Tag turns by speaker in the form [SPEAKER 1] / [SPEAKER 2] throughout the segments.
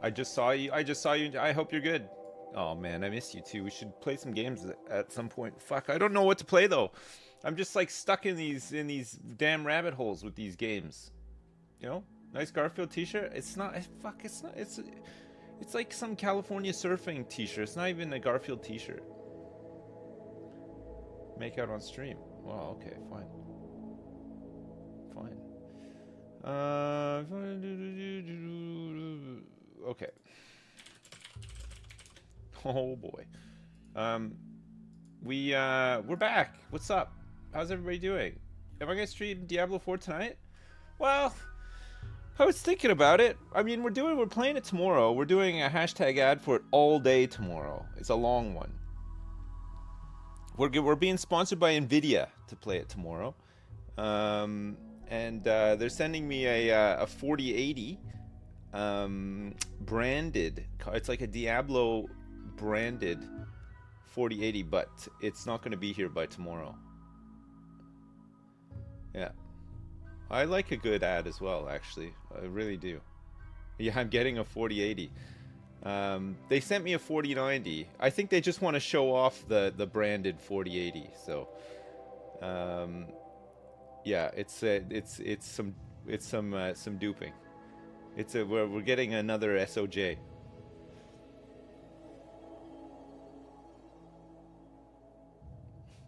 [SPEAKER 1] I just saw you. I just saw you. I hope you're good. Oh man, I miss you too. We should play some games at some point. Fuck, I don't know what to play though. I'm just like stuck in these damn rabbit holes with these games. You know, nice Garfield T-shirt. It's not. Fuck, it's not. It's like some California surfing T-shirt. It's not even a Garfield T-shirt. Make out on stream. Well, okay, fine, fine. Okay. Oh boy. Um, we're back. What's up? How's everybody doing? Am I gonna stream Diablo 4 tonight? Well, I was thinking about it. I mean, we're playing it tomorrow. We're doing a hashtag ad for it all day tomorrow. It's a long one. We're being sponsored by Nvidia to play it tomorrow, and they're sending me a 4080 branded. It's like a Diablo branded 4080, but it's not going to be here by tomorrow. Yeah, I like a good ad as well. Actually, I really do. Yeah, I'm getting a 4080. They sent me a 4090. I think they just want to show off the branded 4080. So, um, yeah, it's some duping. We're getting another SOJ.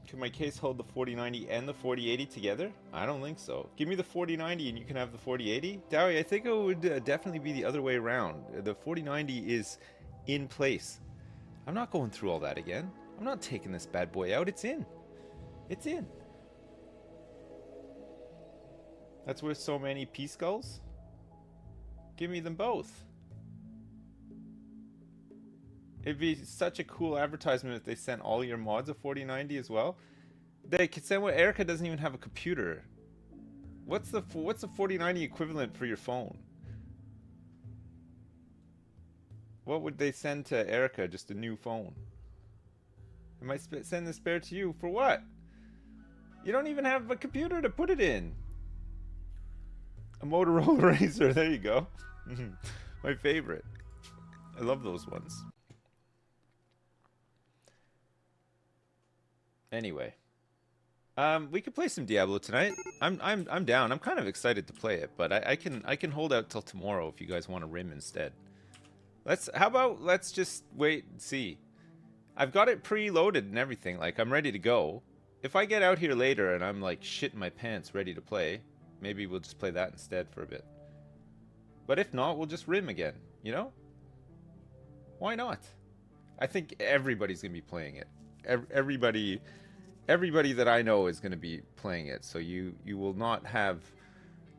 [SPEAKER 1] Can my case hold the 4090 and the 4080 together? I don't think so. Give me the 4090 and you can have the 4080. Dowie, I think it would definitely be the other way around. The 4090 is in place. I'm not going through all that again. I'm not taking this bad boy out. It's in. It's in. That's worth so many P-skulls? Give me them both. It'd be such a cool advertisement if they sent all your mods a 4090 as well. They could send what Erica doesn't even have a computer. What's the 4090 equivalent for your phone? What would they send to Erica? Just a new phone. They might send the spare to you for what? You don't even have a computer to put it in. A Motorola Razr. There you go. My favorite. I love those ones. Anyway, we could play some Diablo tonight. I'm down. I'm kind of excited to play it, but I can hold out till tomorrow if you guys want to rim instead. Let's just wait and see. I've got it preloaded and everything. Like I'm ready to go. If I get out here later and I'm like shitting my pants ready to play, maybe we'll just play that instead for a bit. But if not, we'll just rim again. You know? Why not? I think everybody's gonna be playing it. Everybody that I know is going to be playing it, so you will not have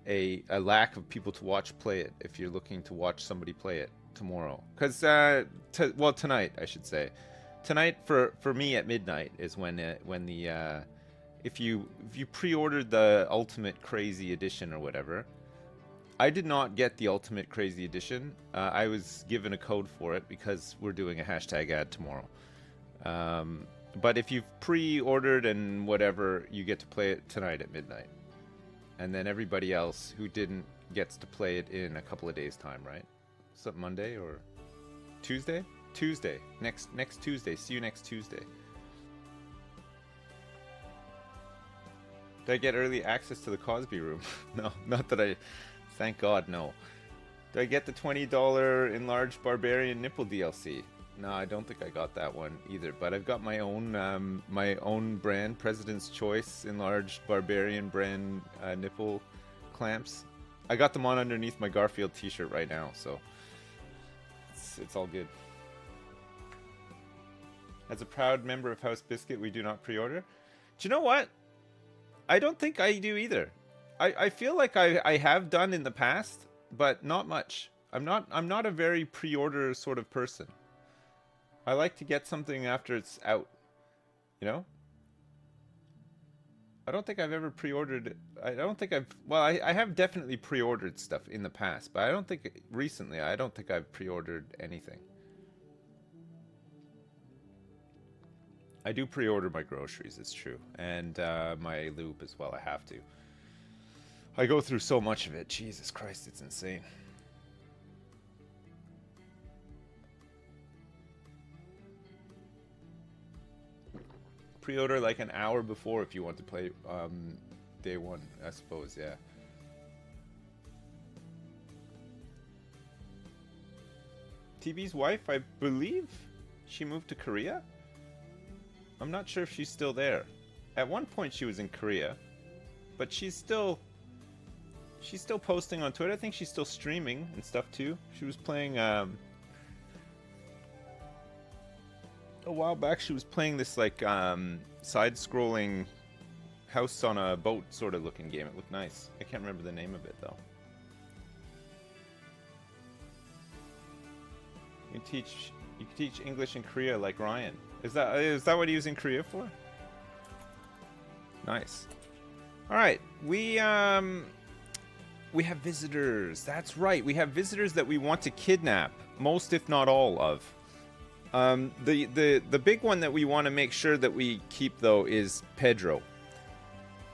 [SPEAKER 1] a lack of people to watch play it if you're looking to watch somebody play it tomorrow. Because tonight I should say, tonight for me at midnight is when the if you pre-ordered the Ultimate Crazy Edition or whatever. I did not get the Ultimate Crazy Edition. I was given a code for it because we're doing a hashtag ad tomorrow. But if you've pre-ordered and whatever, you get to play it tonight at midnight. And then everybody else who didn't gets to play it in a couple of days' time, right? So Monday or Tuesday? Tuesday. Next Tuesday. See you next Tuesday. Did I get early access to the Cosby room? No, not that I... Thank God, no. Do I get the $20 enlarged barbarian nipple DLC? No, I don't think I got that one either. But I've got my own brand, President's Choice enlarged barbarian brand nipple clamps. I got them on underneath my Garfield T-shirt right now, so it's all good. As a proud member of House Biscuit, we do not pre-order. Do you know what? I don't think I do either. I feel like I have done in the past, but not much. I'm not a very pre-order sort of person. I like to get something after it's out. You know? I don't think I've ever pre-ordered. I don't think I've. Well, I have definitely pre-ordered stuff in the past, but I don't think recently. I don't think I've pre-ordered anything. I do pre-order my groceries. It's true, and my lube as well. I have to. I go through so much of it. Jesus Christ, it's insane. Pre-order like an hour before if you want to play day one, I suppose, yeah. TB's wife, I believe she moved to Korea? I'm not sure if she's still there. At one point she was in Korea, but she's still posting on Twitter. I think she's still streaming and stuff too. She was playing a while back she was playing this like side-scrolling house on a boat sort of looking game. It looked nice. I can't remember the name of it though. You can teach English in Korea like Ryan. Is that what he was in Korea for? Nice. All right, we have visitors. That's right. We have visitors that we want to kidnap. Most, if not all, of. The big one that we want to make sure that we keep though is Pedro.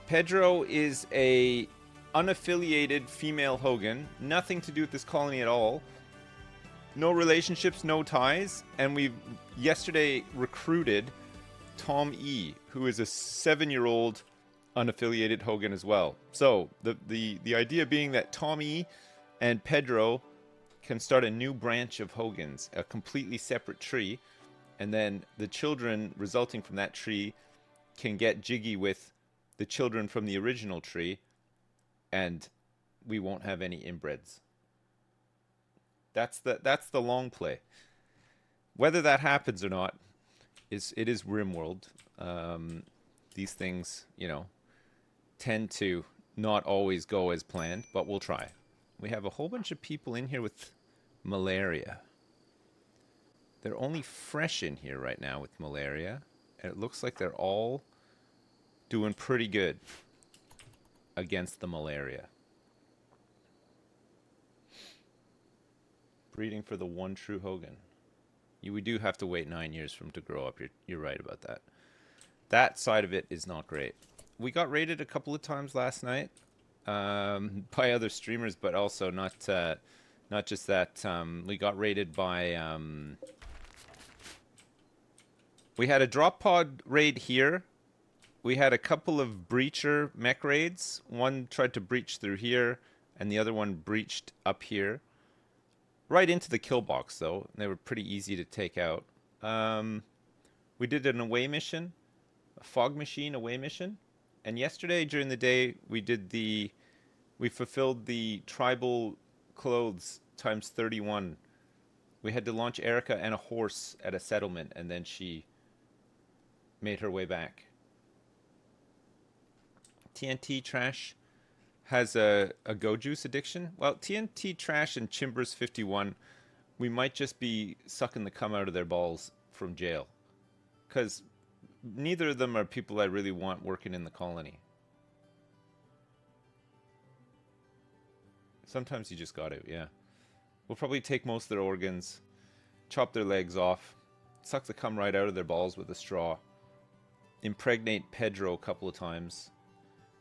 [SPEAKER 1] Pedro is a unaffiliated female Hogan. Nothing to do with this colony at all. No relationships, no ties, and we yesterday recruited Tom E, who is a 7-year-old unaffiliated Hogan as well. So the idea being that Tom E and Pedro can start a new branch of Hogans, a completely separate tree, and then the children resulting from that tree can get jiggy with the children from the original tree, and we won't have any inbreds. That's the long play. Whether that happens or not, it is RimWorld. These things, tend to not always go as planned, but we'll try. We have a whole bunch of people in here with malaria. They're only fresh in here right now with malaria, and it looks like they're all doing pretty good against the malaria. Breeding for the one true Hogan. We do have to wait 9 years for him to grow up. You're right about that. That side of it is not great. We got raided a couple of times last night by other streamers, but also not just that. We got raided by... we had a drop pod raid here. We had a couple of breacher mech raids. One tried to breach through here, and the other one breached up here. Right into the kill box, though. They were pretty easy to take out. We did an away mission, a fog machine away mission. And yesterday during the day, we fulfilled the tribal clothes times 31. We had to launch Erica and a horse at a settlement, and then she made her way back. TNT Trash has a Go Juice addiction. Well, TNT Trash and Chimbers 51, we might just be sucking the cum out of their balls from jail. Because neither of them are people I really want working in the colony. Sometimes you just got to, yeah. We'll probably take most of their organs, chop their legs off, suck the cum right out of their balls with a straw, impregnate Pedro a couple of times.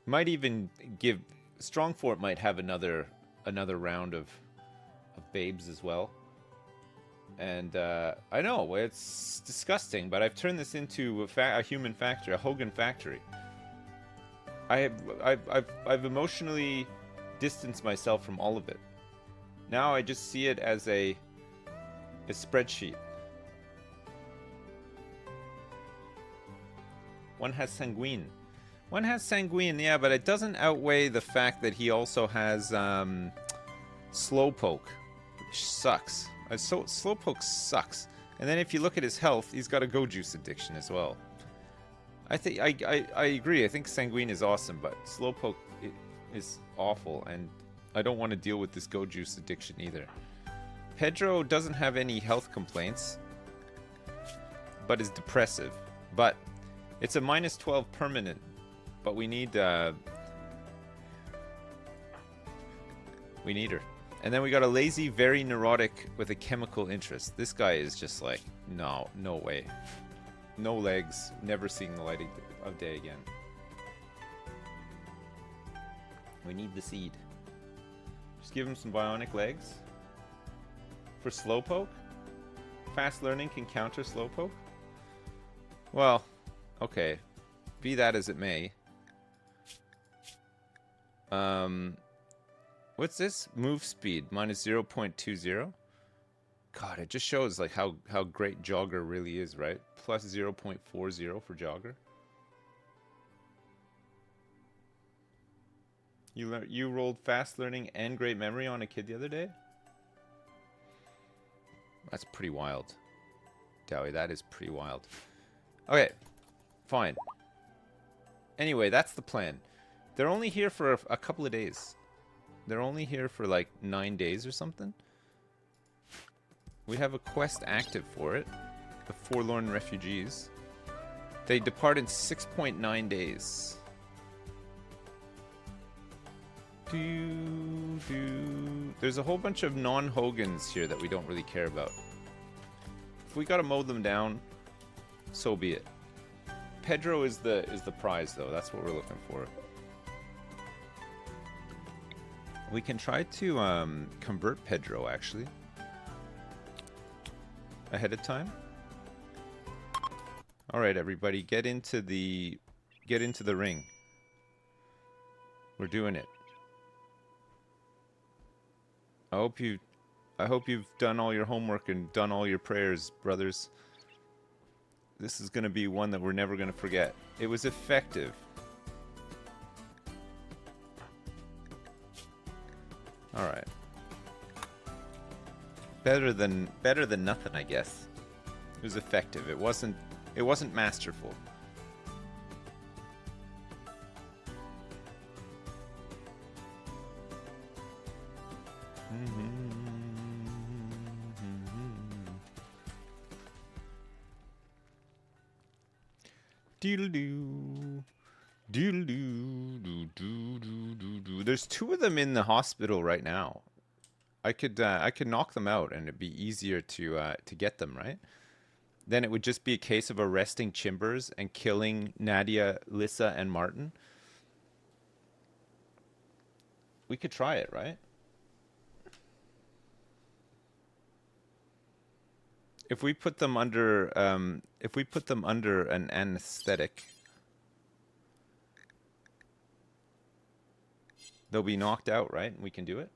[SPEAKER 1] Might even give... Strongfort might have another round of babes as well. And I know, it's disgusting, but I've turned this into a human factory, a Hogan factory. I've emotionally distanced myself from all of it. Now I just see it as a spreadsheet. One has Sanguine. One has Sanguine, yeah, but it doesn't outweigh the fact that he also has Slowpoke, which sucks. Slowpoke sucks. And then if you look at his health, he's got a Go Juice addiction as well. I think I agree. I think Sanguine is awesome, but Slowpoke is awful, and I don't want to deal with this Go Juice addiction either. Pedro doesn't have any health complaints, but is depressive. But it's a -12 permanent. But we need her. And then we got a lazy, very neurotic with a chemical interest. This guy is just like, no way. No legs, never seeing the light of day again. We need the seed. Just give him some bionic legs. For Slowpoke? Fast learning can counter Slowpoke? Well, okay. be that as it may. What's this? Move speed minus 0.20. God, it just shows like how great Jogger really is, right? Plus 0.40 for Jogger. You rolled fast learning and great memory on a kid the other day? That's pretty wild. Dowie, that is pretty wild. Okay, fine. Anyway, that's the plan. They're only here for a couple of days. They're only here for like 9 days or something. We have a quest active for it. The Forlorn Refugees. They depart in 6.9 days. There's a whole bunch of non-Hogans here that we don't really care about. If we gotta mow them down, so be it. Pedro is the prize, though. That's what we're looking for. We can try to convert Pedro, actually, ahead of time. All right, everybody, get into the ring. We're doing it. I hope you've done all your homework and done all your prayers, brothers. This is going to be one that we're never going to forget. It was effective. All right. Better than nothing, I guess. It was effective. It wasn't masterful. Doodle-doo. Doodle-doo. Doo-doo-doo-doo-doo. There's 2 of them in the hospital right now. I could knock them out and it'd be easier to get them, right? Then it would just be a case of arresting Chimbers and killing Nadia, Lissa, and Martin. We could try it, right? If we put them under an anesthetic, they'll be knocked out, right? We can do it.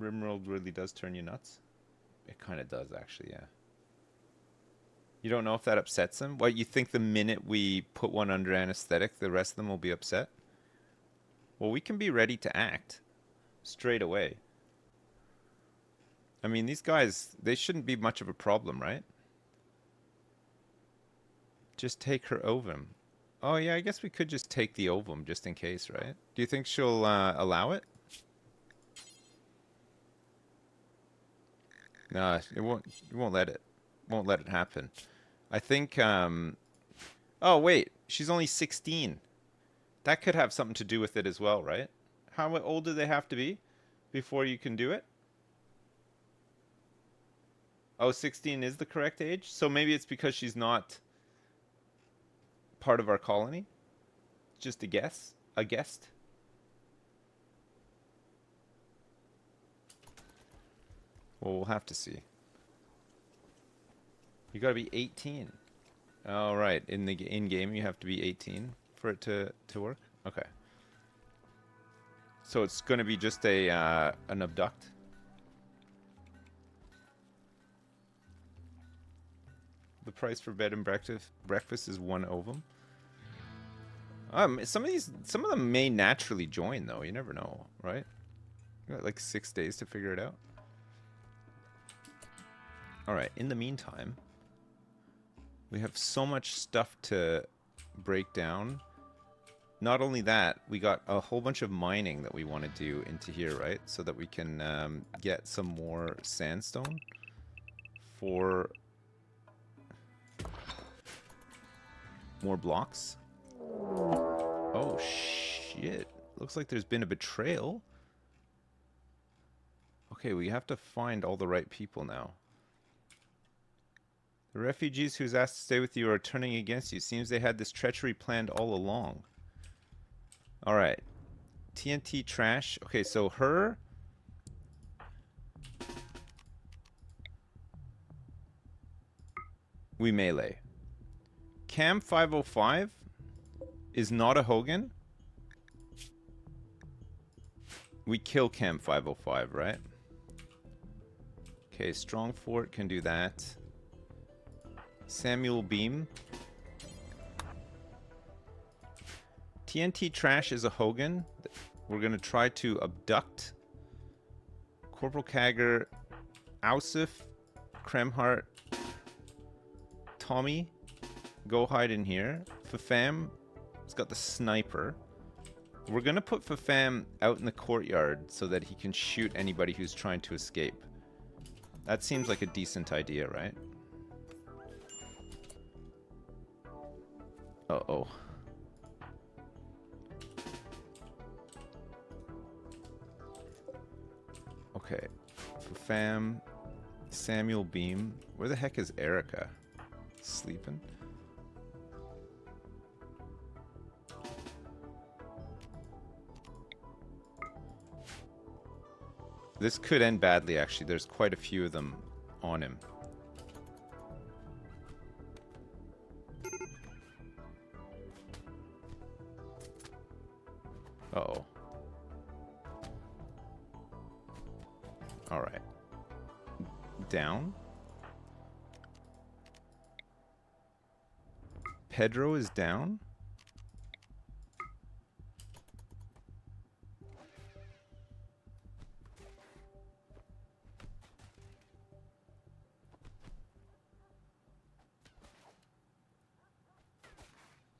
[SPEAKER 1] RimWorld really does turn you nuts. It kind of does, actually, yeah. You don't know if that upsets them? What, you think the minute we put one under anesthetic, the rest of them will be upset? Well, we can be ready to act straight away. I mean, these guys, they shouldn't be much of a problem, right? Just take her ovum. Oh, yeah, I guess we could just take the ovum just in case, right? Do you think she'll allow it? No, it won't let it. Won't let it happen. I think, oh, wait, she's only 16. That could have something to do with it as well, right? How old do they have to be before you can do it? Oh, 16 is the correct age? So maybe it's because she's not part of our colony? Just a guess? A guest? Well, we'll have to see. You gotta be 18. All right, in game you have to be 18 for it to work? Okay. So it's gonna be just an abduct? The price for bed and breakfast is 1 ovum. Some of them may naturally join though. You never know, right? You got like 6 days to figure it out. All right. In the meantime, we have so much stuff to break down. Not only that, we got a whole bunch of mining that we want to do into here, right? So that we can get some more sandstone for more blocks. Oh shit. Looks like there's been a betrayal. Okay, we have to find all the right people now. The refugees who's asked to stay with you are turning against you. Seems they had this treachery planned all along. Alright. TNT trash. Okay, so her... we melee. Cam 505 is not a Hogan. We kill Cam 505, right? Okay, Strong Fort can do that. Samuel Beam. TNT Trash is a Hogan. We're going to try to abduct Corporal Kagger, Ausif, Kremhart, Tommy. Go hide in here. Fafam has got the sniper. We're going to put Fafam out in the courtyard so that he can shoot anybody who's trying to escape. That seems like a decent idea, right? Uh-oh. Okay. Fafam, Samuel Beam. Where the heck is Erica? Sleeping? This could end badly, actually. There's quite a few of them on him. Uh-oh. Alright. Down. Pedro is down.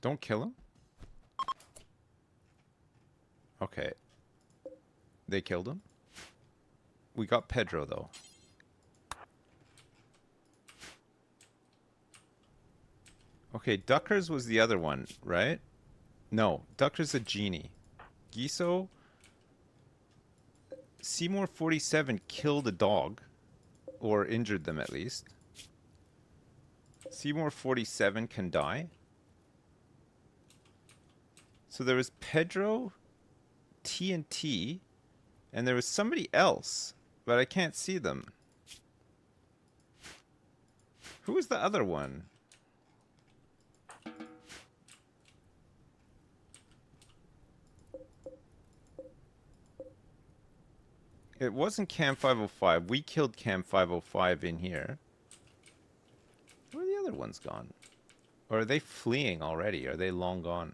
[SPEAKER 1] Don't kill him. Okay. They killed him. We got Pedro, though. Okay, Duckers was the other one, right? No, Ducker's a genie. Giso... Seymour 47 killed a dog. Or injured them, at least. Seymour 47 can die. So there was Pedro, TNT, and there was somebody else, but I can't see them. Who was the other one? It wasn't Cam 505. We killed Cam 505 in here. Where are the other ones gone? Or are they fleeing already? Are they long gone?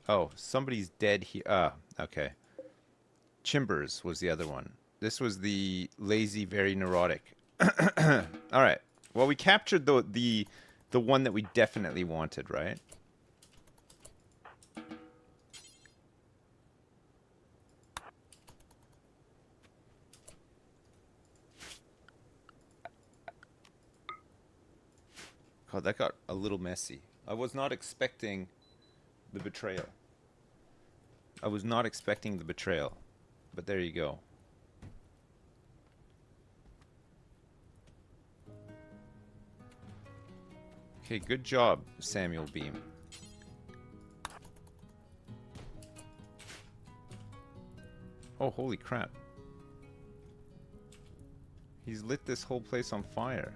[SPEAKER 1] Oh, somebody's dead here. Ah, okay. Chimbers was the other one. This was the lazy, very neurotic. All right. Well, we captured the one that we definitely wanted, right? God, that got a little messy. I was not expecting the betrayal. I was not expecting the betrayal. But there you go. Okay, good job, Samuel Beam. Oh, holy crap. He's lit this whole place on fire.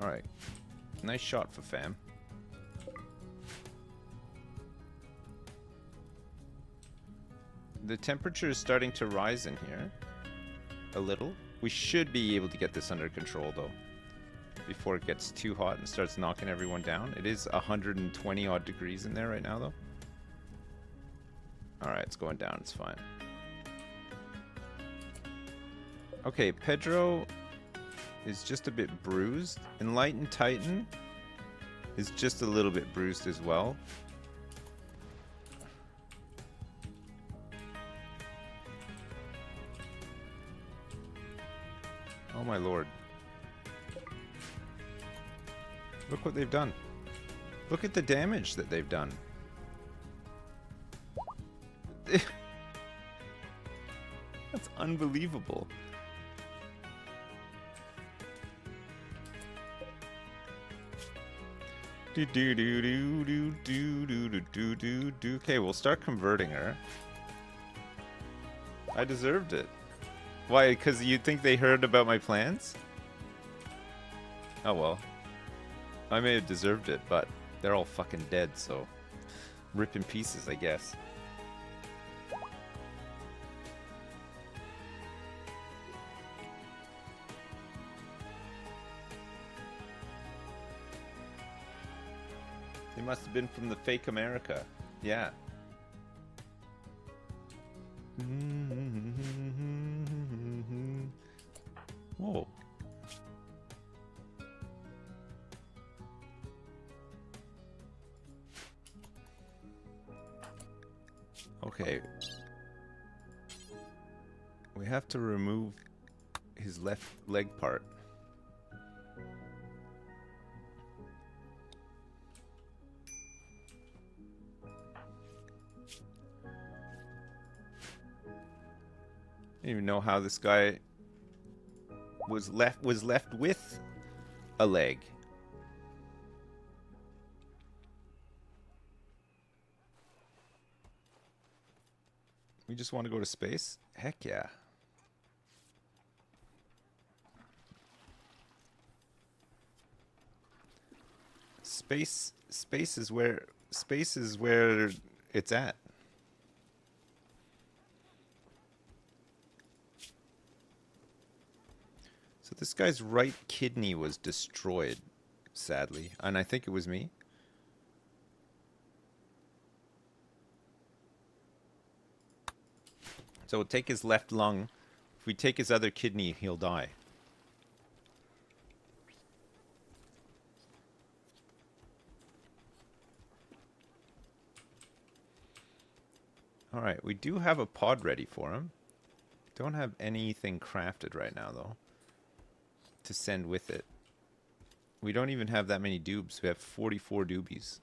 [SPEAKER 1] Alright. Nice shot for fam. The temperature is starting to rise in here. A little. We should be able to get this under control, though. Before it gets too hot and starts knocking everyone down. It is 120 odd degrees in there right now, though. Alright, it's going down. It's fine. Okay, Pedro is just a bit bruised. Enlightened Titan is just a little bit bruised as well. Oh my lord. Look what they've done. Look at the damage that they've done. That's unbelievable. Okay, we'll start converting her. I deserved it. Why? Because you think they heard about my plans? Oh well. I may have deserved it, but they're all fucking dead, so... Rip in pieces, I guess. They must have been from the fake America. Yeah. Whoa. Okay. We have to remove his left leg part. I don't even know how this guy was left with a leg. We just want to go to space? Heck yeah. Space is where it's at. So this guy's right kidney was destroyed, sadly, and I think it was me. So we'll take his left lung. If we take his other kidney, he'll die. Alright, we do have a pod ready for him. Don't have anything crafted right now, though, to send with it. We don't even have that many dubs. We have 44 doobies.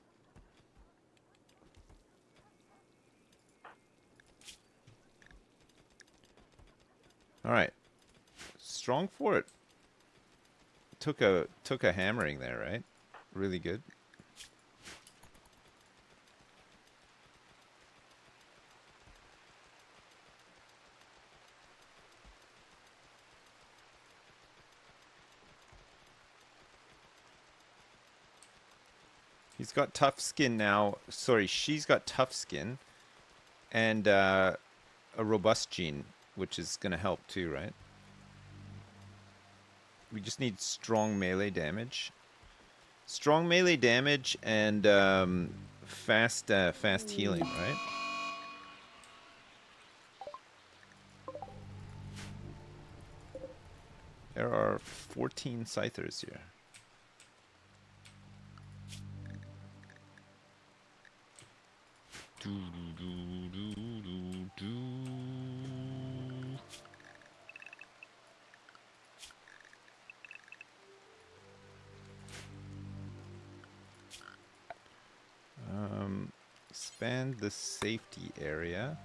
[SPEAKER 1] Alright. Strong for it. Took a hammering there, right? Really good. He's got tough skin now. Sorry, she's got tough skin. And a robust gene, which is going to help too, right? We just need strong melee damage. Strong melee damage and fast healing, right? There are 14 scythers here. Expand the safety area.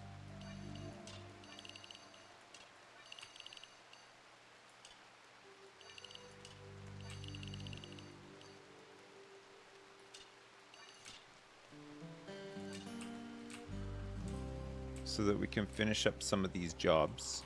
[SPEAKER 1] So that we can finish up some of these jobs.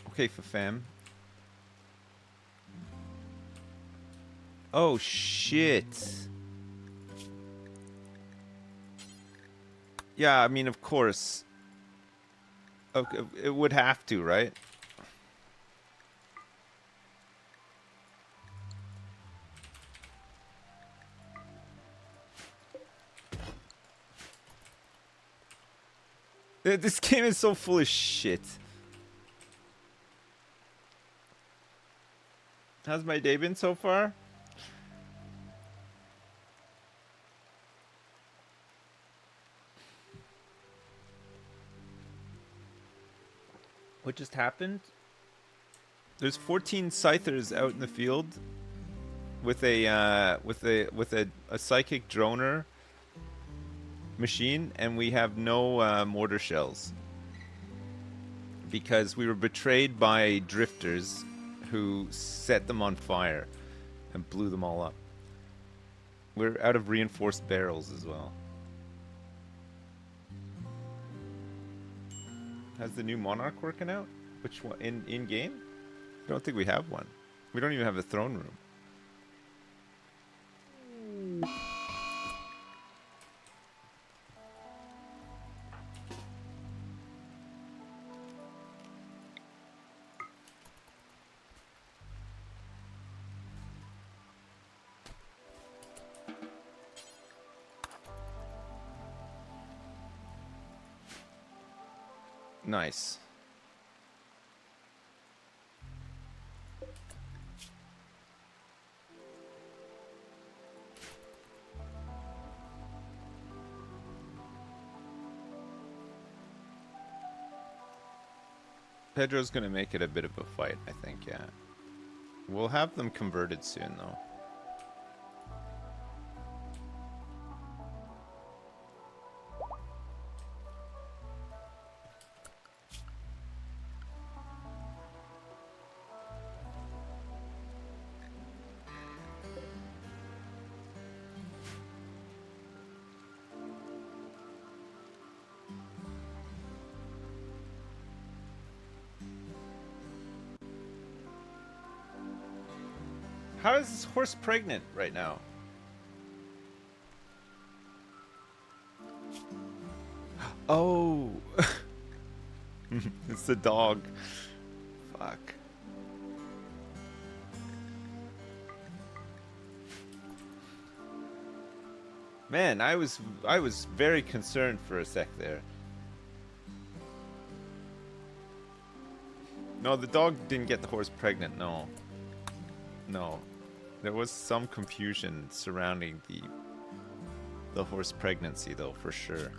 [SPEAKER 1] Okay, for fam. Oh shit. Yeah, I mean, of course. Okay, it would have to, right? This game is so full of shit. How's my day been so far? What just happened? There's 14 scythers out in the field with a psychic droner machine, and we have no mortar shells because we were betrayed by drifters who set them on fire and blew them all up. We're out of reinforced barrels as well. How's the new Monarch working out? Which one? In game? I don't think we have one. We don't even have a throne room. Nice. Pedro's gonna make it a bit of a fight, I think, yeah. We'll have them converted soon, though. How is this horse pregnant right now? Oh! It's the dog. Fuck. Man, I was very concerned for a sec there. No, the dog didn't get the horse pregnant, no. No. There was some confusion surrounding the horse pregnancy, though, for sure.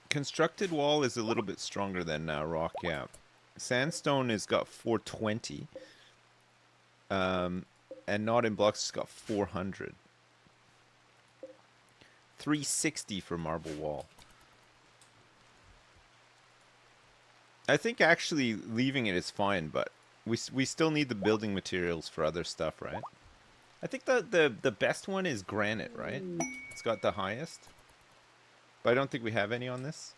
[SPEAKER 1] Constructed wall is a little bit stronger than rock, yeah. Sandstone has got 420. And not in blocks, it's got 400. 360 for marble wall. I think actually leaving it is fine, but we still need the building materials for other stuff, right? I think the best one is granite, right? It's got the highest. But I don't think we have any on this.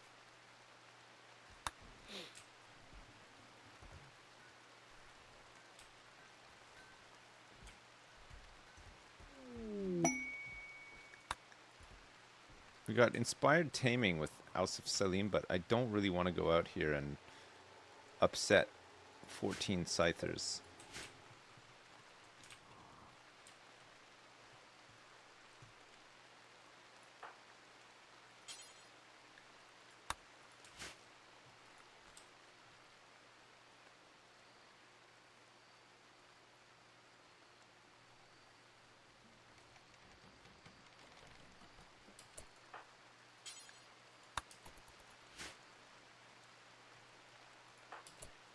[SPEAKER 1] We got inspired taming with Ausif Salim, but I don't really want to go out here and upset 14 scythers.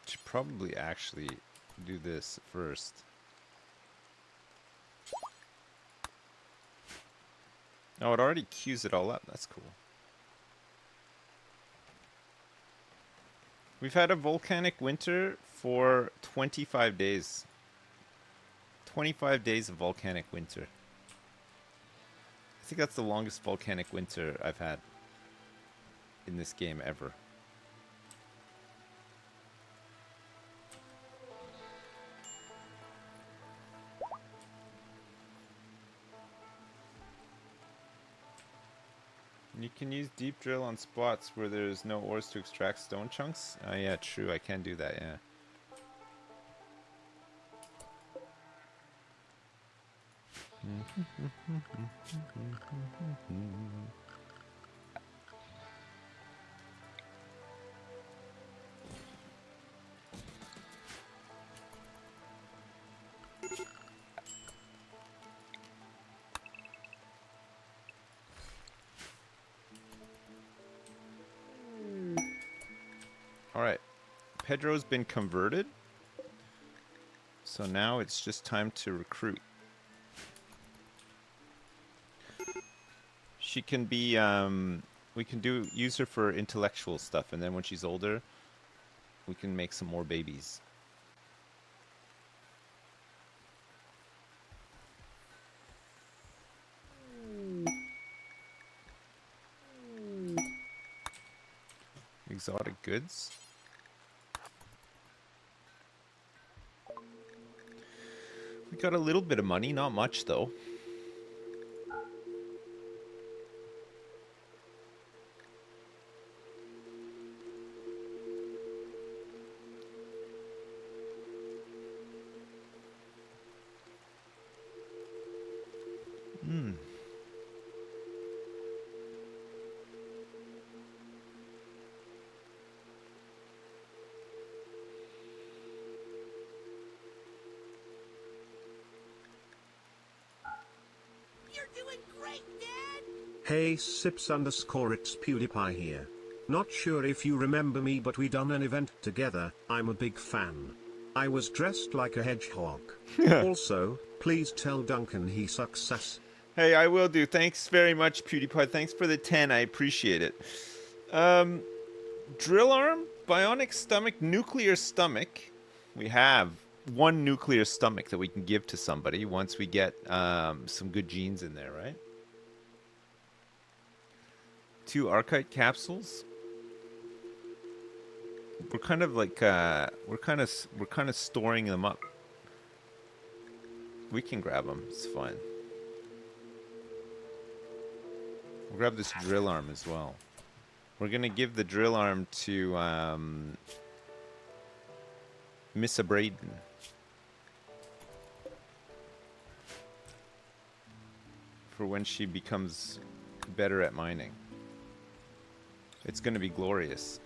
[SPEAKER 1] Should probably actually do this first. Oh, it already queues it all up. That's cool. We've had a volcanic winter for 25 days. 25 days of volcanic winter. I think that's the longest volcanic winter I've had in this game ever. You can use deep drill on spots where there's no ores to extract stone chunks. Oh yeah, true. I can do that, yeah. Alright. Pedro's been converted. So now it's just time to recruit. She can be, we can use her for intellectual stuff, and then when she's older, we can make some more babies. Exotic goods. We got a little bit of money, not much though.
[SPEAKER 2] Hey Sips _ it's PewDiePie here. Not sure if you remember me, but we done an event together. I'm a big fan. I was dressed like a hedgehog. Also, please tell Duncan he sucks ass.
[SPEAKER 1] Hey, I will do. Thanks very much, PewDiePie. Thanks for the 10. I appreciate it. Drill arm, bionic stomach, nuclear stomach. We have one nuclear stomach that we can give to somebody once we get some good genes in there, right? 2 archite capsules. We're kind of like we're kind of storing them up. We can grab them. It's fine. We'll grab this drill arm as well. We're gonna give the drill arm to Miss Braden. For when she becomes better at mining. It's gonna be glorious.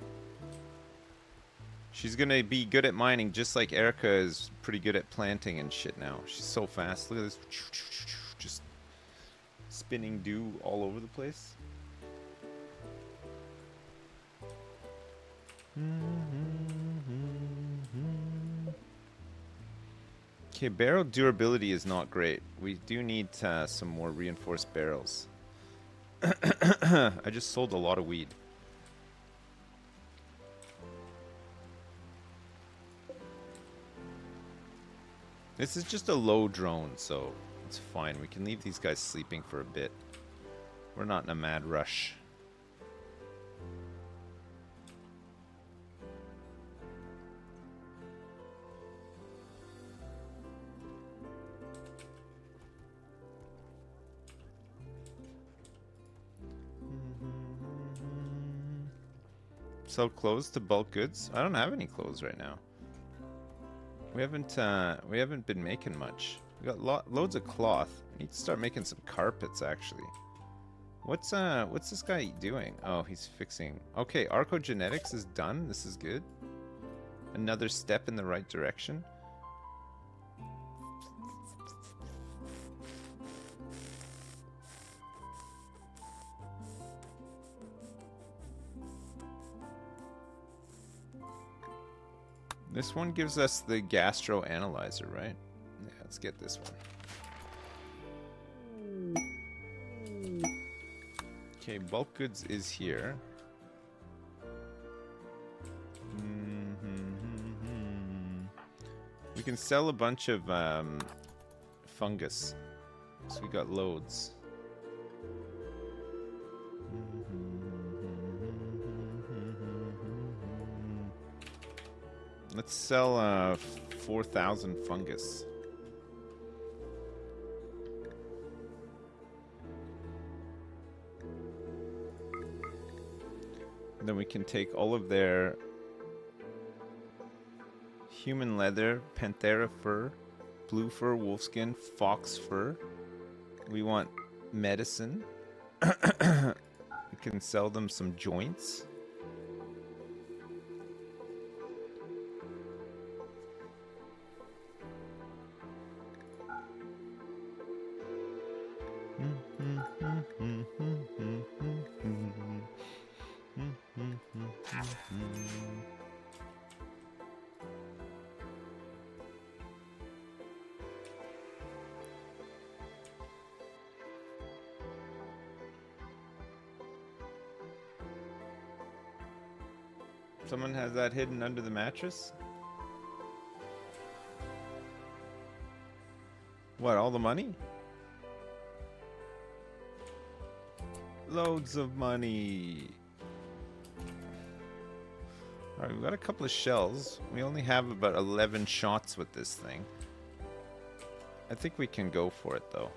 [SPEAKER 1] She's gonna be good at mining just like Erica is pretty good at planting and shit now. She's so fast. Look at this. Just spinning dew all over the place. Okay, barrel durability is not great. We do need some more reinforced barrels. I just sold a lot of weed. This is just a low drone, so it's fine. We can leave these guys sleeping for a bit. We're not in a mad rush. Sell clothes to bulk goods? I don't have any clothes right now. We haven't been making much. We got loads of cloth. We need to start making some carpets actually. What's this guy doing? Oh, he's fixing. Okay, archogenetics is done. This is good. Another step in the right direction. This one gives us the gastro analyzer, right? Yeah, let's get this one. Okay, bulk goods is here. We can sell a bunch of fungus. So we got loads. Let's sell 4,000 fungus. Then we can take all of their human leather, panthera fur, blue fur, wolfskin, fox fur. We want medicine. We can sell them some joints. Someone has that hidden under the mattress? What, all the money? Loads of money. Alright, we've got a couple of shells. We only have about 11 shots with this thing. I think we can go for it, though.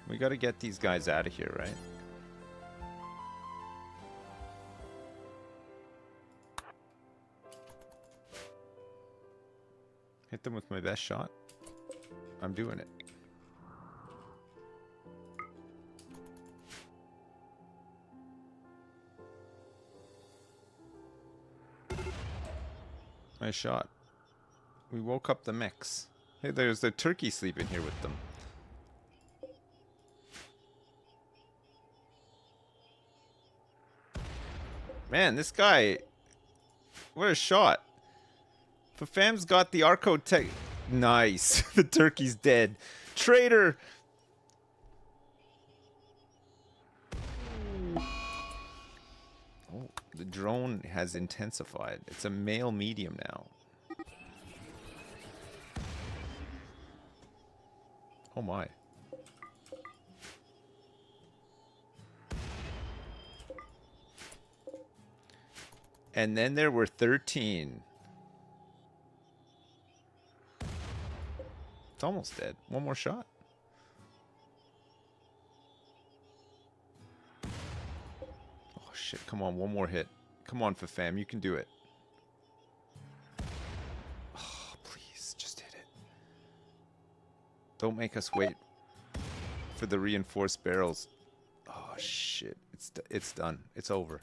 [SPEAKER 1] We gotta get these guys out of here, right? Hit them with my best shot. I'm doing it. Nice shot. We woke up the mechs. Hey, there's a turkey sleeping here with them. Man, this guy... What a shot. Fafam's got the Arco tech. Nice. The turkey's dead. Traitor! Oh, the drone has intensified. It's a male medium now. Oh my. And then there were 13. It's almost dead. One more shot. Oh shit, come on, one more hit. Come on, Fafam, you can do it. Oh, please, just hit it. Don't make us wait for the reinforced barrels. Oh shit, it's done. It's over.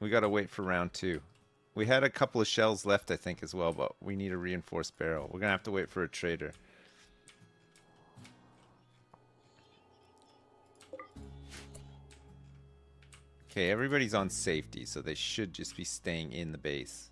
[SPEAKER 1] We gotta wait for round 2. We had a couple of shells left, I think, as well, but we need a reinforced barrel. We're gonna have to wait for a trader. Okay, everybody's on safety, so they should just be staying in the base.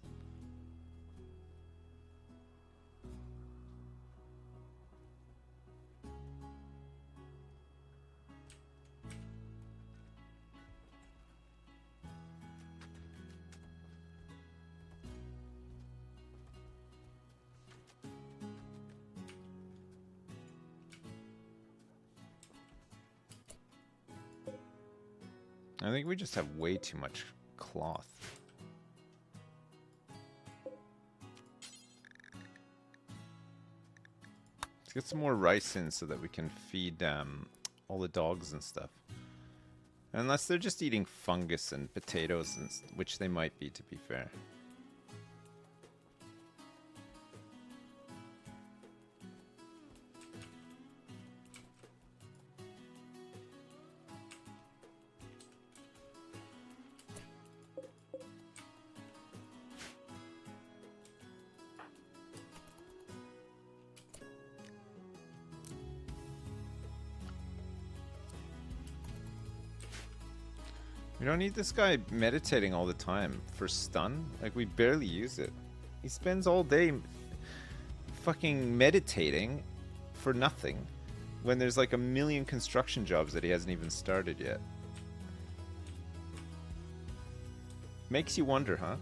[SPEAKER 1] I think we just have way too much cloth. Let's get some more rice in so that we can feed all the dogs and stuff. Unless they're just eating fungus and potatoes, and which they might be, to be fair. We don't need this guy meditating all the time for stun. Like, we barely use it. He spends all day fucking meditating for nothing when there's like a million construction jobs that he hasn't even started yet. Makes you wonder, huh?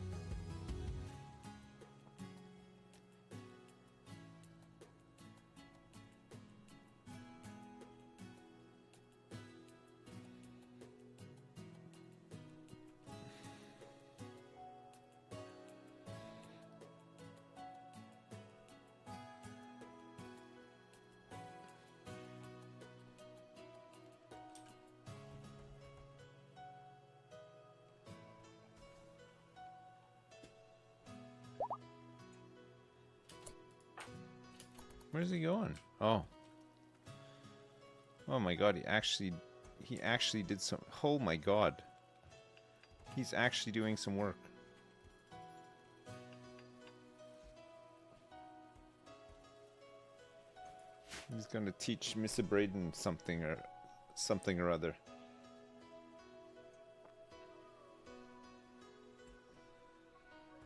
[SPEAKER 1] Where's he going? Oh. Oh my god, he actually did some... Oh my god. He's actually doing some work. He's gonna teach Mr. Braden something or other.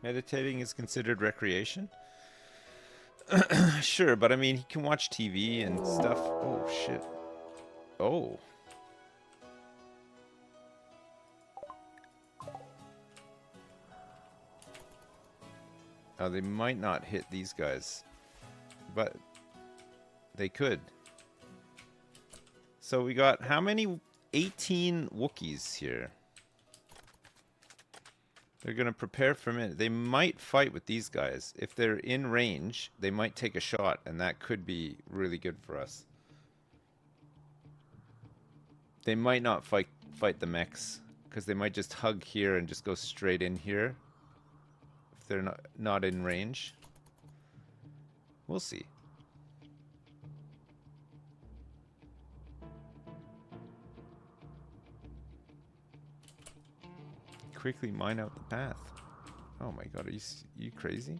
[SPEAKER 1] Meditating is considered recreation? Sure, but I mean, he can watch TV and stuff. Oh, shit. Oh. Oh, they might not hit these guys. But they could. So we got how many? 18 Wookiees here. They're going to prepare for a minute. They might fight with these guys. If they're in range, they might take a shot, and that could be really good for us. They might not fight the mechs, because they might just hug here and just go straight in here. If they're not in range. We'll see. Quickly mine out the path. Oh my god, are you crazy?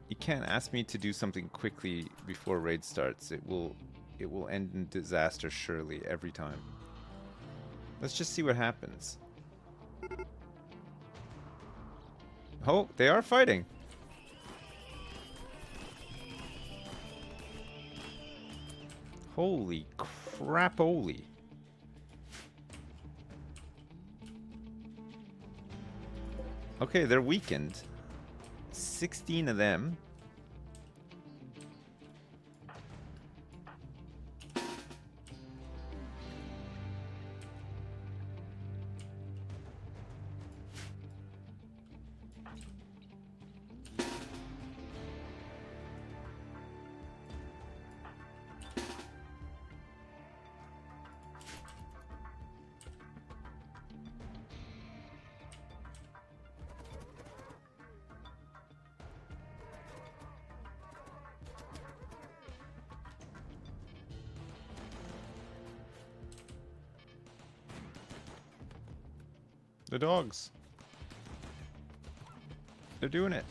[SPEAKER 1] You can't ask me to do something quickly before raid starts. It will end in disaster surely every time. Let's just see what happens. Oh, they are fighting. Holy crap-oli. Okay, they're weakened. 16 of them. The dogs. They're doing it.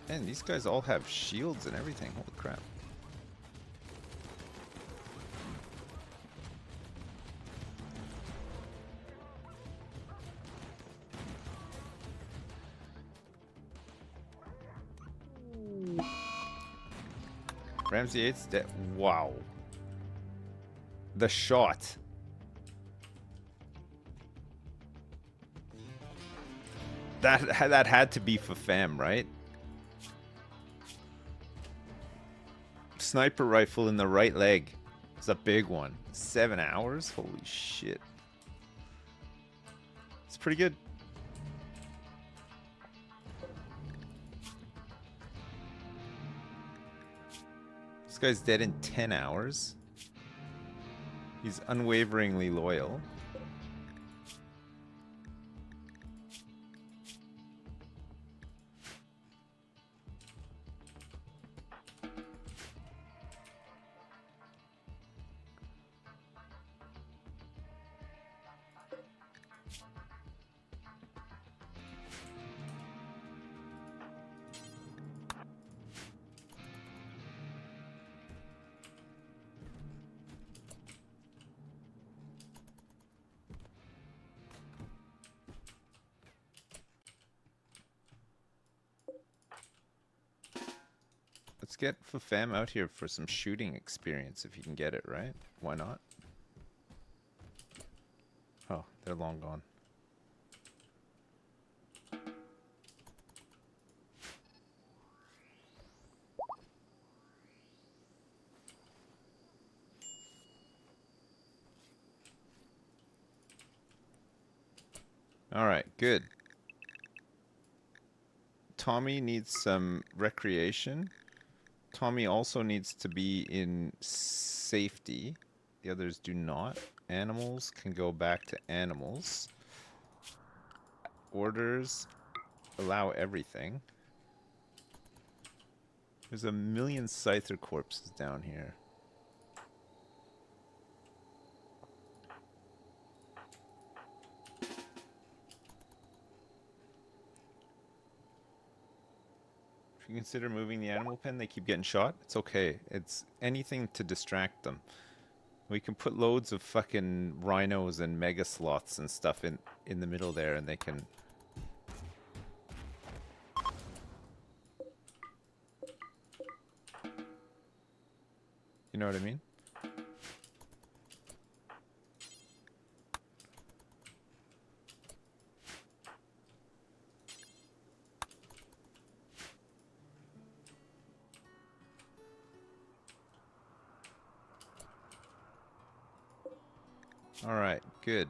[SPEAKER 1] Man, these guys all have shields and everything. Holy crap. Ramsey 8's dead. Wow. The shot. That had to be for fam, right? Sniper rifle in the right leg. It's a big one. 7 hours? Holy shit. It's pretty good. This guy's dead in 10 hours. He's unwaveringly loyal. Let's get Fafam out here for some shooting experience if you can get it, right? Why not? Oh, they're long gone. Alright, good. Tommy needs some recreation. Tommy also needs to be in safety. The others do not. Animals can go back to animals. Orders allow everything. There's a million Scyther corpses down here. If you consider moving the animal pen, they keep getting shot. It's okay. It's anything to distract them. We can put loads of fucking rhinos and mega sloths and stuff in the middle there, and they can. You know what I mean? All right, good.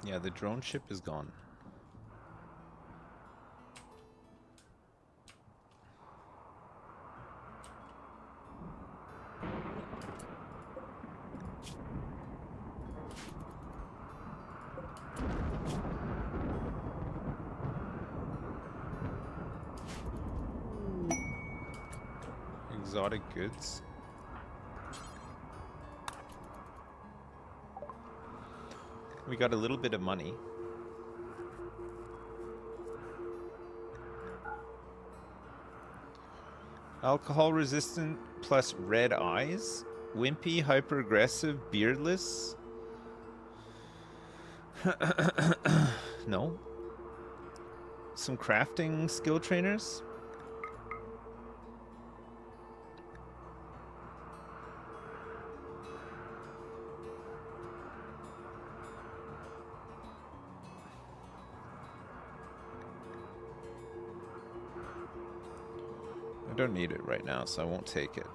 [SPEAKER 1] Yeah, the drone ship is gone. Exotic goods. We got a little bit of money. Alcohol resistant plus red eyes. Wimpy, hyper aggressive, beardless. No. Some crafting skill trainers. I don't need it right now, so I won't take it.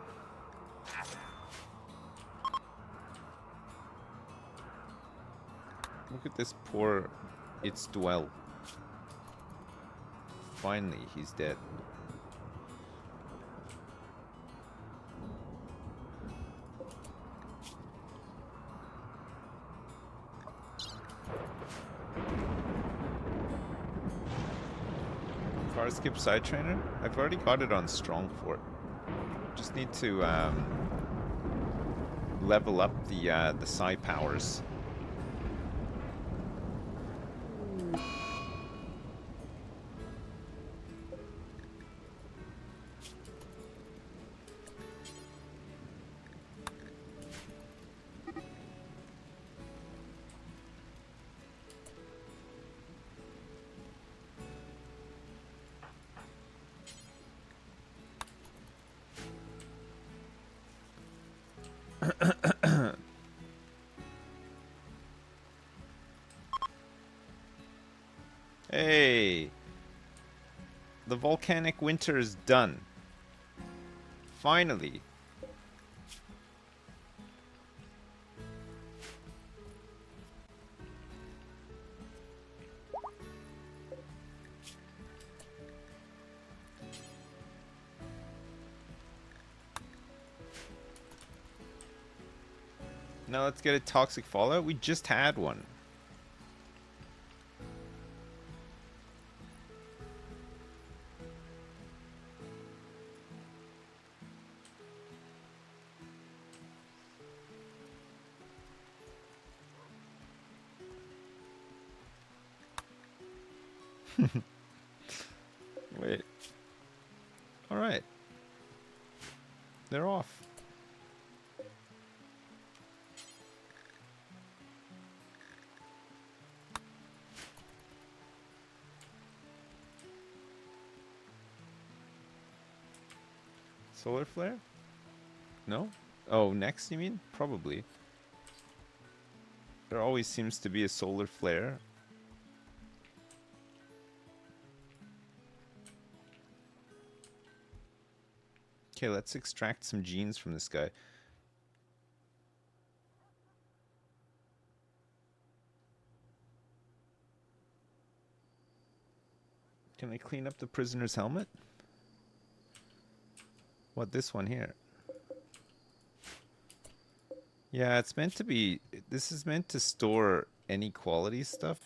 [SPEAKER 1] Look at this poor It's Dwell. Finally, he's dead. Far skip side trainer? I've already got it on strong fort. Just need to level up the psi powers. Hey! The volcanic winter is done. Finally. Now let's get a toxic fallout. We just had one. Wait. All right. They're off. Solar flare? No? Oh, next you mean? Probably. There always seems to be a solar flare. Okay, let's extract some genes from this guy. Can I clean up the prisoner's helmet? What, this one here? Yeah, it's meant to be... This is meant to store any quality stuff.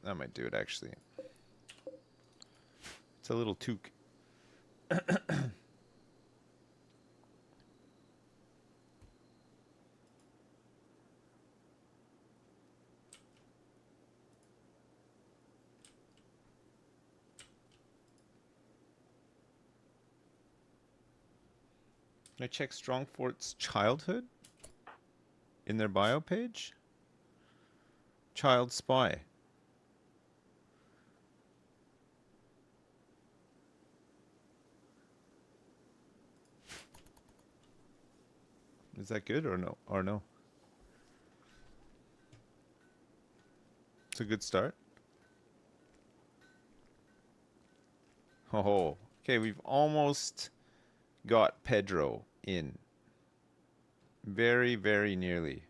[SPEAKER 1] That might do it, actually. It's a little toque. Can I check Strongfort's childhood in their bio page? Child spy. Is that good or no? Or no? It's a good start. Oh, okay. We've almost got Pedro in. Very, very nearly.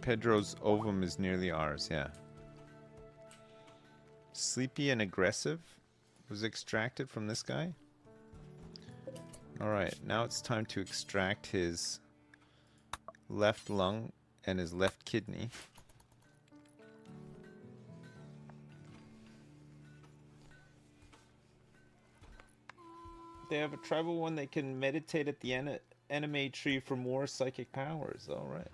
[SPEAKER 1] Pedro's ovum is nearly ours, yeah. Sleepy and aggressive was extracted from this guy. Alright, now it's time to extract his left lung and his left kidney. They have a tribal one that can meditate at the anime tree for more psychic powers. Alright.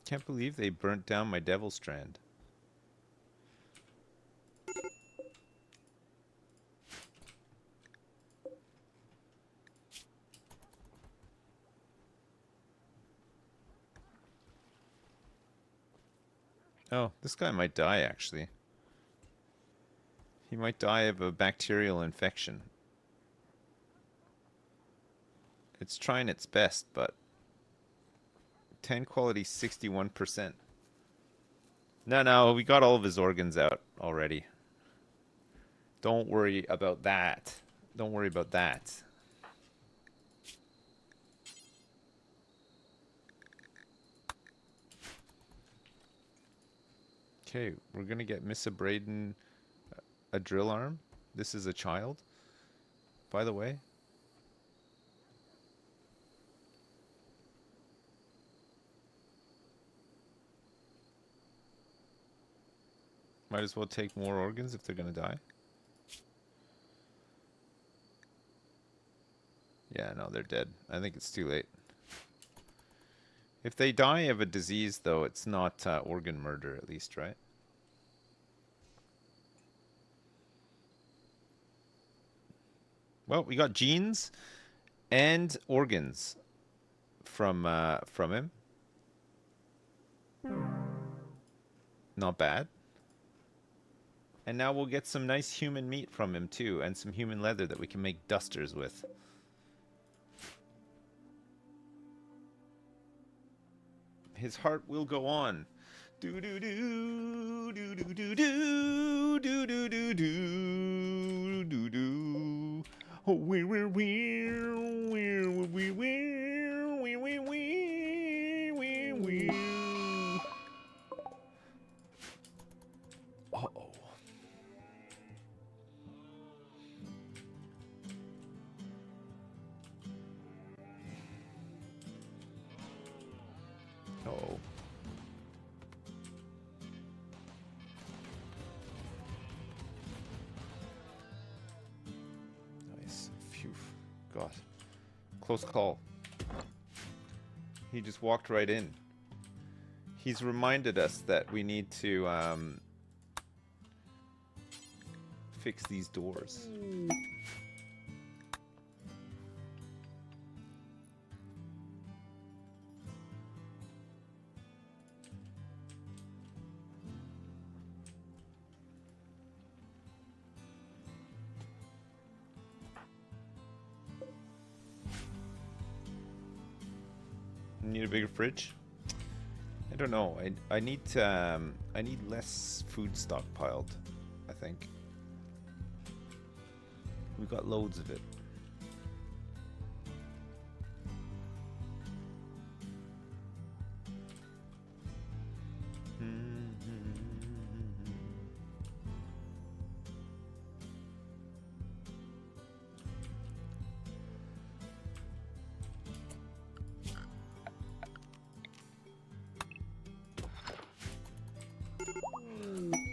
[SPEAKER 1] Can't believe they burnt down my devil strand. Oh, this guy might die, actually. He might die of a bacterial infection. It's trying its best, but 10 quality, 61%. No, we got all of his organs out already. Don't worry about that. Don't worry about that. Okay, we're gonna get Miss Braden a drill arm. This is a child, by the way. Might as well take more organs if they're gonna die. Yeah, no, they're dead. I think it's too late. If they die of a disease, though, it's not organ murder, at least, right? Well, we got genes and organs from him. Not bad. And now we'll get some nice human meat from him, too, and some human leather that we can make dusters with. His heart will go on. Do do do do do do do do do do do do do. Oh, where. Uh-oh. Uh-oh. Nice. Phew. God. Close call. He just walked right in. He's reminded us that we need to fix these doors. Need a bigger fridge? I don't know. I need less food stockpiled, I think. We've got loads of it.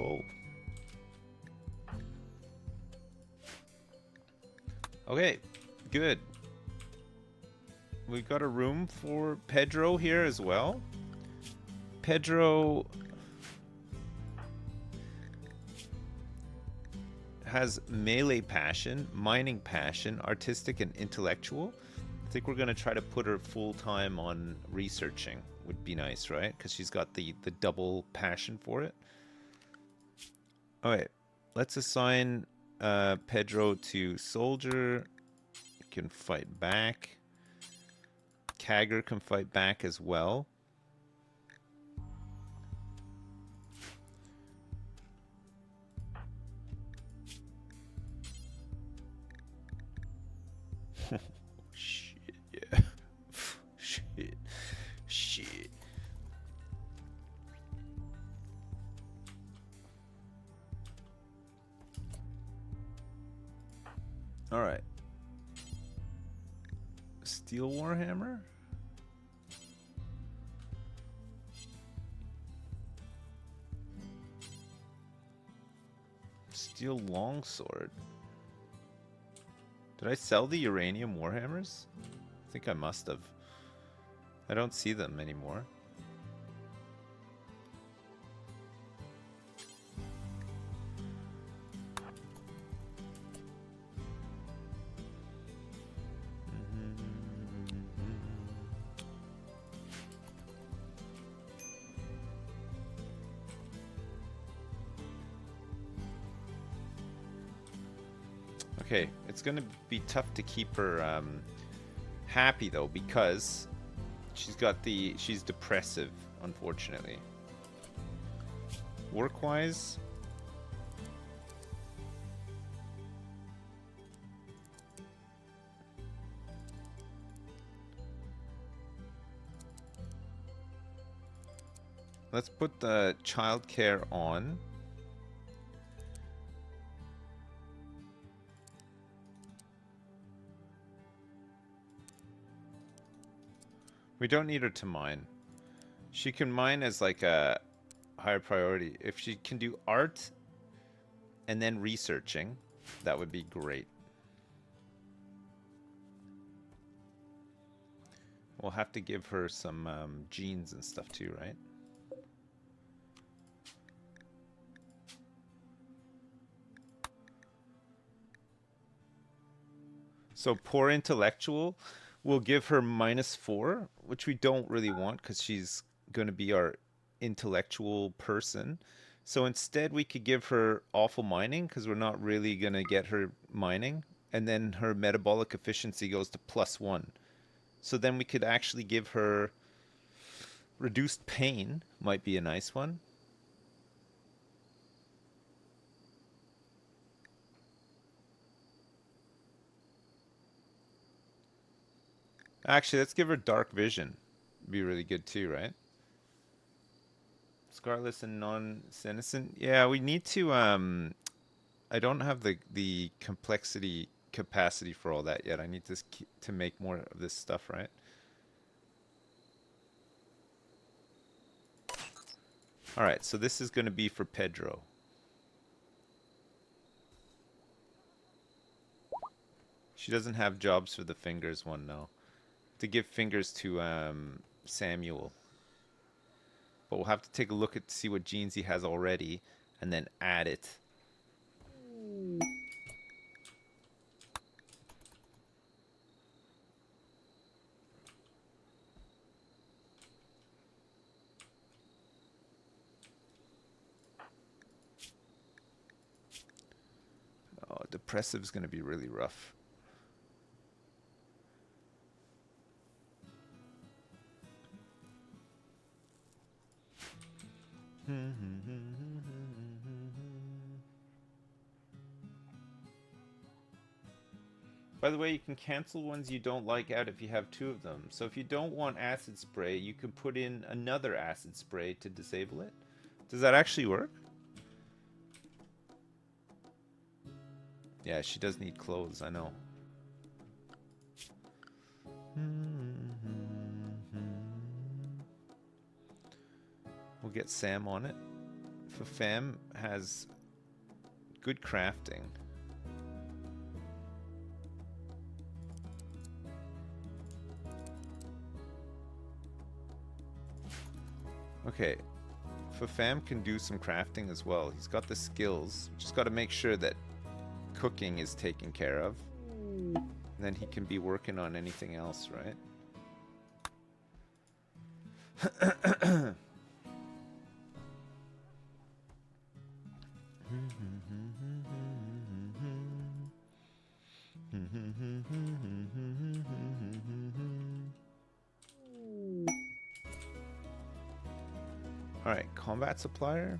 [SPEAKER 1] Oh. Okay, good. We've got a room for Pedro here as well. Pedro has melee passion, mining passion, artistic and intellectual. I think we're going to try to put her full time on researching. Would be nice, right? Because she's got the double passion for it. Alright, let's assign Pedro to soldier. He can fight back. Kagger can fight back as well. Shit, yeah. Shit. Alright. Steel Warhammer? Steel Longsword. Did I sell the uranium Warhammers? I think I must have. I don't see them anymore. Okay, it's gonna be tough to keep her happy though, because she's depressive, unfortunately. Work-wise, let's put the childcare on. We don't need her to mine. She can mine as like a higher priority. If she can do art and then researching, that would be great. We'll have to give her some genes and stuff too, right? So poor intellectual, we'll give her -4, which we don't really want because she's going to be our intellectual person. So instead we could give her awful mining because we're not really going to get her mining. And then her metabolic efficiency goes to +1. So then we could actually give her reduced pain, might be a nice one. Actually, let's give her dark vision. Be really good too, right? Scarless and non-senescent. Yeah, we need to I don't have the complexity capacity for all that yet. I need to make more of this stuff, right? All right, so this is going to be for Pedro. She doesn't have jobs for the fingers one now. To give fingers to Samuel. But we'll have to take a look at see what genes he has already and then add it. Oh, depressive is going to be really rough. By the way, you can cancel ones you don't like out if you have 2 of them. So if you don't want acid spray, you can put in another acid spray to disable it. Does that actually work? Yeah, she does need clothes, I know. We'll get Sam on it. Fam has good crafting. Okay, Fam can do some crafting as well. He's got the skills. Just got to make sure that cooking is taken care of. And then he can be working on anything else, right? Alright, combat supplier.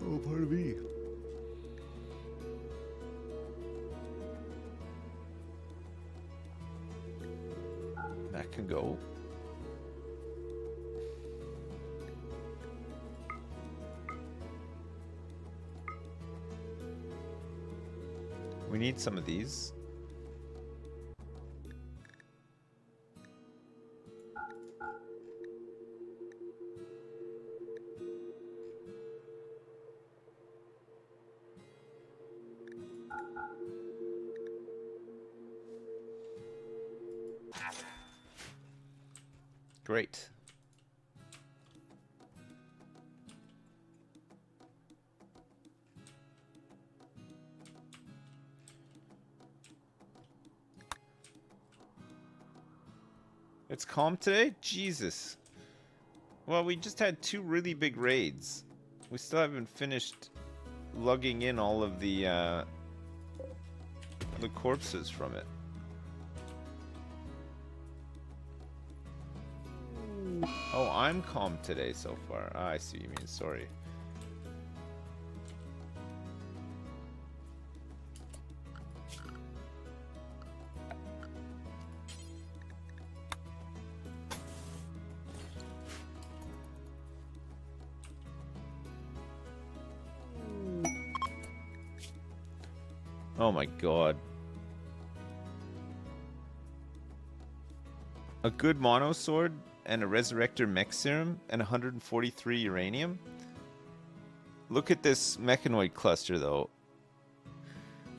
[SPEAKER 1] Oh, pardon me. That can go. We need some of these. Great. It's calm today? Jesus. Well, we just had 2 really big raids. We still haven't finished lugging in all of the corpses from it. Oh, I'm calm today so far. Ah, I see what you mean. Sorry. Oh my god. A good mono sword and a resurrector mech serum and 143 uranium. Look at this mechanoid cluster though.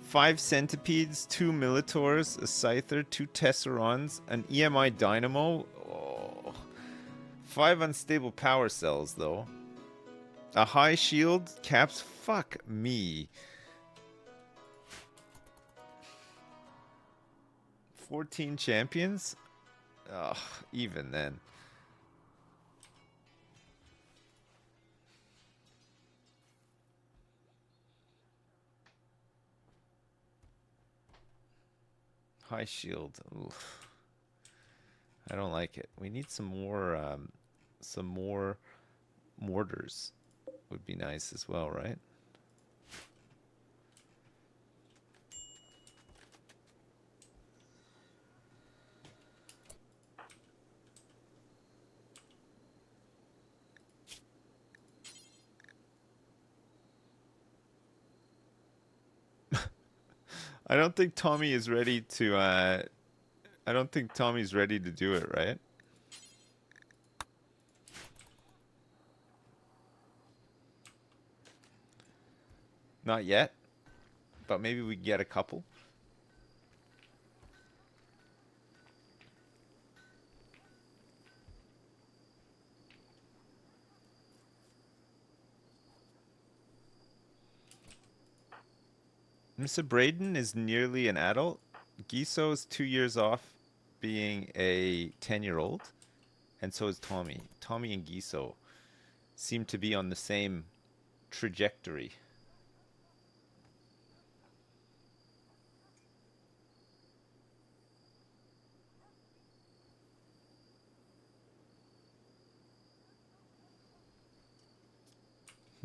[SPEAKER 1] 5 centipedes, 2 militaurs, a scyther, 2 tesserons, an EMI dynamo. Oh. 5 unstable power cells though. A high shield, caps. Fuck me. 14 champions? Ugh, even then. High shield. Oof. I don't like it. We need some more mortars. Would be nice as well, right? I don't think Tommy is ready to I don't think Tommy's ready to do it, right? Not yet, but maybe we get a couple. Mr. Braden is nearly an adult. Giso is 2 years off being a 10-year-old, and so is Tommy. Tommy and Giso seem to be on the same trajectory.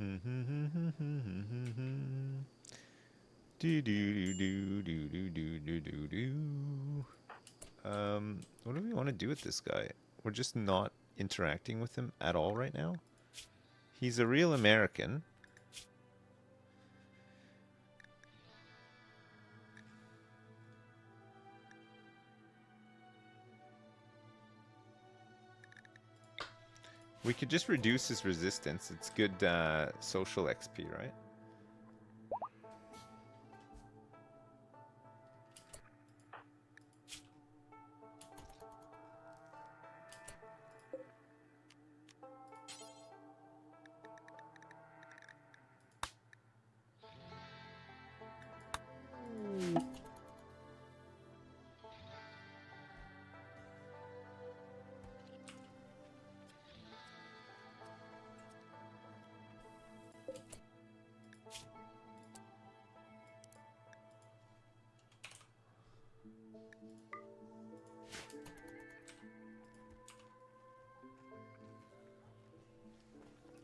[SPEAKER 1] Do do do do do do do do do. What do we want to do with this guy? We're just not interacting with him at all right now. He's a real American. We could just reduce his resistance. It's good social XP, right?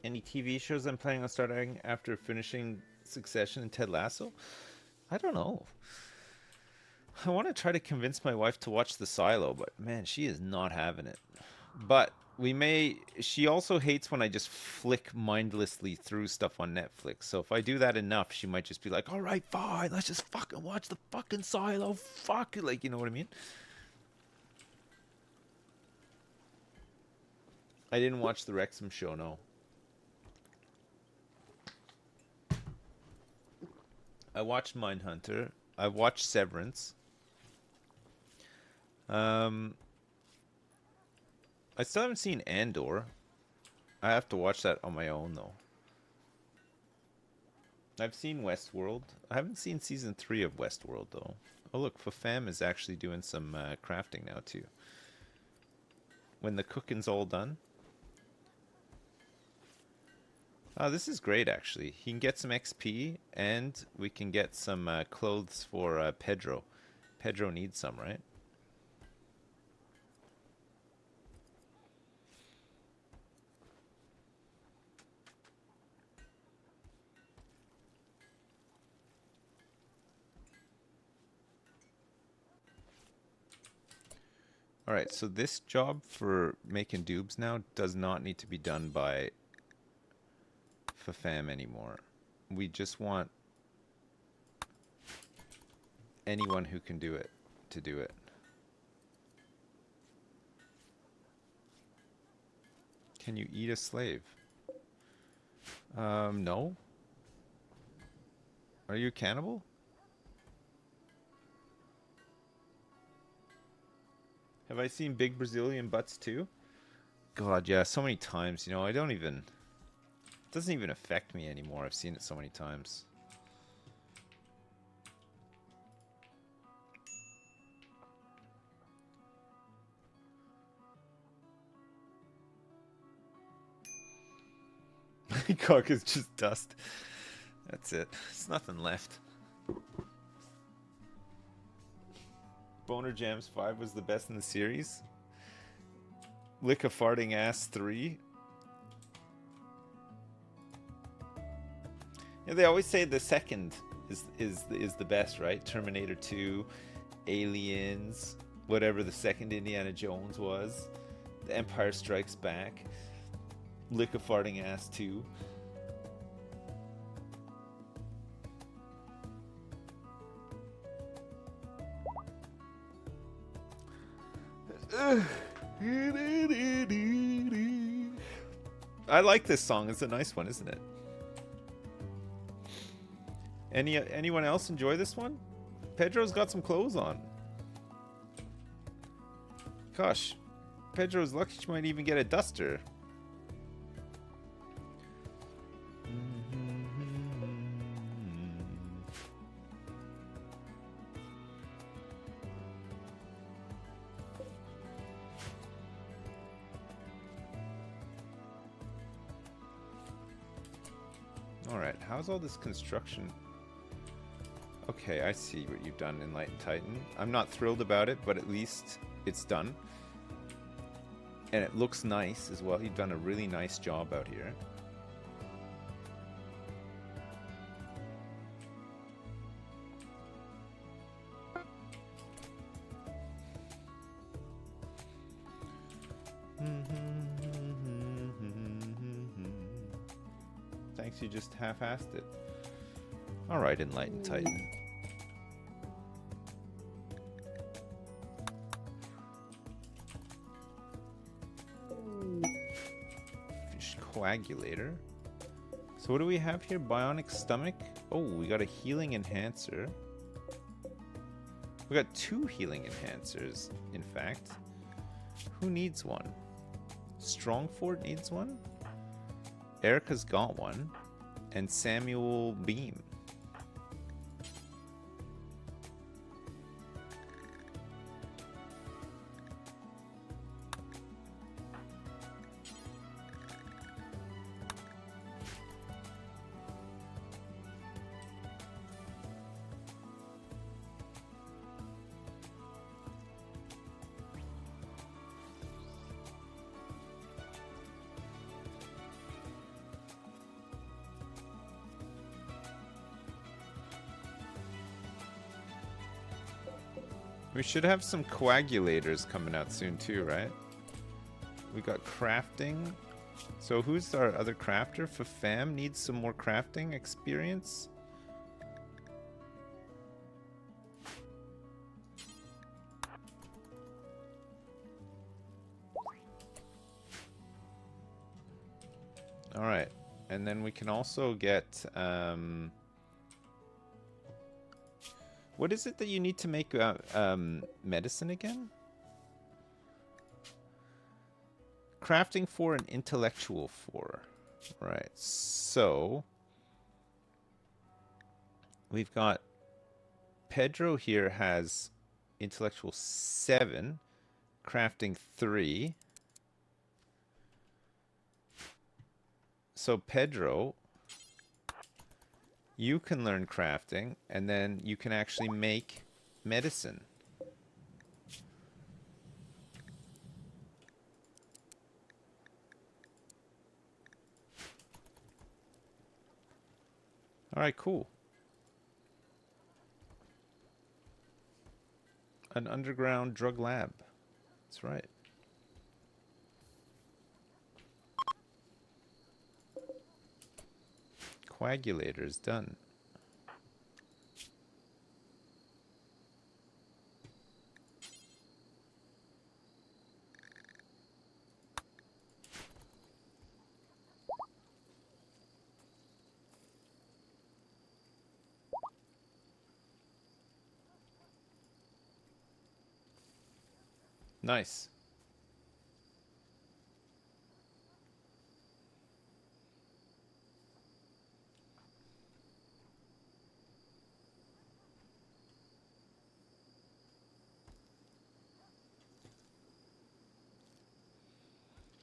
[SPEAKER 1] Any TV shows I'm planning on starting after finishing Succession and Ted Lasso? I don't know. I want to try to convince my wife to watch The Silo, but man, she is not having it. But we may. She also hates when I just flick mindlessly through stuff on Netflix. So if I do that enough, she might just be like, all right, fine, let's just fucking watch the fucking Silo. Fuck it. Like, you know what I mean? I didn't watch the Wrexham show, no. I watched Mindhunter. I watched Severance. I still haven't seen Andor. I have to watch that on my own, though. I've seen Westworld. I haven't seen season 3 of Westworld, though. Oh, look, Fafam is actually doing some crafting now, too. When the cooking's all done. Oh, this is great, actually. He can get some XP, and we can get some clothes for Pedro. Pedro needs some, right? Alright, so this job for making dubs now does not need to be done by Fafam anymore. We just want anyone who can do it to do it. Can you eat a slave? No. Are you a cannibal? Have I seen Big Brazilian Butts too? God, yeah, so many times. You know, I don't even... It doesn't even affect me anymore. I've seen it so many times. My cock is just dust. That's it. There's nothing left. Boner Jams 5 was the best in the series. Lick a Farting Ass 3. Yeah, they always say the second is the best, right? Terminator 2, Aliens, whatever the second Indiana Jones was. The Empire Strikes Back. Lick a Farting Ass 2. I like this song. It's a nice one, isn't it? Anyone else enjoy this one? Pedro's got some clothes on. Gosh, Pedro's lucky she might even get a duster. Alright, how's all this construction? Okay, I see what you've done in Light and Titan. I'm not thrilled about it, but at least it's done. And it looks nice as well. You've done a really nice job out here. Thanks, you just half-assed it. Alright, Enlightened Titan. Fish Coagulator. So what do we have here? Bionic Stomach? Oh, we got a Healing Enhancer. We got 2 Healing Enhancers, in fact. Who needs one? Strongfort needs one? Erica's got one. And Samuel Beam. We should have some coagulators coming out soon too, right? We got crafting. So who's our other crafter? Fafam needs some more crafting experience. All right, and then we can also get what is it that you need to make medicine again? Crafting 4 and intellectual 4. Right, so we've got Pedro here has intellectual 7, crafting 3. So Pedro, you can learn crafting, and then you can actually make medicine. All right, cool. An underground drug lab. That's right. Coagulators done. Nice.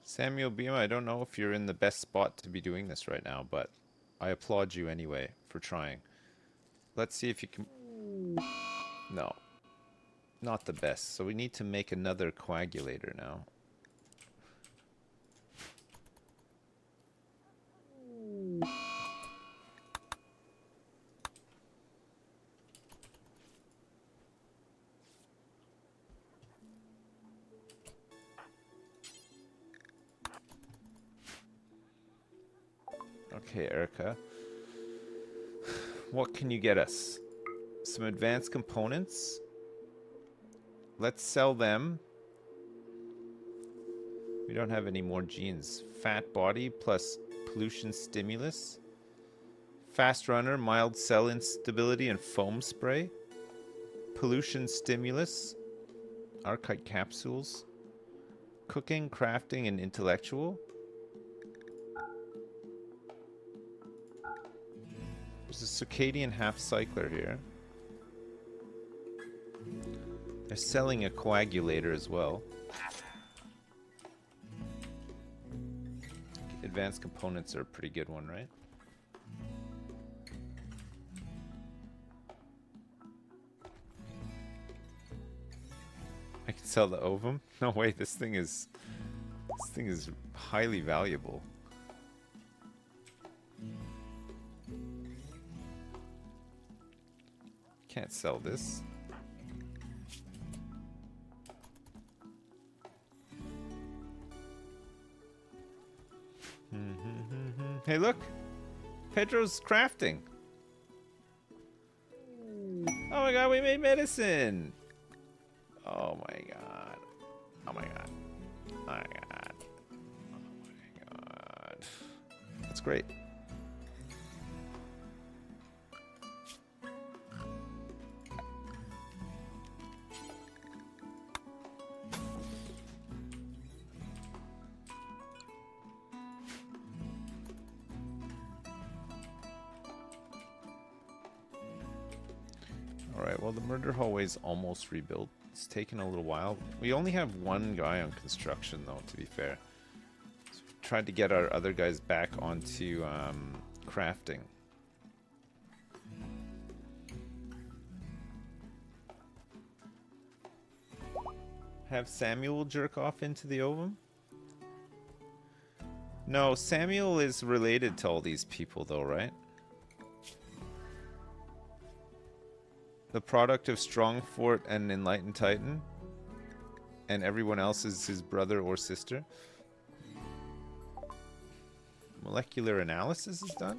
[SPEAKER 1] Samuel Beam, I don't know if you're in the best spot to be doing this right now, but I applaud you anyway for trying. Let's see if you can... No. Not the best. So we need to make another coagulator now. Okay, Erica. What can you get us? Some advanced components. Let's sell them. We don't have any more genes. Fat body plus pollution stimulus. Fast runner, mild cell instability, and foam spray. Pollution stimulus. Archite capsules. Cooking, crafting, and intellectual. There's a circadian half cycler here. They're selling a coagulator as well. Advanced components are a pretty good one, right? I can sell the ovum? No way, this thing is highly valuable. Can't sell this. Hey, look. Pedro's crafting. Oh my god, we made medicine. Oh my god. Oh my god. Oh my god. Oh my god. That's great. Alright, well the murder hallway's almost rebuilt. It's taken a little while. We only have one guy on construction though, to be fair. So we tried to get our other guys back onto crafting. Have Samuel jerk off into the ovum? No, Samuel is related to all these people though, right? The product of Strongfort and Enlightened Titan, and everyone else is his brother or sister. Molecular analysis is done?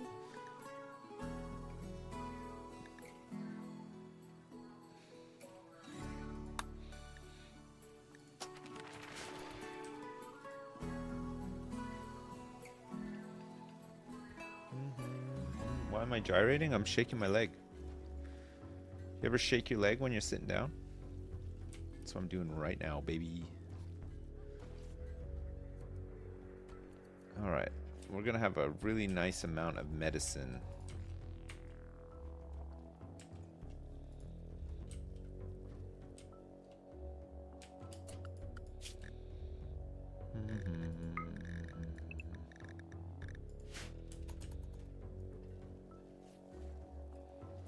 [SPEAKER 1] Why am I gyrating? I'm shaking my leg. You ever shake your leg when you're sitting down? That's what I'm doing right now, baby. Alright. We're gonna have a really nice amount of medicine.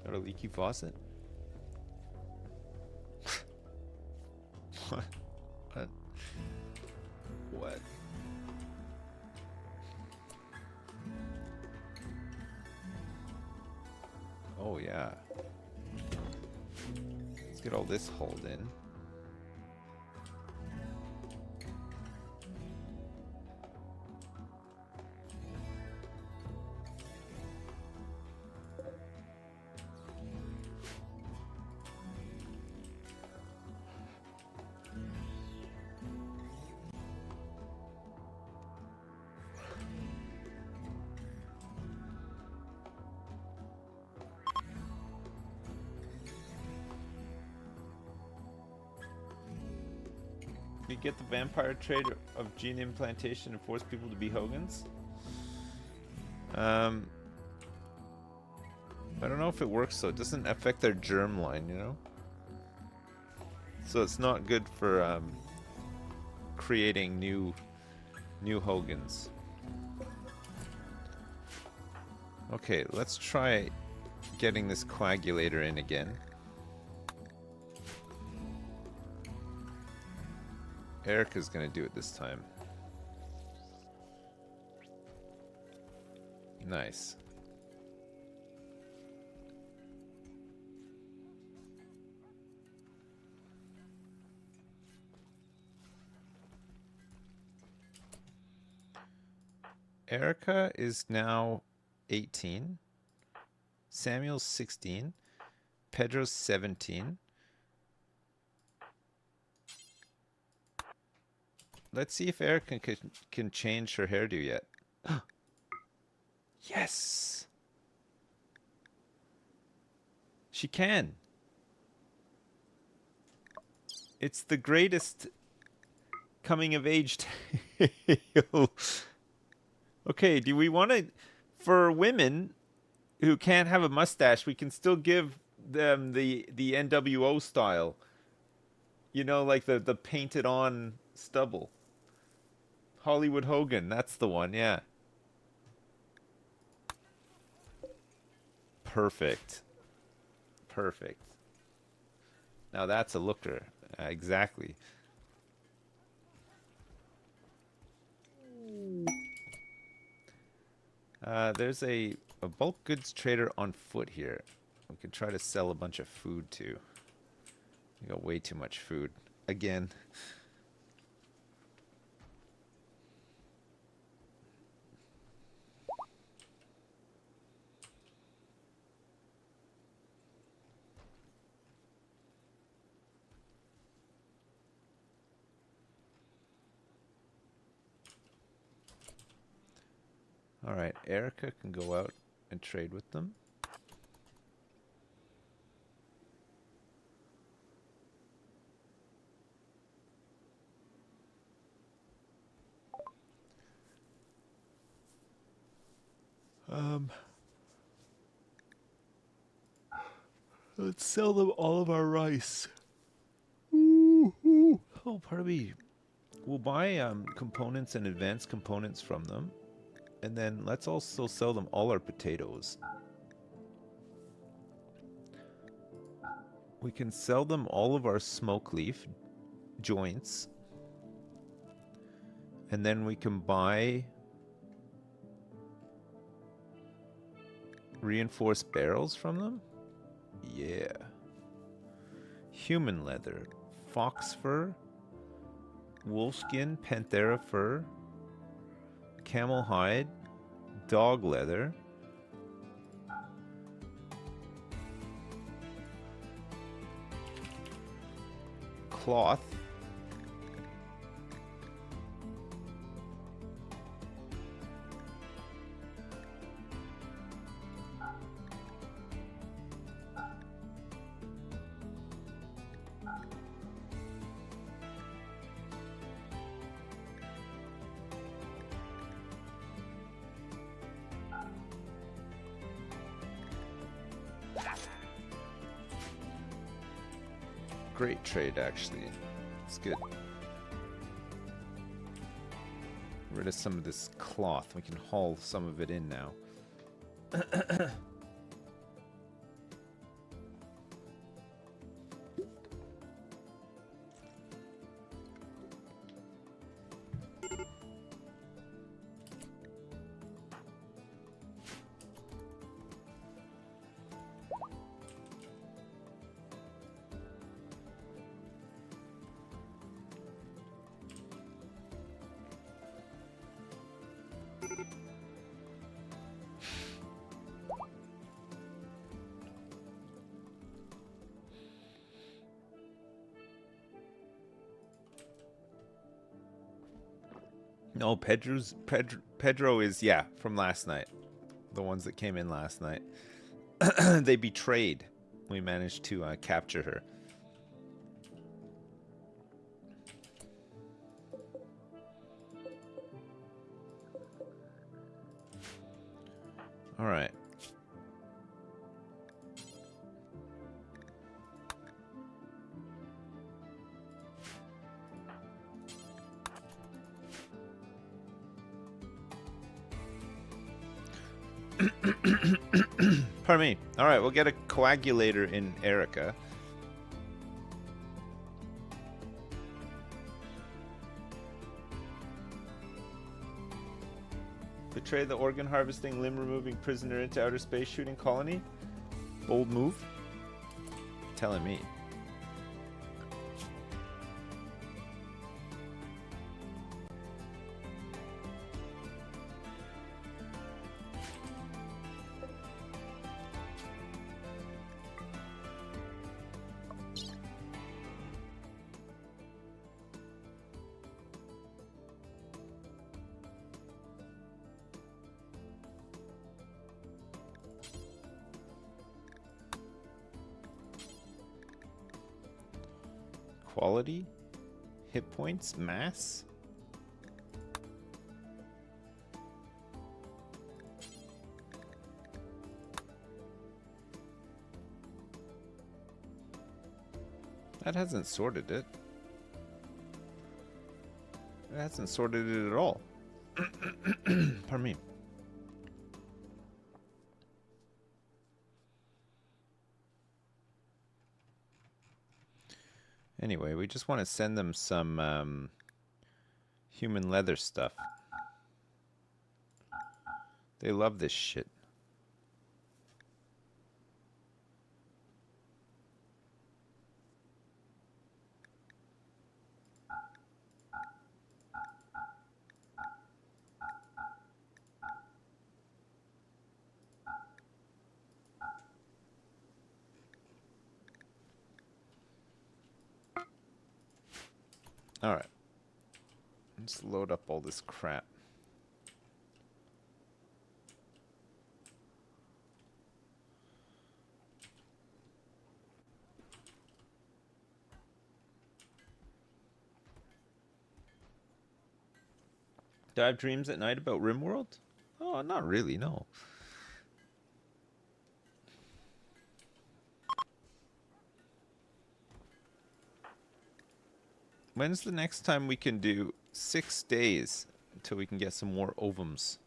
[SPEAKER 1] Got a leaky faucet? What? What? What? Oh yeah. Let's get all this hauled in. You get the vampire trait of gene implantation and force people to be Hogans? I don't know if it works though. It doesn't affect their germ line, you know? So it's not good for creating new Hogans. Okay, let's try getting this coagulator in again. Erica's gonna do it this time. Nice. Erica is now 18. Samuel's 16. Pedro's 17. Let's see if Erica can change her hairdo yet. Yes! She can. It's the greatest coming of age tale. Okay, do we want to... For women who can't have a mustache, we can still give them the NWO style. You know, like the painted on stubble. Hollywood Hogan, that's the one, yeah. Perfect. Perfect. Now that's a looker. Exactly. There's a bulk goods trader on foot here. We could try to sell a bunch of food too. We got way too much food. Again. Alright, Erica can go out and trade with them. Let's sell them all of our rice. Ooh, ooh. Oh, pardon me. We'll buy components and advanced components from them. And then let's also sell them all our potatoes. We can sell them all of our smoke leaf joints. And then we can buy reinforced barrels from them. Yeah. Human leather, fox fur, wolfskin, panthera fur, camel hide, dog leather, cloth, great trade actually. It's good. Rid of some of this cloth. We can haul some of it in now. No, Pedro is, yeah, from last night. The ones that came in last night. They betrayed. We managed to capture her. All right. Pardon me. All right, we'll get a coagulator in Erica. Betray the organ harvesting, limb removing prisoner into outer space shooting colony. Bold move. Telling me. Quality, hit points, mass. That hasn't sorted it. It hasn't sorted it at all. Pardon me. Anyway, we just want to send them some human leather stuff. They love this shit. Alright. Let's load up all this crap. Do I have dreams at night about RimWorld? Oh, not really, no. When's the next time we can do 6 days until we can get some more ovums?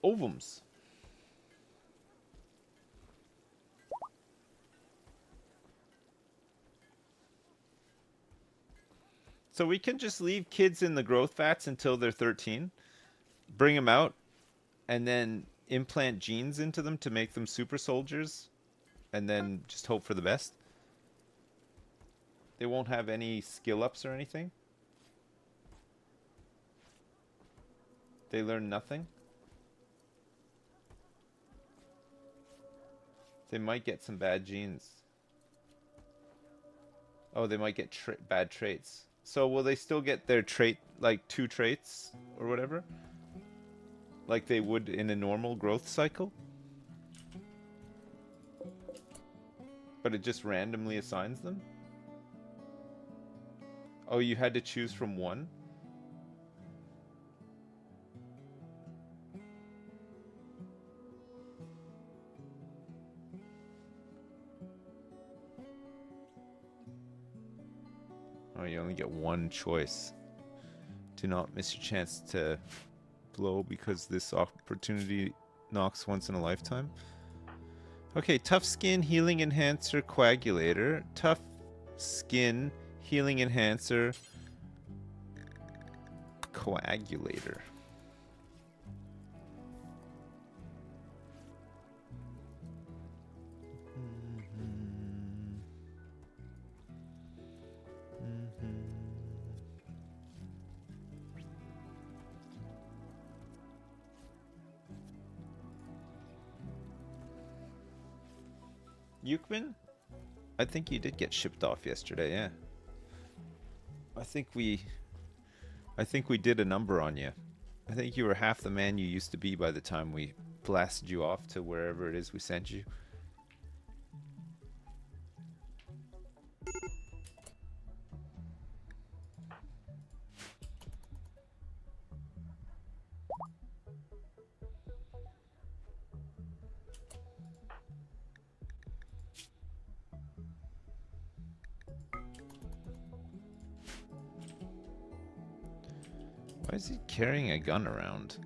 [SPEAKER 1] Ovums. So we can just leave kids in the growth vats until they're 13, bring them out, and then implant genes into them to make them super soldiers, and then just hope for the best. They won't have any skill ups or anything. They learn nothing. They might get some bad genes. Oh, they might get bad traits. So will they still get their trait, like 2 traits or whatever? Like they would in a normal growth cycle? But it just randomly assigns them? Oh, you had to choose from 1? Oh, you only get 1 choice. Do not miss your chance to blow because this opportunity knocks once in a lifetime. Okay, tough skin, healing enhancer, coagulator. Tough skin, healing enhancer, coagulator. Yukman? I think you did get shipped off yesterday, yeah. I think we did a number on you. I think you were half the man you used to be by the time we blasted you off to wherever it is we sent you. Why is he carrying a gun around?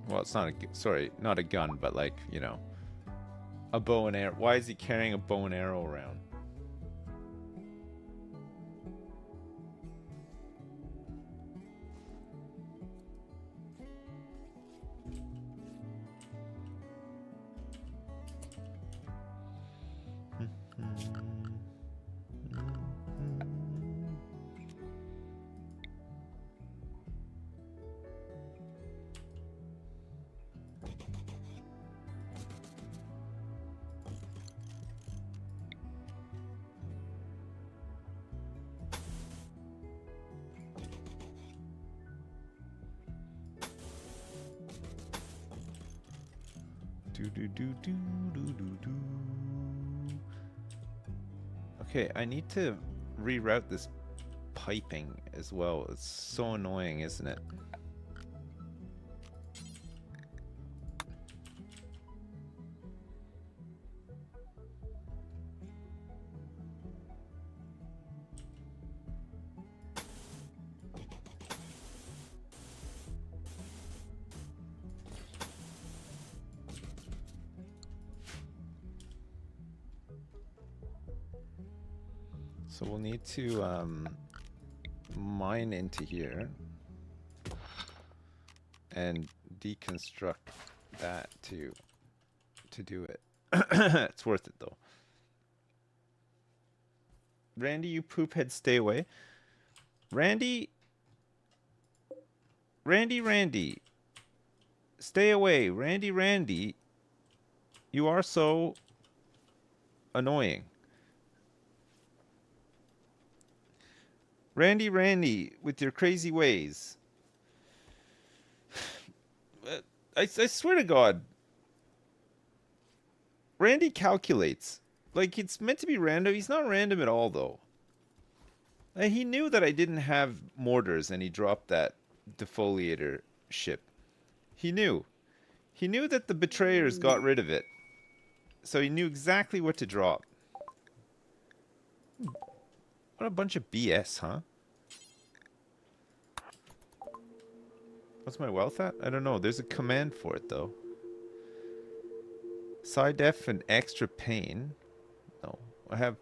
[SPEAKER 1] Well, it's not a... Sorry, not a gun, but like, you know, a bow and arrow. Why is he carrying a bow and arrow around? Okay, I need to reroute this piping as well. It's so annoying, isn't it? So we'll need to mine into here and deconstruct that to do it. It's worth it though. Randy, you poophead, stay away. Randy, stay away. Randy, you are so annoying. Randy, with your crazy ways. I swear to God. Randy calculates. Like, it's meant to be random. He's not random at all, though. He knew that I didn't have mortars, and he dropped that defoliator ship. He knew. He knew that the betrayers got rid of it, so he knew exactly what to drop. What a bunch of BS, huh? What's my wealth at? I don't know. There's a command for it, though. Side def and extra pain. No. I have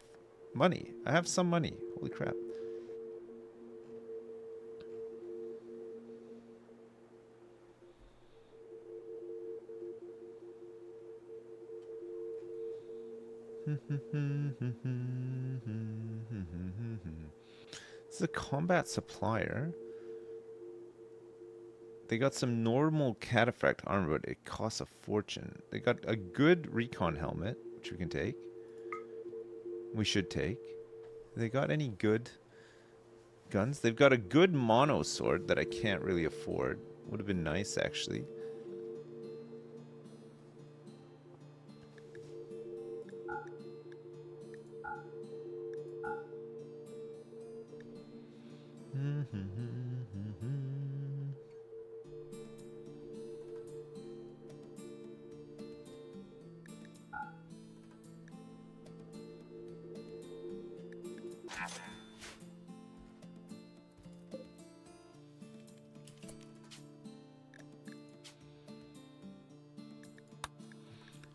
[SPEAKER 1] money. I have some money. Holy crap. This is a combat supplier. They got some normal cataphract armor, but it costs a fortune. They got a good recon helmet, which we can take. We should take. They got any good guns? They've got a good mono sword that I can't really afford. Would have been nice, actually.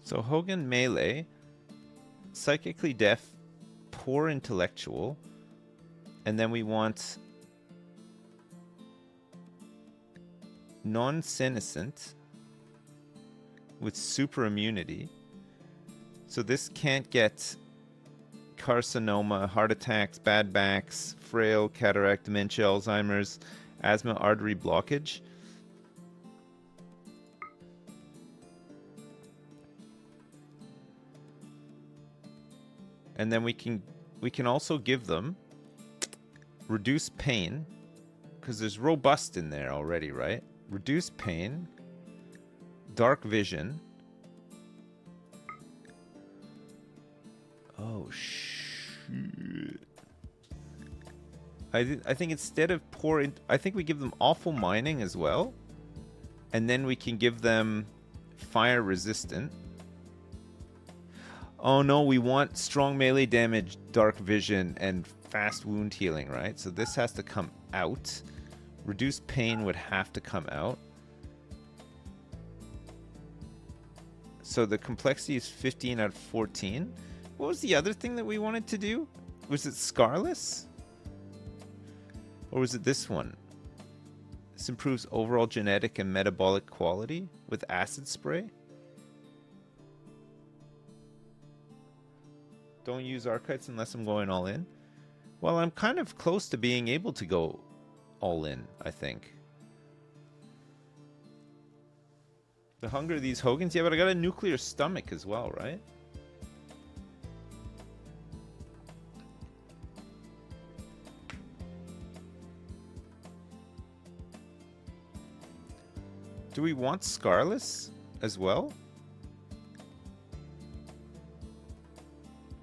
[SPEAKER 1] So Hogan melee, psychically deaf, poor intellectual, and then we want non-senescent with super immunity. So this can't get carcinoma, heart attacks, bad backs, frail, cataract, dementia, Alzheimer's, asthma, artery blockage. And then we can also give them reduce pain, because there's robust in there already, right? Reduce pain, dark vision. Oh shit! I think instead of I think we give them awful mining as well, and then we can give them fire resistant. Oh no, we want strong melee damage, dark vision, and fast wound healing, right? So this has to come out. Reduced pain would have to come out. So the complexity is 15 out of 14. What was the other thing that we wanted to do? Was it Scarless? Or was it this one? This improves overall genetic and metabolic quality with acid spray. Don't use Archites unless I'm going all in. Well, I'm kind of close to being able to go all in, I think. The hunger of these Hogans? Yeah, but I got a nuclear stomach as well, right? Do we want Scarless as well?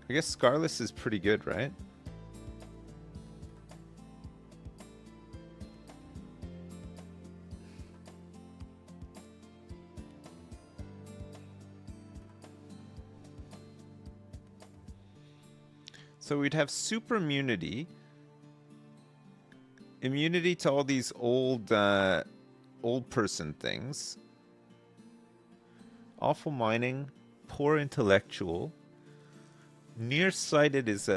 [SPEAKER 1] I guess Scarless is pretty good, right? So we'd have super immunity. Immunity to all these old person things. Awful mining, poor intellectual. Nearsighted is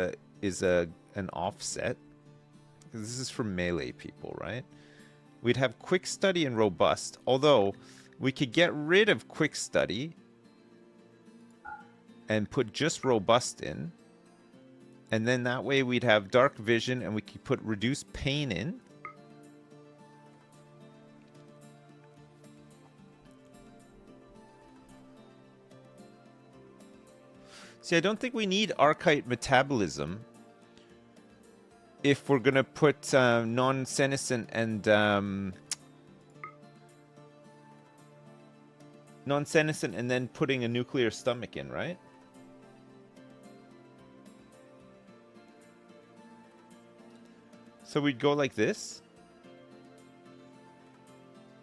[SPEAKER 1] an offset. This is for melee people, right? We'd have quick study and robust, although we could get rid of quick study and put just robust in. And then that way we'd have dark vision and we could put reduced pain in. See, I don't think we need Archite metabolism if we're going to put non-senescent and non-senescent and then putting a nuclear stomach in, right? So we'd go like this.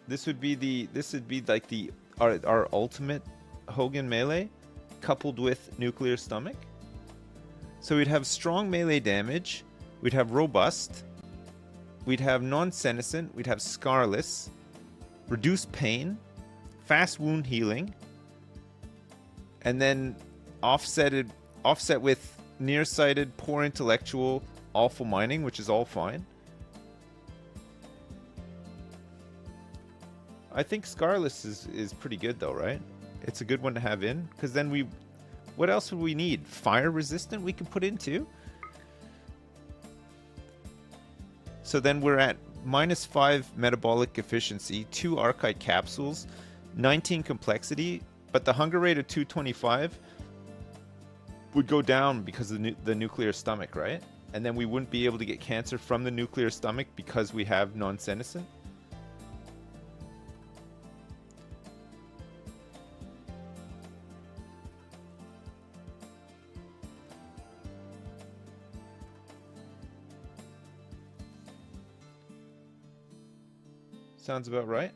[SPEAKER 1] This would be like our ultimate Hogan melee, coupled with nuclear stomach. So we'd have strong melee damage, we'd have robust, we'd have non-senescent, we'd have scarless, reduced pain, fast wound healing, and then offset with nearsighted, poor intellectual, awful mining, which is all fine. I think scarless is pretty good though, right? It's a good one to have in, because then what else would we need? Fire resistant we can put in too. So then we're at -5 metabolic efficiency, 2 archite capsules, 19 complexity, but the hunger rate of 225 would go down because of the nuclear stomach, right? And then we wouldn't be able to get cancer from the nuclear stomach because we have non-senescent. Sounds about right.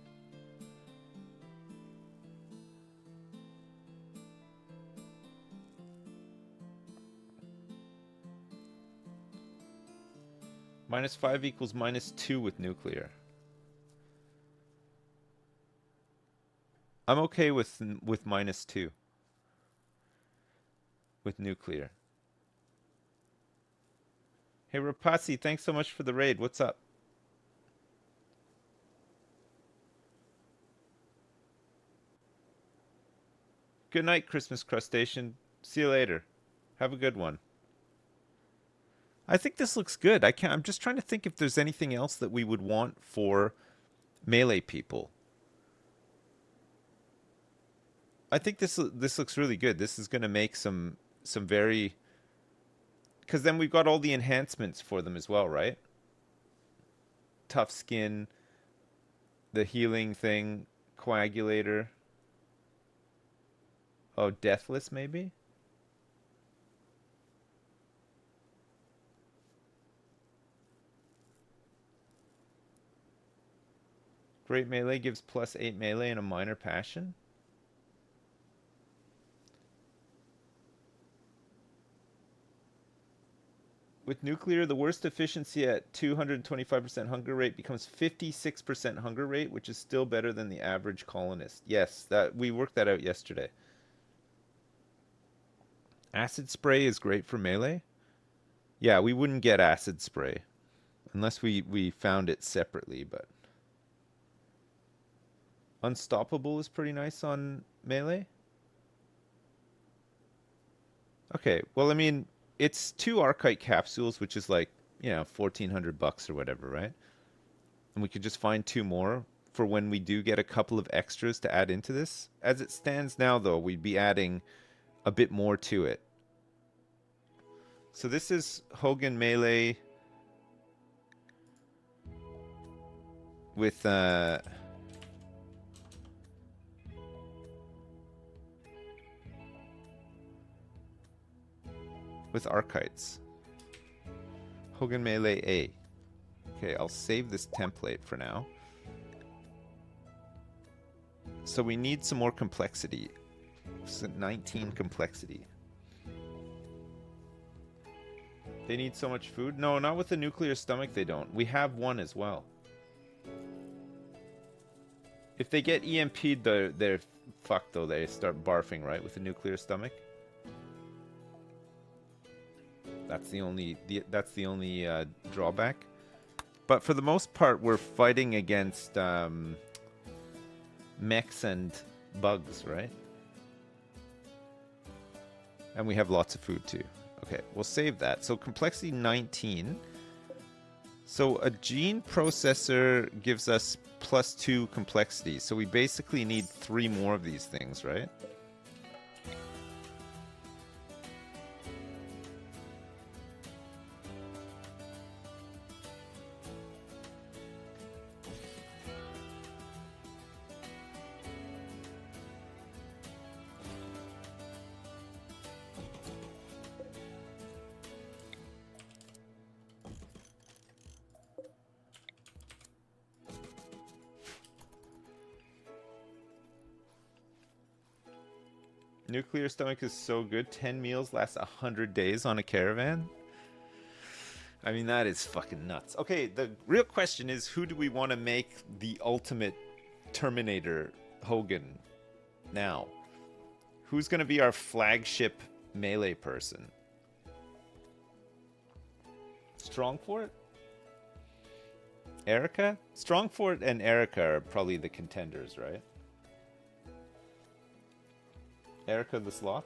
[SPEAKER 1] -5 equals -2 with nuclear. I'm okay with -2 with nuclear. Hey Rapazzi, thanks so much for the raid. What's up? Good night, Christmas crustacean. See you later. Have a good one. I think this looks good. I'm just trying to think if there's anything else that we would want for melee people. I think this looks really good. This is going to make some very, because then we've got all the enhancements for them as well, right? Tough skin, the healing thing, coagulator. Oh, deathless maybe? Great melee gives +8 melee and a minor passion. With nuclear, the worst efficiency at 225% hunger rate becomes 56% hunger rate, which is still better than the average colonist. Yes, that we worked that out yesterday. Acid spray is great for melee. Yeah, we wouldn't get acid spray unless we found it separately, but unstoppable is pretty nice on melee. Okay, well, I mean, it's 2 archite capsules, which is like, you know, $1,400 or whatever, right? And we could just find 2 more for when we do get a couple of extras to add into this. As it stands now, though, we'd be adding a bit more to it. So this is Hogan Melee with archites. Hogan Melee A. Okay, I'll save this template for now. So we need some more complexity. So 19 complexity. They need so much food? No, not with the nuclear stomach they don't. We have one as well. If they get EMP'd, they're fucked though. They start barfing, right, with the nuclear stomach? That's the only drawback. But for the most part, we're fighting against mechs and bugs, right? And we have lots of food too. Okay, we'll save that. So complexity 19. So a gene processor gives us +2 complexity. So we basically need 3 more of these things, right? Nuclear stomach is so good. 10 meals last 100 days on a caravan. I mean, that is fucking nuts. Okay, the real question is, who do we want to make the ultimate Terminator Hogan now? Who's going to be our flagship melee person? Strongfort? Erica? Strongfort and Erica are probably the contenders, right? Erica the Sloth?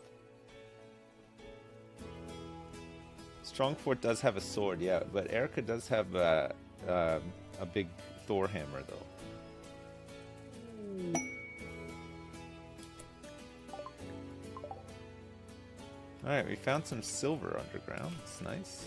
[SPEAKER 1] Strongfort does have a sword, yeah, but Erica does have a big Thor hammer, though. Alright, we found some silver underground. That's nice.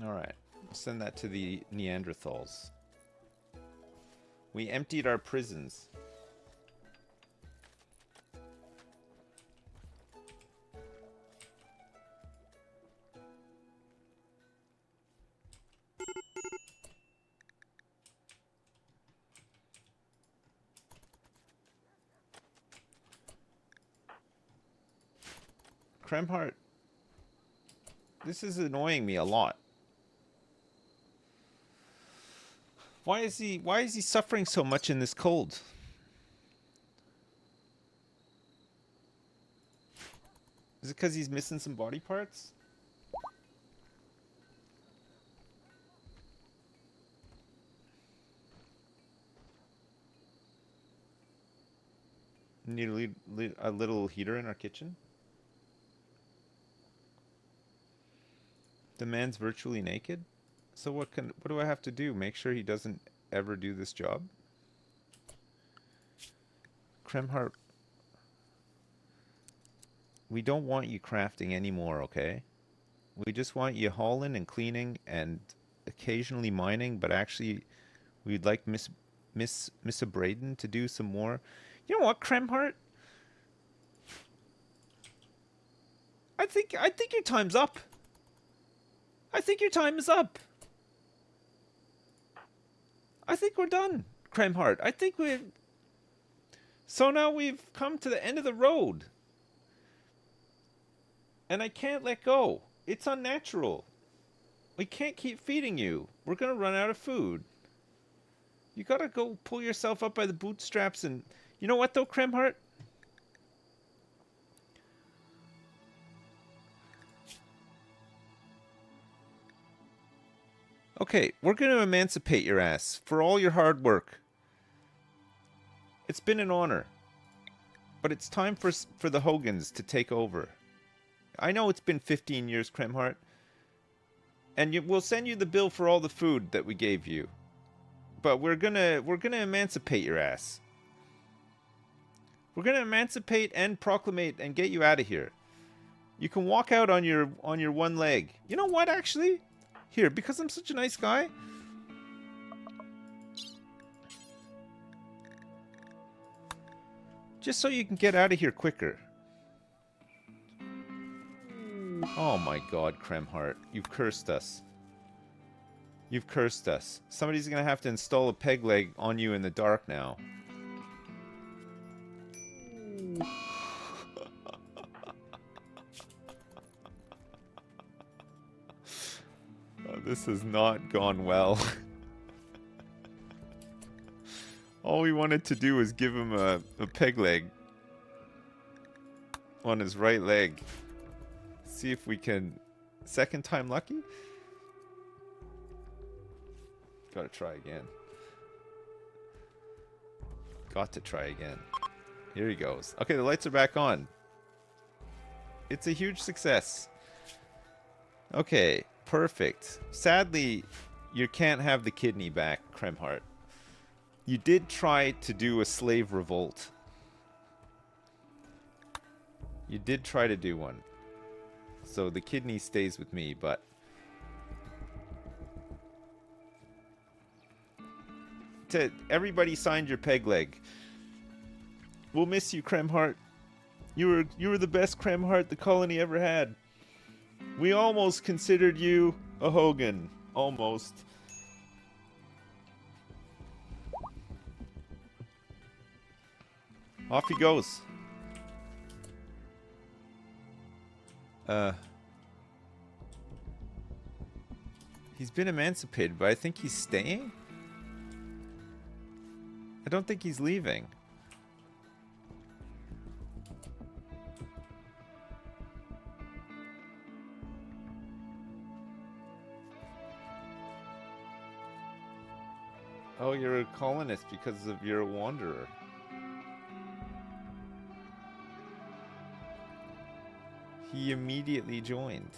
[SPEAKER 1] Alright, send that to the Neanderthals. We emptied our prisons. Kremhart, this is annoying me a lot. Why is he suffering so much in this cold? Is it because he's missing some body parts? Need a little heater in our kitchen? The man's virtually naked? So what do I have to do? Make sure he doesn't ever do this job? Kremhart, we don't want you crafting anymore, okay? We just want you hauling and cleaning and occasionally mining, but actually we'd like Miss Braden to do some more. You know what, Kremhart? I think your time's up. I think your time is up. I think we're done, Kremhart. I think we've... So now we've come to the end of the road. And I can't let go. It's unnatural. We can't keep feeding you. We're gonna run out of food. You gotta go pull yourself up by the bootstraps and... You know what though, Kremhart? Okay, we're going to emancipate your ass for all your hard work. It's been an honor. But it's time for the Hogans to take over. I know it's been 15 years, Kremhart. And we'll send you the bill for all the food that we gave you. But we're gonna emancipate your ass. We're gonna emancipate and proclamate and get you out of here. You can walk out on your one leg. You know what, actually? Here, because I'm such a nice guy. Just so you can get out of here quicker. Oh my god, Kremhart. You've cursed us. You've cursed us. Somebody's gonna have to install a peg leg on you in the dark now. This has not gone well. All we wanted to do was give him a peg leg on his right leg. See if we can... Second time lucky? Gotta try again. Got to try again. Here he goes. Okay, the lights are back on. It's a huge success. Okay. Perfect. Sadly, you can't have the kidney back, Kremhart. You did try to do a slave revolt. You did try to do one. So the kidney stays with me, but... Everybody signed your peg leg. We'll miss you, Kremhart. You were the best Kremhart the colony ever had. We almost considered you a Hogan. Almost. Off he goes. He's been emancipated, but I think he's staying? I don't think he's leaving. Oh, you're a colonist because of you're a wanderer. He immediately joined.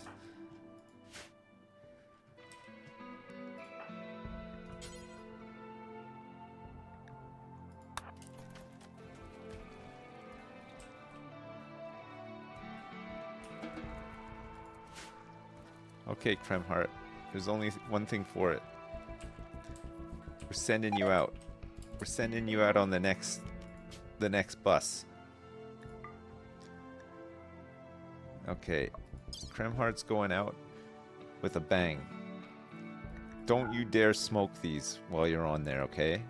[SPEAKER 1] Okay, Kremhart. There's only one thing for it. We're sending you out. We're sending you out on the next bus. Okay. Kremhart's going out with a bang. Don't you dare smoke these while you're on there, okay?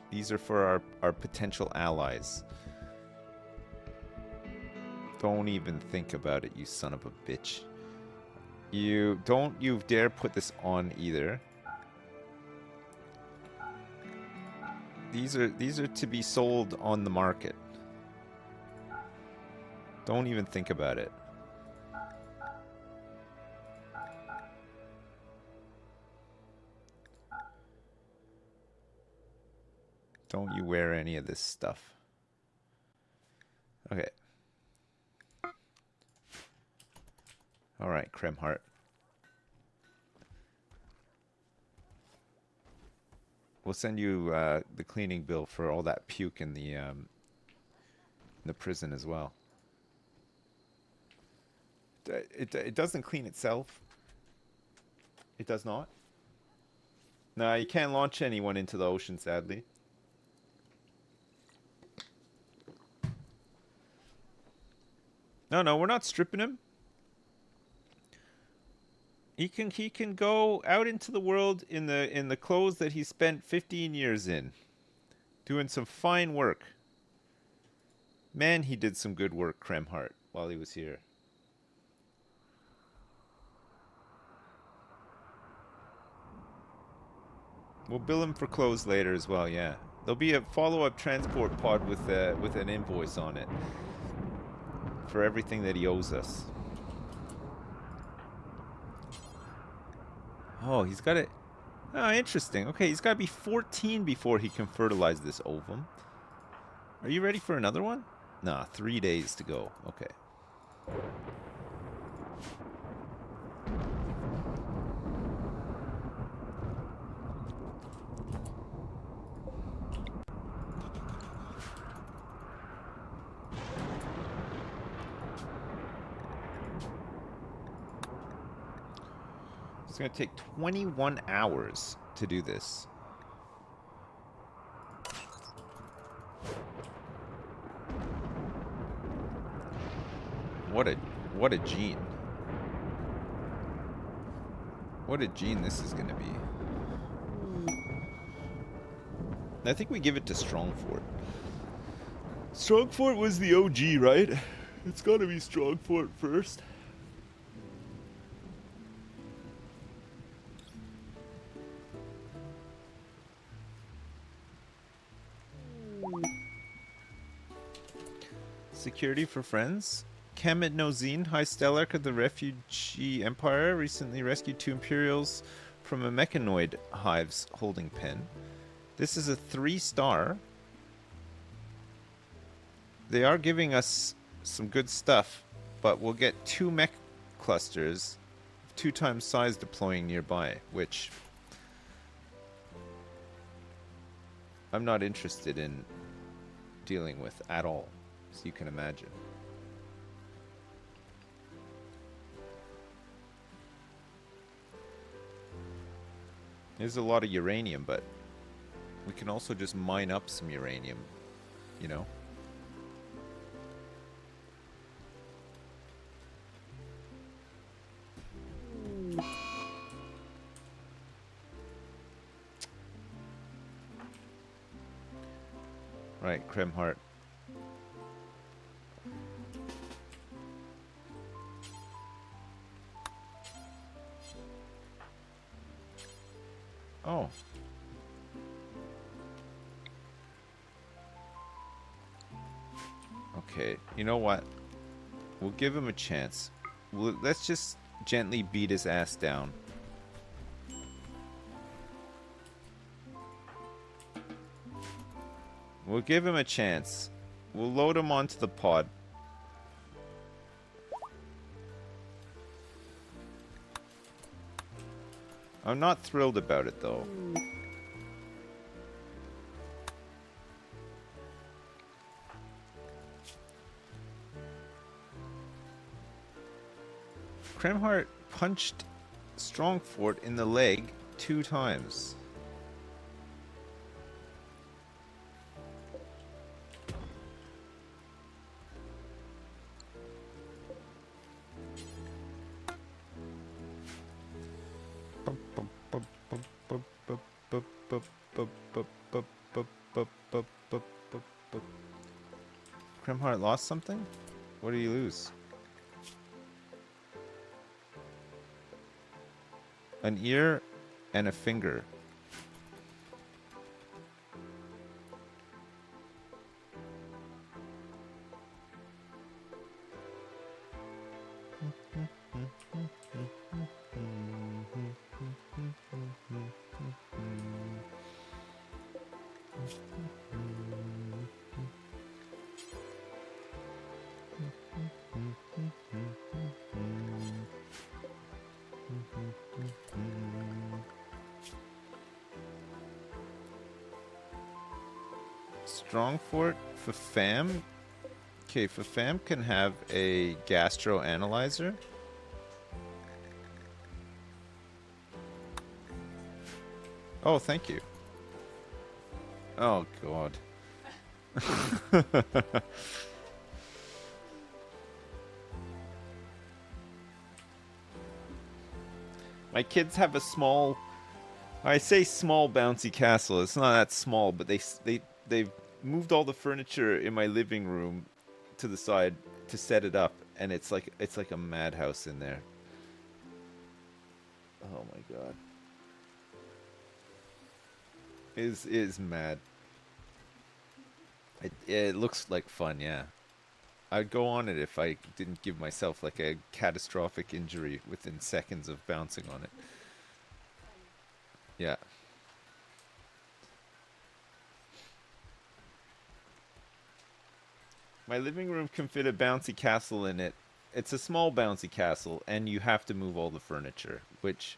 [SPEAKER 1] These are for our potential allies. Don't even think about it, you son of a bitch. Don't you dare put this on either. These are to be sold on the market. Don't even think about it. Don't you wear any of this stuff. Okay. Alright, Kremhart. We'll send you the cleaning bill for all that puke in the prison as well. It doesn't clean itself. It does not. No, you can't launch anyone into the ocean, sadly. No, we're not stripping him. He can go out into the world in the clothes that he spent 15 years in, doing some fine work. Man, he did some good work, Kremhart, while he was here. We'll bill him for clothes later as well. Yeah, there'll be a follow-up transport pod with an invoice on it for everything that he owes us. Oh, he's got it. Oh, interesting. Okay, he's got to be 14 before he can fertilize this ovum. Are you ready for another one? Nah, 3 days to go. Okay. It's going to take 21 hours to do this. What a gene. What a gene this is going to be. I think we give it to Strongfort. Strongfort was the OG, right? It's got to be Strongfort first. Security for friends. Kemet Nozine, High Stellarch of the Refugee Empire, recently rescued 2 Imperials from a mechanoid hive's holding pen. This is a 3-star. They are giving us some good stuff, but we'll get 2 mech clusters, 2 times size deploying nearby, which I'm not interested in dealing with at all, as you can imagine. There's a lot of uranium, but we can also just mine up some uranium, you know? Right, Kremhart. Oh. Okay, you know what? We'll give him a chance. Let's just gently beat his ass down. We'll give him a chance. We'll load him onto the pod. I'm not thrilled about it, though. Kremhart punched Strongfort in the leg 2 times. Kremhart lost something? What did he lose? An ear and a finger. Strongfort for Fam. Okay, for Fam can have a gastro analyzer. Oh, thank you. Oh, God. My kids have a small... I say small bouncy castle. It's not that small, but they've moved all the furniture in my living room to the side to set it up, and it's like a madhouse in there. Oh my God. It is mad. It looks like fun, yeah. I'd go on it if I didn't give myself like a catastrophic injury within seconds of bouncing on it. Yeah. My living room can fit a bouncy castle in it. It's a small bouncy castle, and you have to move all the furniture, which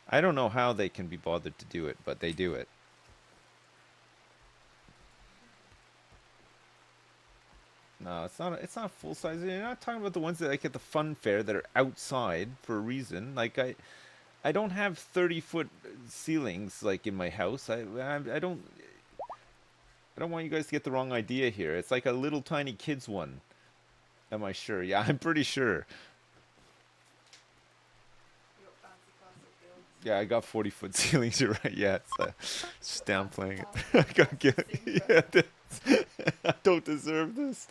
[SPEAKER 1] I don't know how they can be bothered to do it, but they do it. No, it's not full size. You're not talking about the ones that like at the fun fair that are outside for a reason. Like I don't have 30-foot ceilings like in my house. I don't want you guys to get the wrong idea here. It's like a little tiny kid's one. Am I sure? Yeah, I'm pretty sure. Yeah, I got 40-foot ceilings. You're right. Yeah, it's just downplaying it. I gotta get. Yeah, I don't deserve this.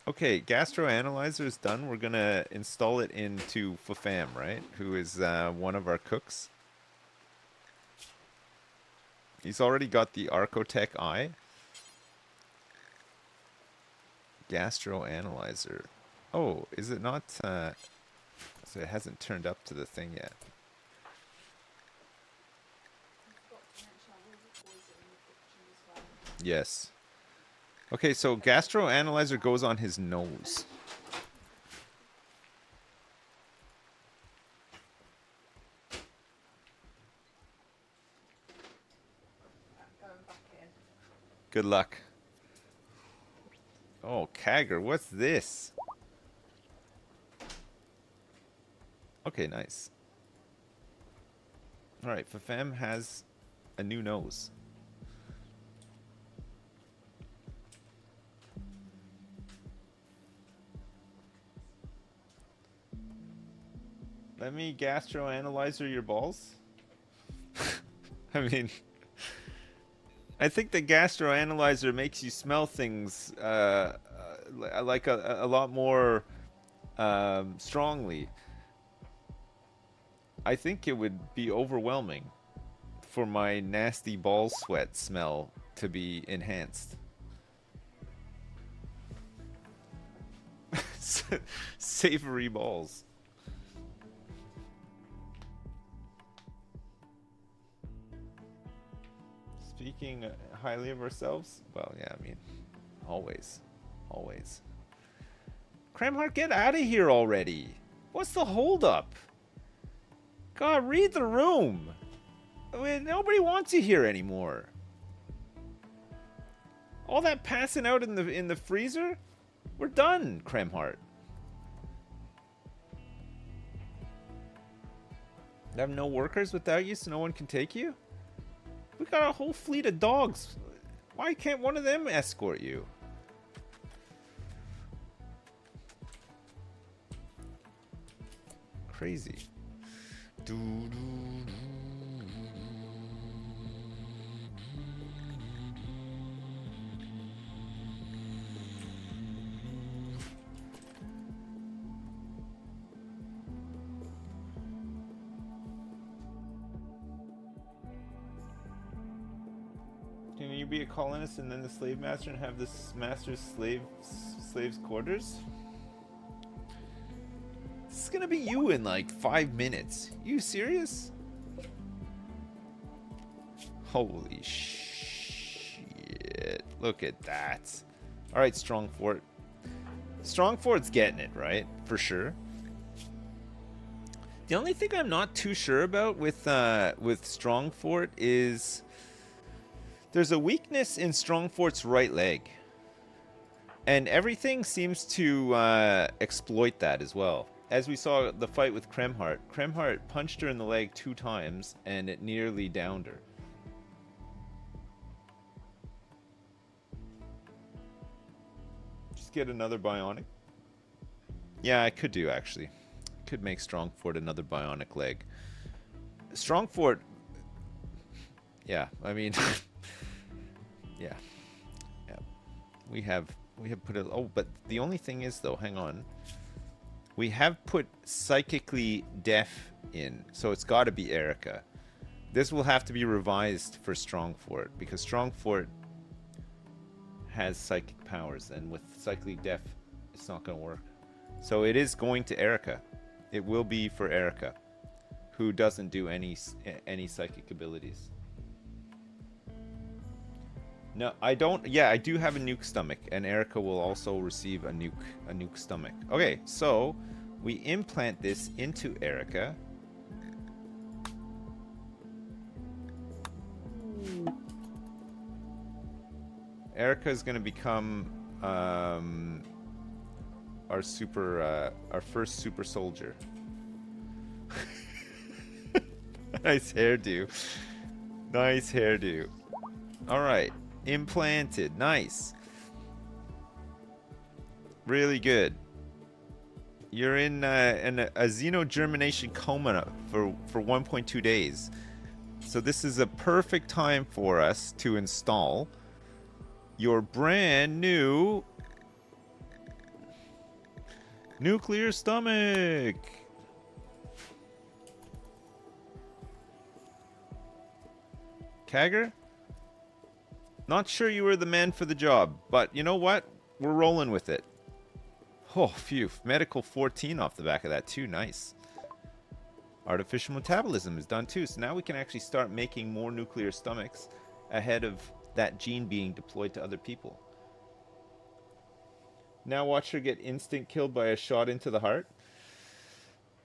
[SPEAKER 1] Okay, gastro analyzer is done. We're gonna install it into Fafam, right? Who is one of our cooks. He's already got the Archotech eye. Gastro analyzer. Oh, is it not? So it hasn't turned up to the thing yet. Yes. Okay, so gastro analyzer goes on his nose. Good luck. Oh, Kagger, what's this? Okay, nice. All right, Fafem has a new nose. Let me gastroanalyzer your balls. I mean, I think the gastroanalyzer makes you smell things like a lot more strongly. I think it would be overwhelming for my nasty ball sweat smell to be enhanced. Savory balls. Speaking highly of ourselves, well, yeah, I mean, always, always. Kremhart, get out of here already. What's the holdup? God, read the room. I mean, nobody wants you here anymore. All that passing out in the freezer? We're done, Kremhart. I have no workers without you, so no one can take you? We got a whole fleet of dogs. Why can't one of them escort you? Crazy. Can you be a colonist and then the slave master and have this master's slaves quarters? This is gonna be you in like 5 minutes. You serious? Holy shit. Look at that. Alright, Strongfort. Strongfort's getting it, right? For sure. The only thing I'm not too sure about with Strongfort is there's a weakness in Strongfort's right leg. And everything seems to exploit that as well. As we saw the fight with Kremhart. Kremhart punched her in the leg 2 times and it nearly downed her. Just get another bionic. Yeah, I could do actually. Could make Strongfort another bionic leg. Strongfort, yeah, I mean, yeah. We have put it. Oh, but the only thing is though, hang on. We have put psychically deaf in, so it's got to be Erica. This will have to be revised for Strongfort because Strongfort has psychic powers, and with psychically deaf, it's not going to work. So it is going to Erica. It will be for Erica, who doesn't do any psychic abilities. No, I don't. Yeah, I do have a nuke stomach, and Erica will also receive a nuke stomach. Okay, so we implant this into Erica. Erica is going to become our first super soldier. Nice hairdo. Nice hairdo. All right. Implanted. Nice. Really good. You're in a xenogermination coma for 1.2 days. So this is a perfect time for us to install your brand new nuclear stomach. Kagger? Not sure you were the man for the job, but you know what? We're rolling with it. Oh, phew. Medical 14 off the back of that too. Nice. Artificial metabolism is done too, so now we can actually start making more nuclear stomachs ahead of that gene being deployed to other people. Now watch her get instant killed by a shot into the heart.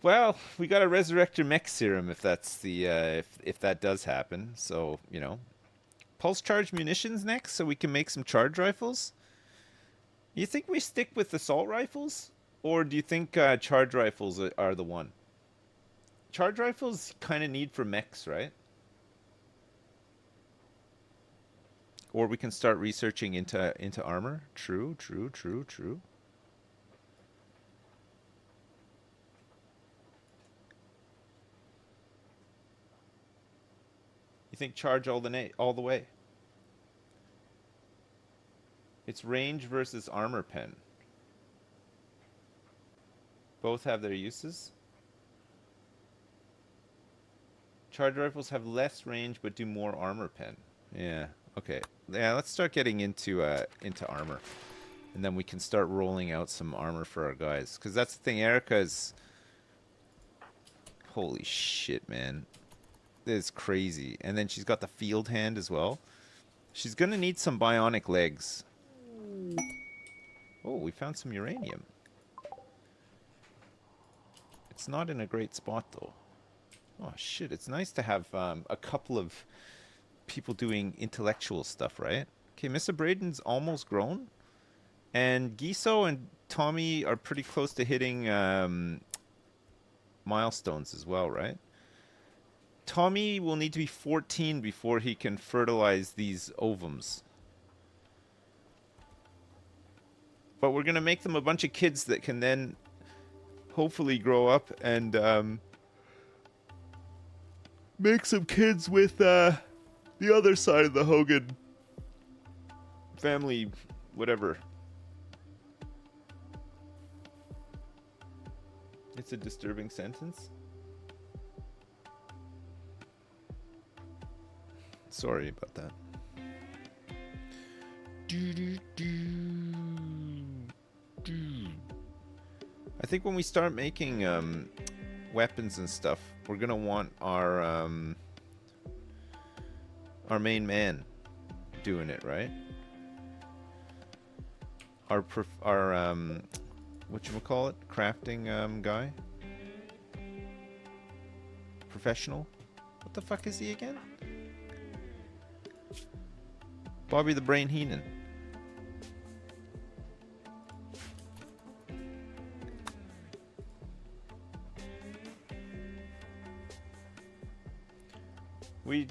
[SPEAKER 1] Well, we got to resurrect your mech serum if that's the if that does happen. So, you know, pulse charge munitions next so we can make some charge rifles. You think we stick with assault rifles, or do you think charge rifles are the one? Charge rifles kind of need for mechs, right? Or we can start researching into armor. True, true, true, true. You think charge all the way? It's range versus armor pen. Both have their uses. Charge rifles have less range but do more armor pen. Yeah. Okay. Yeah, let's start getting into armor. And then we can start rolling out some armor for our guys. Because that's the thing, Erica's... Holy shit, man. This is crazy. And then she's got the field hand as well. She's going to need some bionic legs. Oh, we found some uranium. It's not in a great spot, though. Oh, shit. It's nice to have a couple of people doing intellectual stuff, right? Okay, Mr. Braden's almost grown. And Giso and Tommy are pretty close to hitting milestones as well, right? Tommy will need to be 14 before he can fertilize these ovums. But we're going to make them a bunch of kids that can then hopefully grow up and make some kids with the other side of the Hogan family, whatever. It's a disturbing sentence. Sorry about that. I think when we start making weapons and stuff, we're gonna want our main man doing it, right? Our whatchamacallit? Crafting guy? Professional? What the fuck is he again? Bobby the Brain Heenan. We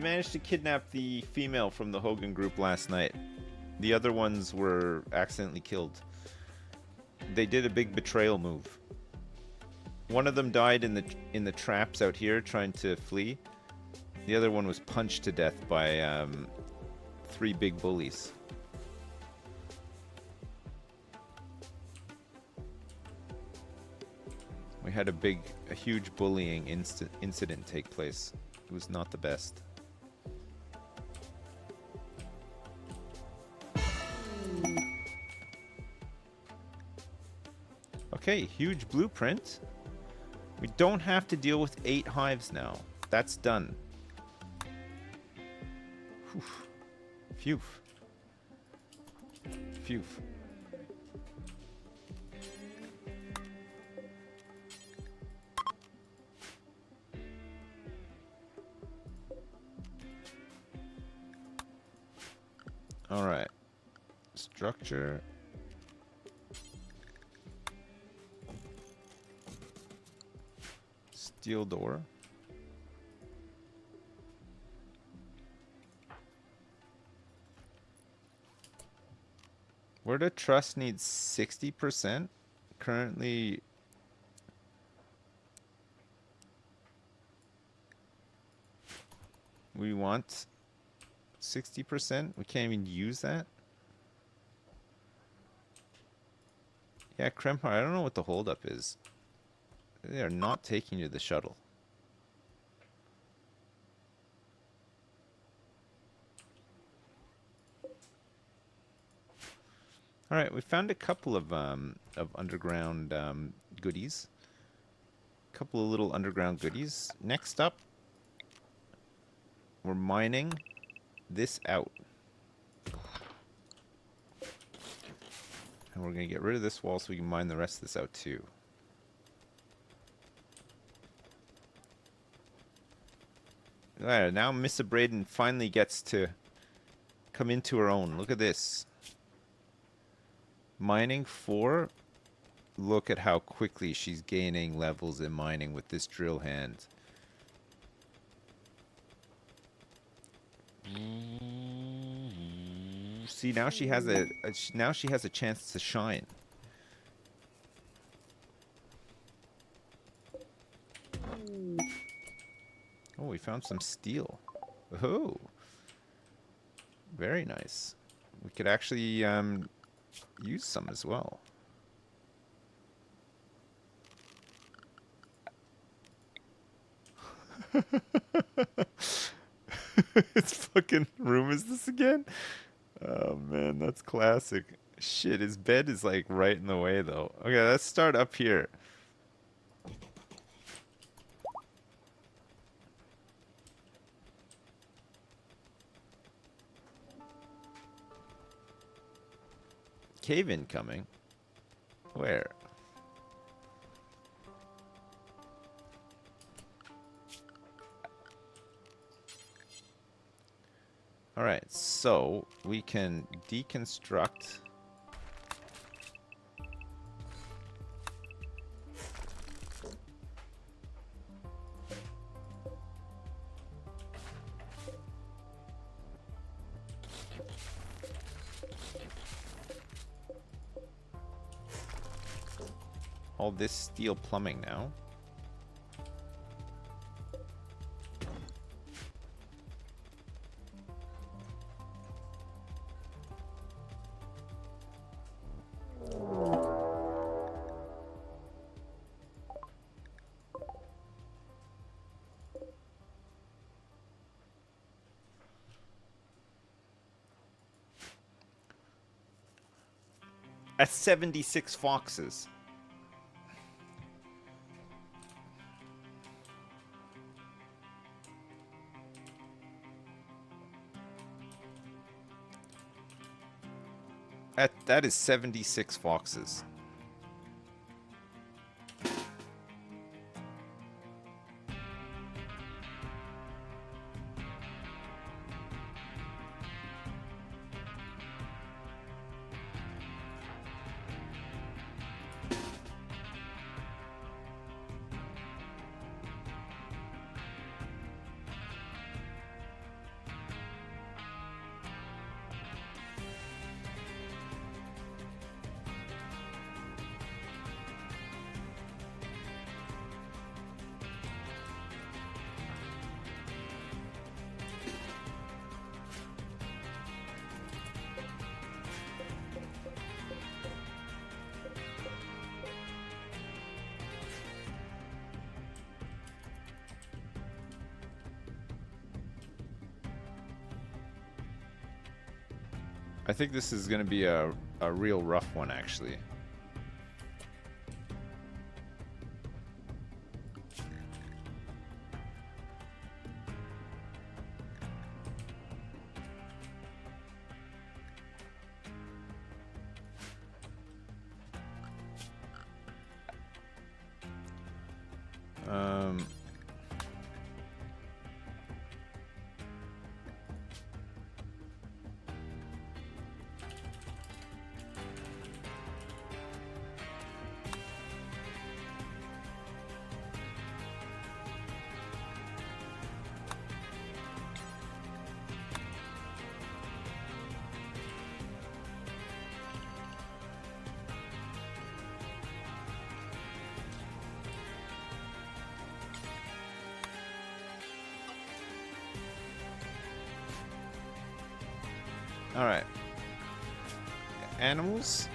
[SPEAKER 1] managed to kidnap the female from the Hogan group last night. The other ones were accidentally killed. They did a big betrayal move. One of them died in the traps out here trying to flee. The other one was punched to death by 3 big bullies. We had a huge bullying incident take place. It was not the best. Okay, huge blueprint. We don't have to deal with 8 hives now. That's done. Whew. Phew. Phew. All right. Structure. Steel door. Where the trust needs 60%. Currently, we want 60%. We can't even use that. Yeah, Krempar, I don't know what the holdup is. They are not taking you to the shuttle. All right, we found a couple of underground goodies. A couple of little underground goodies. Next up, we're mining this out. And we're going to get rid of this wall so we can mine the rest of this out too. Alright, now Missa Braden finally gets to come into her own. Look at this. Mining for look at how quickly she's gaining levels in mining with this drill hand. See, now she has now she has a chance to shine. Oh, we found some steel. Oh, very nice. We could actually use some as well. His fucking room is this again? Oh man, that's classic. Shit, his bed is like right in the way though. Okay, let's start up here. Cave incoming? Where? Alright, so we can deconstruct. All this steel plumbing now. At 76 foxes. That is 76 foxes. I think this is going to be a real rough one, actually. All right. Animals.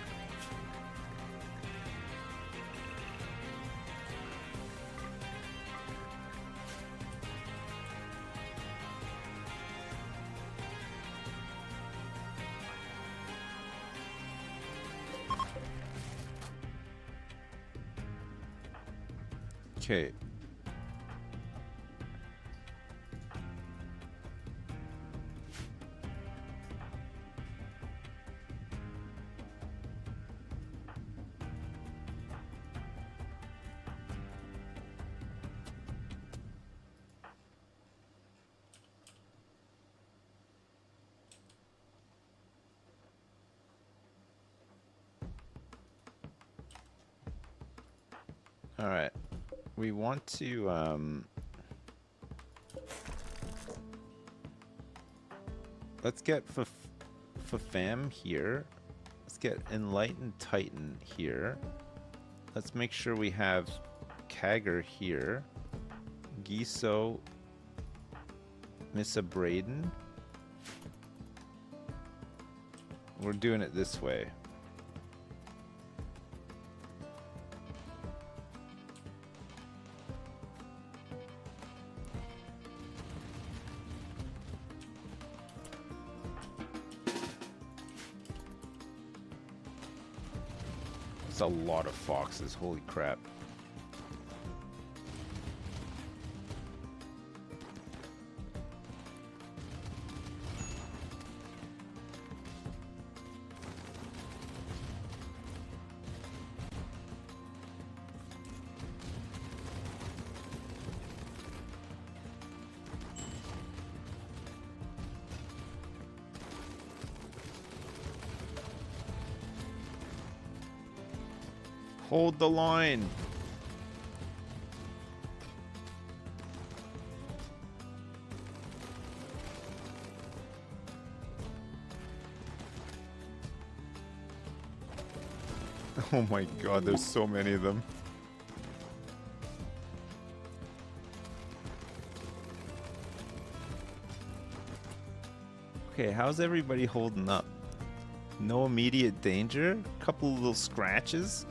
[SPEAKER 1] Okay. All right. We want to let's get Fam here. Let's get Enlightened Titan here. Let's make sure we have Kagger here. Giso, Missa Braden. We're doing it this way. It's a lot of foxes, holy crap. Hold the line. Oh my god, there's so many of them. Okay, how's everybody holding up? No immediate danger? Couple little scratches?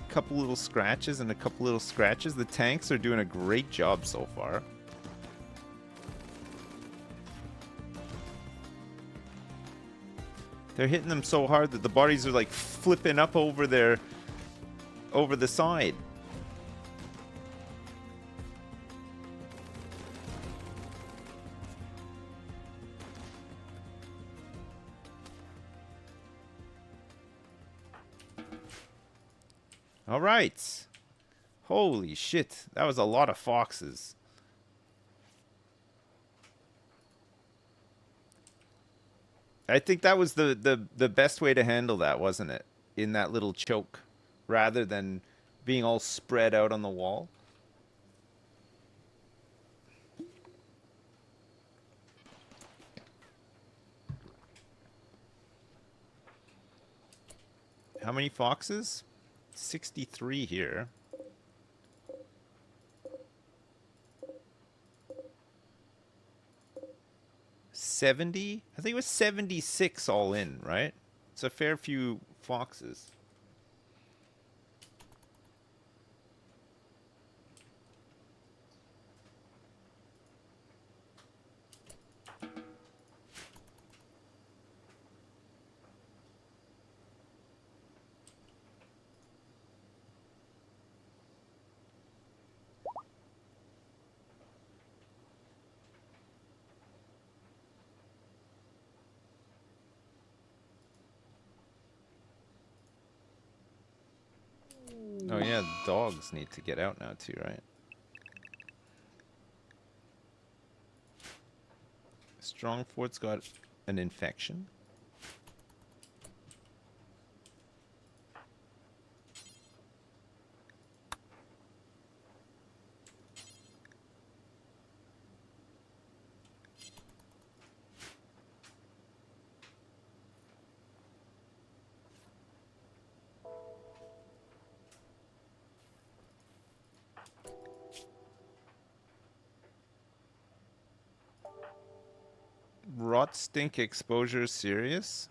[SPEAKER 1] Couple little scratches and a couple little scratches. The tanks are doing a great job so far. They're hitting them so hard that the bodies are like flipping up over the side. All right. Holy shit. That was a lot of foxes. I think that was the best way to handle that, wasn't it? In that little choke, rather than being all spread out on the wall. How many foxes? 63 here. 70? I think it was 76 all in, right? It's a fair few foxes. Oh yeah, dogs need to get out now too, right? Strongfort's got an infection. Rot stink exposure serious?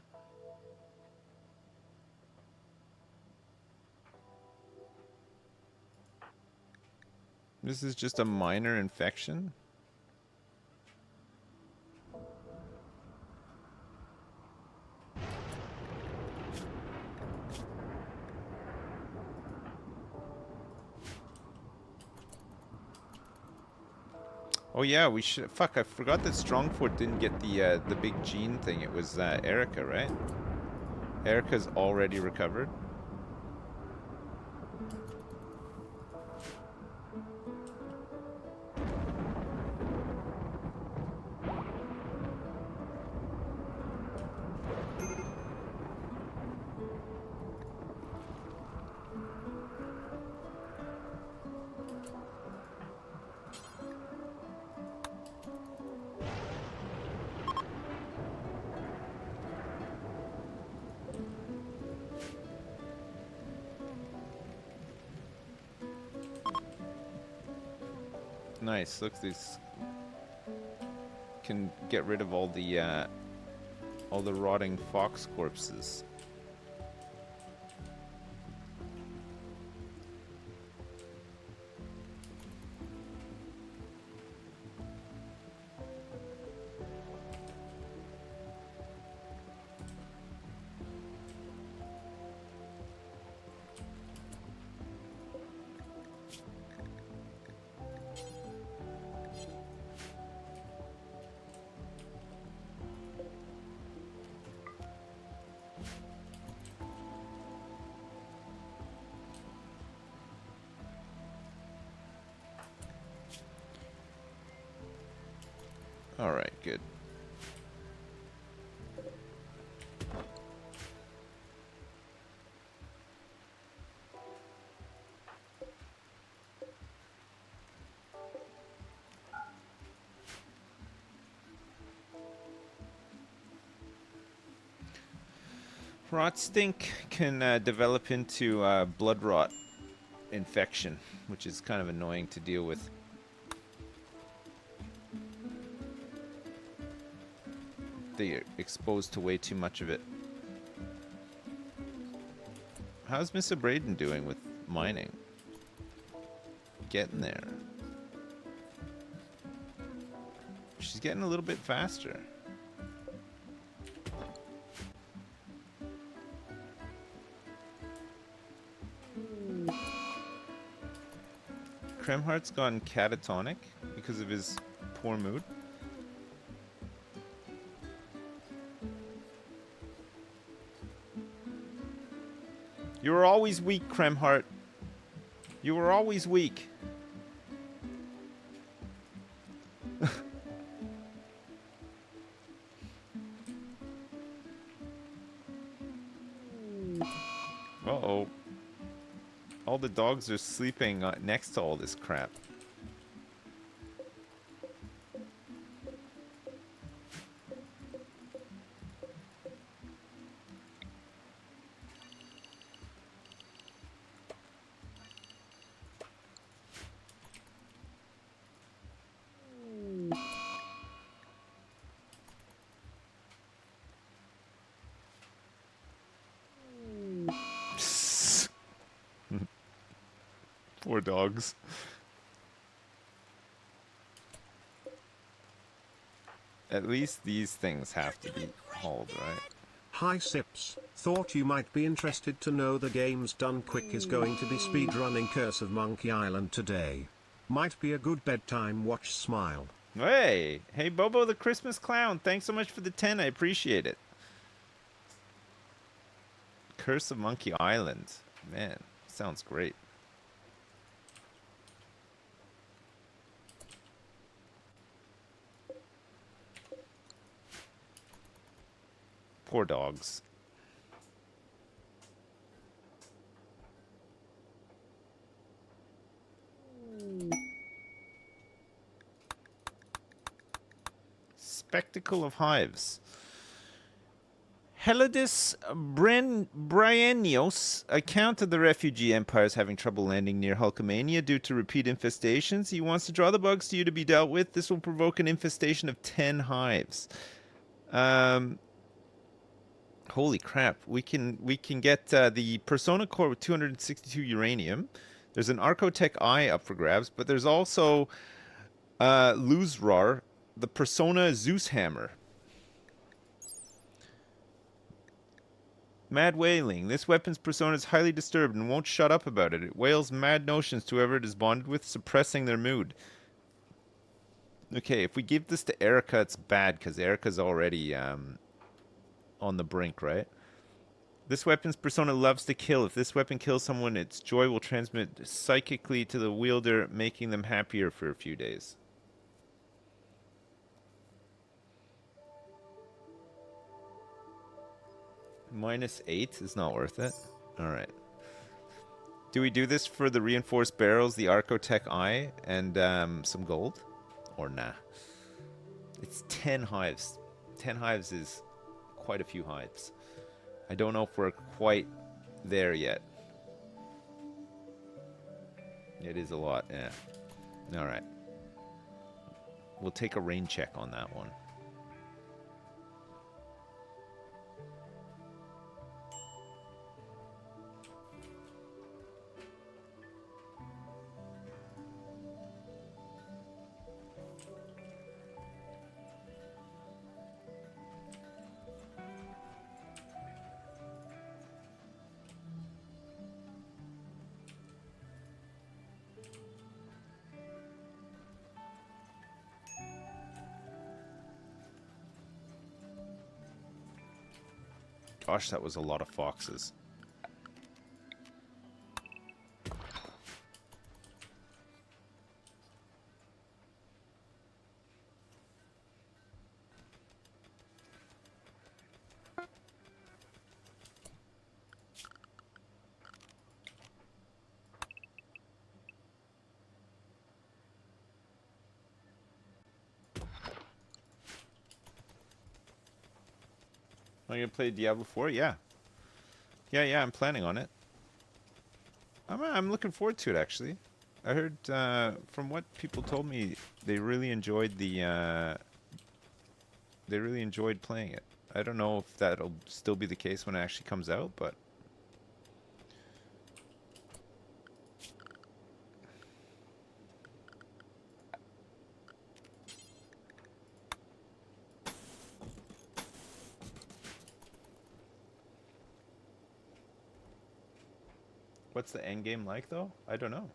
[SPEAKER 1] This is just a minor infection? Oh yeah, we should. Fuck, I forgot that Strongfort didn't get the big gene thing. It was Erica, right? Erica's already recovered. Nice. Look, these can get rid of all the rotting fox corpses. All right, good. Rot stink can develop into blood rot infection, which is kind of annoying to deal with. They're exposed to way too much of it. How's Mr. Braden doing with mining? Getting there. She's getting a little bit faster. Kremhart's gone catatonic because of his poor mood. You were always weak, Kremhart. You were always weak. Uh-oh. All the dogs are sleeping next to all this crap. Poor dogs. At least these things have to be hauled, right?
[SPEAKER 2] Hi Sips, thought you might be interested to know the game's done quick is going to be speedrunning Curse of Monkey Island today. Might be a good bedtime watch, smile.
[SPEAKER 1] Hey Bobo the Christmas Clown, thanks so much for the 10, I appreciate it. Curse of Monkey Island, man, sounds great. Poor dogs. Spectacle of Hives. Helidus Bryennios, account of the refugee empires having trouble landing near Hulkamania due to repeat infestations. He wants to draw the bugs to you to be dealt with. This will provoke an infestation of 10 hives. Holy crap! We can get the Persona core with 262 uranium. There's an Archotech Eye up for grabs, but there's also Luzrar, the Persona Zeus Hammer. Mad Wailing. This weapon's persona is highly disturbed and won't shut up about it. It wails mad notions to whoever it is bonded with, suppressing their mood. Okay, if we give this to Erica, it's bad, because Erica's already on the brink, right? This weapon's persona loves to kill. If this weapon kills someone, its joy will transmit psychically to the wielder, making them happier for a few days. -8 is not worth it. Alright. Do we do this for the reinforced barrels, the Archotech Eye, and some gold? Or nah? It's 10 hives. 10 hives is quite a few hives. I don't know if we're quite there yet. It is a lot, yeah. Alright. We'll take a rain check on that one. Gosh, that was a lot of foxes. Am I gonna play Diablo 4? Yeah. Yeah, I'm planning on it. I'm looking forward to it, actually. I heard from what people told me, they really enjoyed they really enjoyed playing it. I don't know if that'll still be the case when it actually comes out, but what's the end game like, though? I don't know.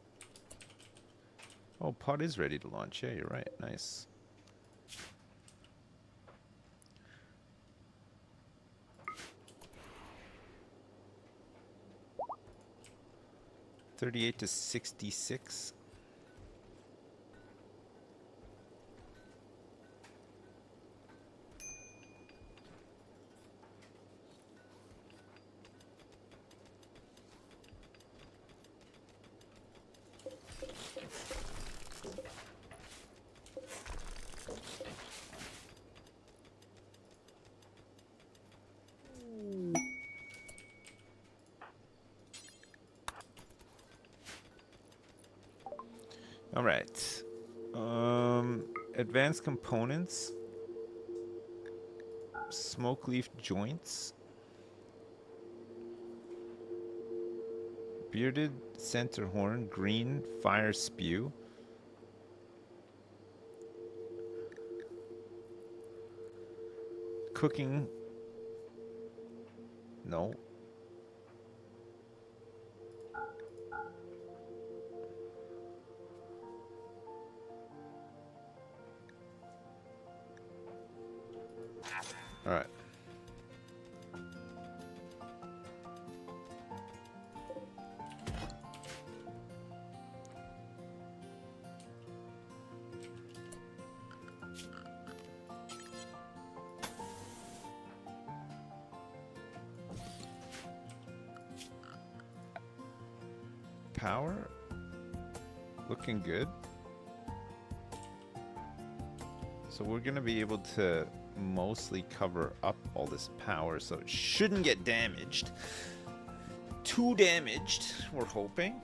[SPEAKER 1] Oh, pod is ready to launch. Yeah, you're right. Nice. $38 to $66. All right. Advanced components. Smoke leaf joints. Bearded center horn. Green fire spew. Cooking. No. All right. Power looking good. So we're gonna be able to mostly cover up all this power, so it shouldn't get damaged. Too damaged, we're hoping.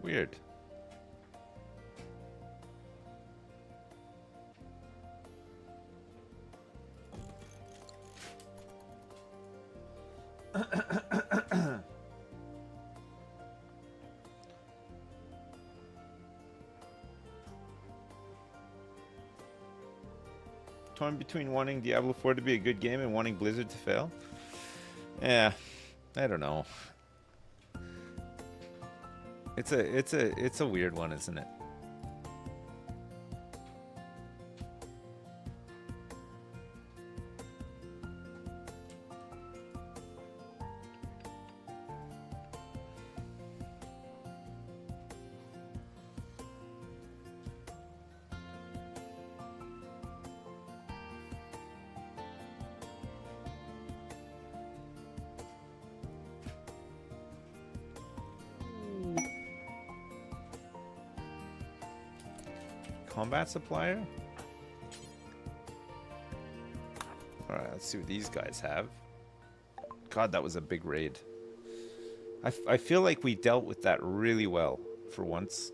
[SPEAKER 1] Weird. Torn between wanting Diablo 4 to be a good game and wanting Blizzard to fail. Yeah, I don't know. It's a weird one, isn't it? Combat supplier? Alright, let's see what these guys have. God, that was a big raid. I feel like we dealt with that really well for once.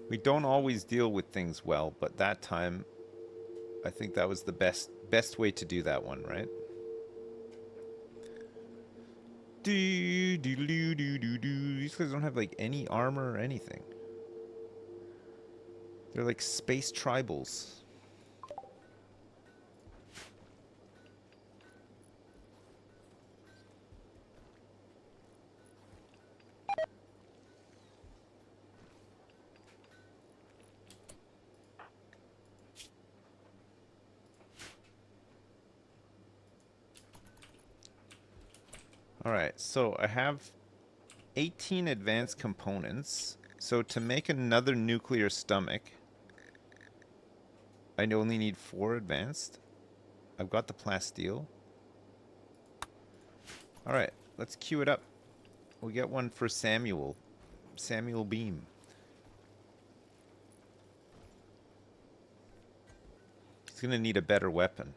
[SPEAKER 1] We don't always deal with things well, but that time, I think that was the best way to do that one, right? These guys don't have like any armor or anything. They're like space tribals. Alright, so I have 18 advanced components. So to make another nuclear stomach, I only need 4 advanced. I've got the plasteel. Alright, let's queue it up. We get one for Samuel. Samuel Beam. He's gonna need a better weapon.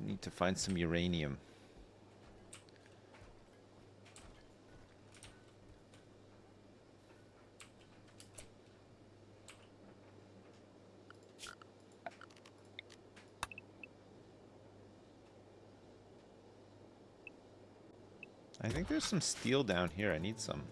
[SPEAKER 1] Need to find some uranium. I think there's some steel down here. I need some.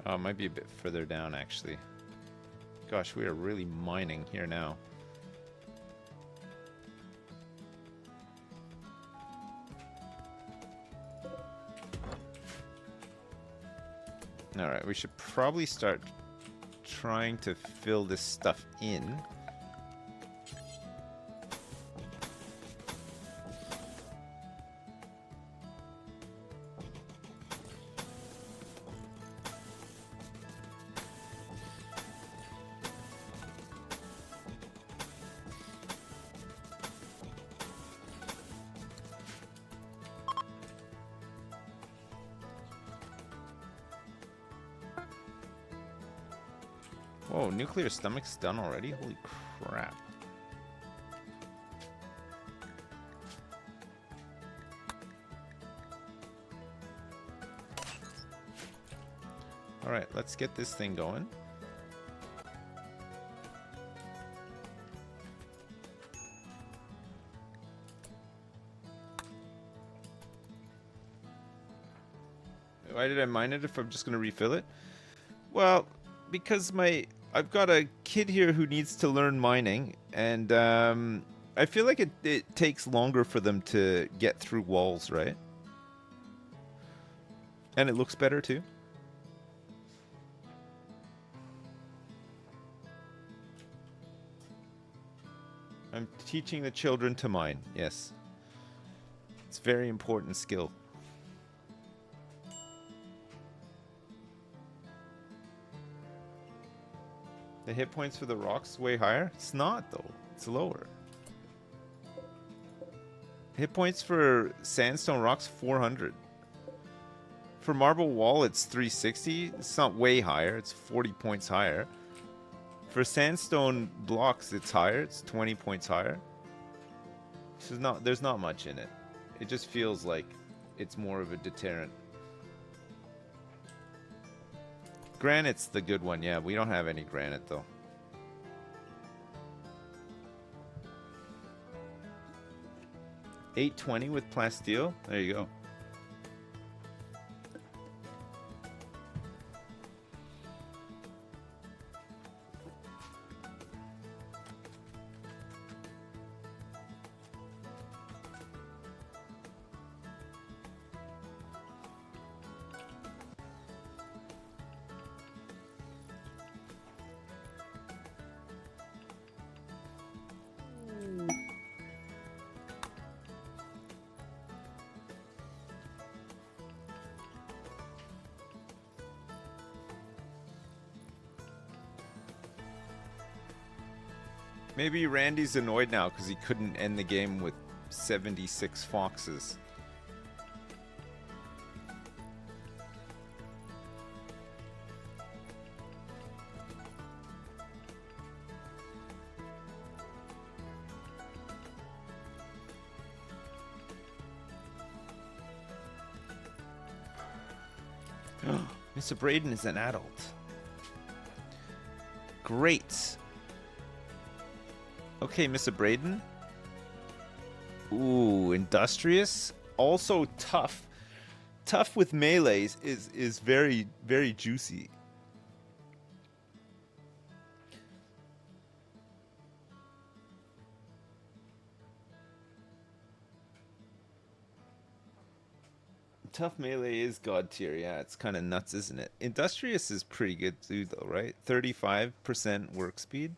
[SPEAKER 1] Oh, it might be a bit further down, actually. Gosh, we are really mining here now. Alright, we should probably start trying to fill this stuff in. Whoa, nuclear stomach's done already? Holy crap. Alright, let's get this thing going. Why did I mine it if I'm just going to refill it? Well, because I've got a kid here who needs to learn mining, and I feel like it takes longer for them to get through walls, right? And it looks better too. I'm teaching the children to mine, yes. It's a very important skill. The hit points for the rocks way higher? It's not, though. It's lower. Hit points for sandstone rocks, 400. For marble wall, it's 360. It's not way higher. It's 40 points higher. For sandstone blocks, it's higher. It's 20 points higher. There's not much in it. It just feels like it's more of a deterrent. Granite's the good one, yeah. We don't have any granite, though. $820 with plasteel? There you go. Maybe Randy's annoyed now because he couldn't end the game with 76 foxes. Mr. Braden is an adult. Great. Okay, Mr. Braden. Ooh, industrious. Also tough. Tough with melees is very, very juicy. Tough melee is god tier, yeah. It's kind of nuts, isn't it? Industrious is pretty good too, though, right? 35% work speed.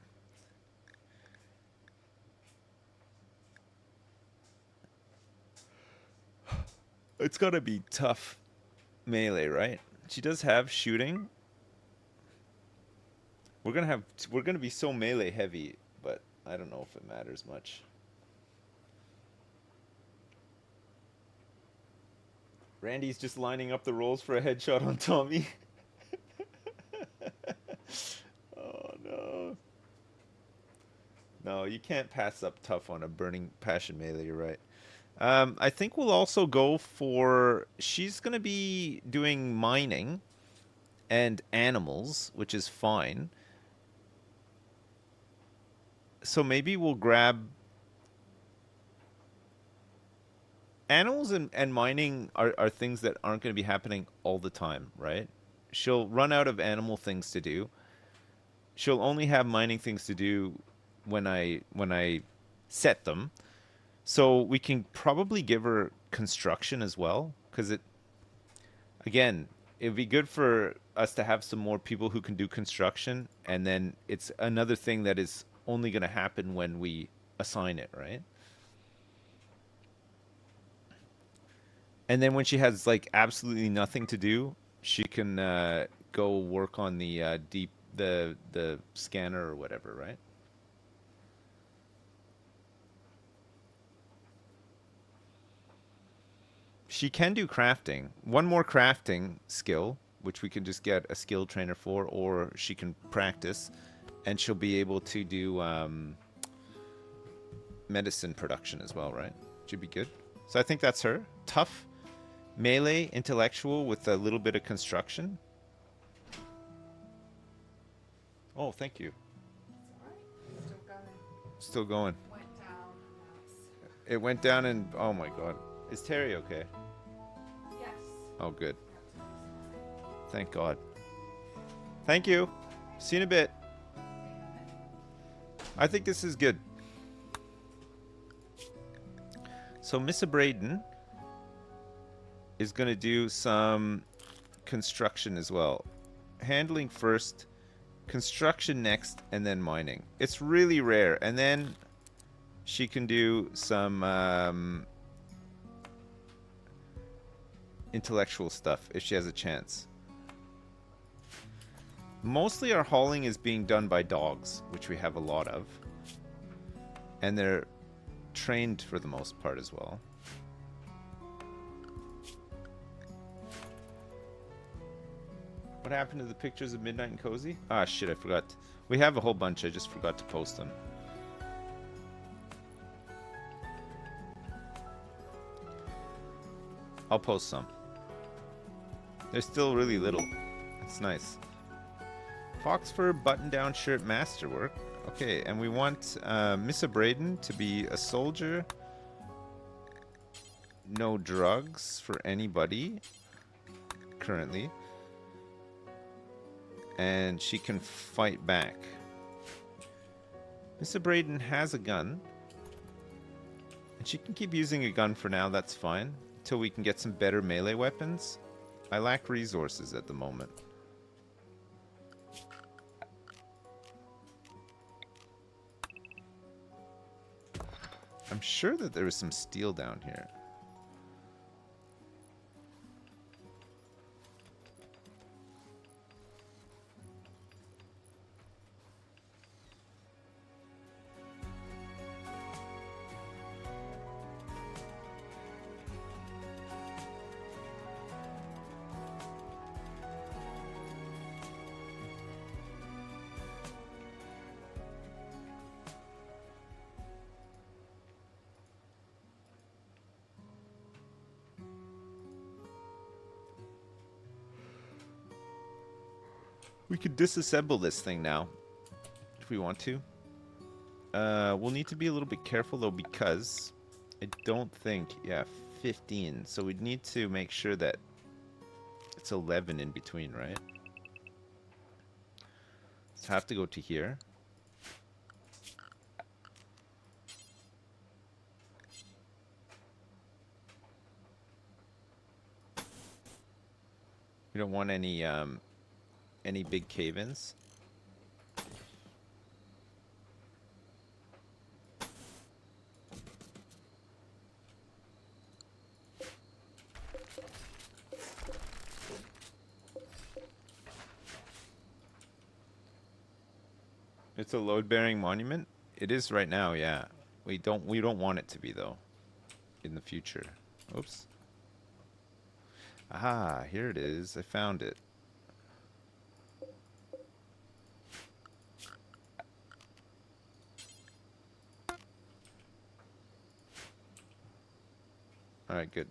[SPEAKER 1] It's gotta be tough melee, right? She does have shooting. We're gonna be so melee heavy, but I don't know if it matters much. Randy's just lining up the rolls for a headshot on Tommy. Oh no. No, you can't pass up tough on a burning passion melee, you're right. I think we'll also go for... She's going to be doing mining and animals, which is fine. So maybe we'll grab... Animals and mining are things that aren't going to be happening all the time, right? She'll run out of animal things to do. She'll only have mining things to do when I set them. So we can probably give her construction as well, because again, it'd be good for us to have some more people who can do construction, and then it's another thing that is only going to happen when we assign it, right? And then when she has like absolutely nothing to do, she can go work on the the scanner or whatever, right? She can do crafting. One more crafting skill, which we can just get a skill trainer for, or she can practice, and she'll be able to do medicine production as well, right? Should be good. So I think that's her. Tough, melee, intellectual with a little bit of construction. Oh, thank you.
[SPEAKER 3] It's all right.
[SPEAKER 1] Still going.
[SPEAKER 3] Went down.
[SPEAKER 1] It went down and oh my god. Is Terry okay?
[SPEAKER 3] Yes.
[SPEAKER 1] Oh, good. Thank God. Thank you. See you in a bit. I think this is good. So Mr. Braden is going to do some construction as well. Handling first, construction next, and then mining. It's really rare. And then she can do some intellectual stuff if she has a chance. Mostly our hauling is being done by dogs, which we have a lot of. And they're trained for the most part as well. What happened to the pictures of Midnight and Cozy? Ah, shit, I forgot. We have a whole bunch, I just forgot to post them. I'll post some. They're still really little. It's nice. Fox fur button-down shirt masterwork. Okay, and we want Missa Braden to be a soldier. No drugs for anybody currently. And she can fight back. Missa Braden has a gun. And she can keep using a gun for now, that's fine. Until we can get some better melee weapons. I lack resources at the moment. I'm sure that there is some steel down here. We could disassemble this thing now, if we want to. We'll need to be a little bit careful though, because I don't think, yeah, 15. So we'd need to make sure that it's 11 in between, right? So I have to go to here. We don't want any big cave-ins. It's a load-bearing monument? It is right now, yeah. We don't want it to be though in the future. Oops. Ah, here it is. I found it. All right, good.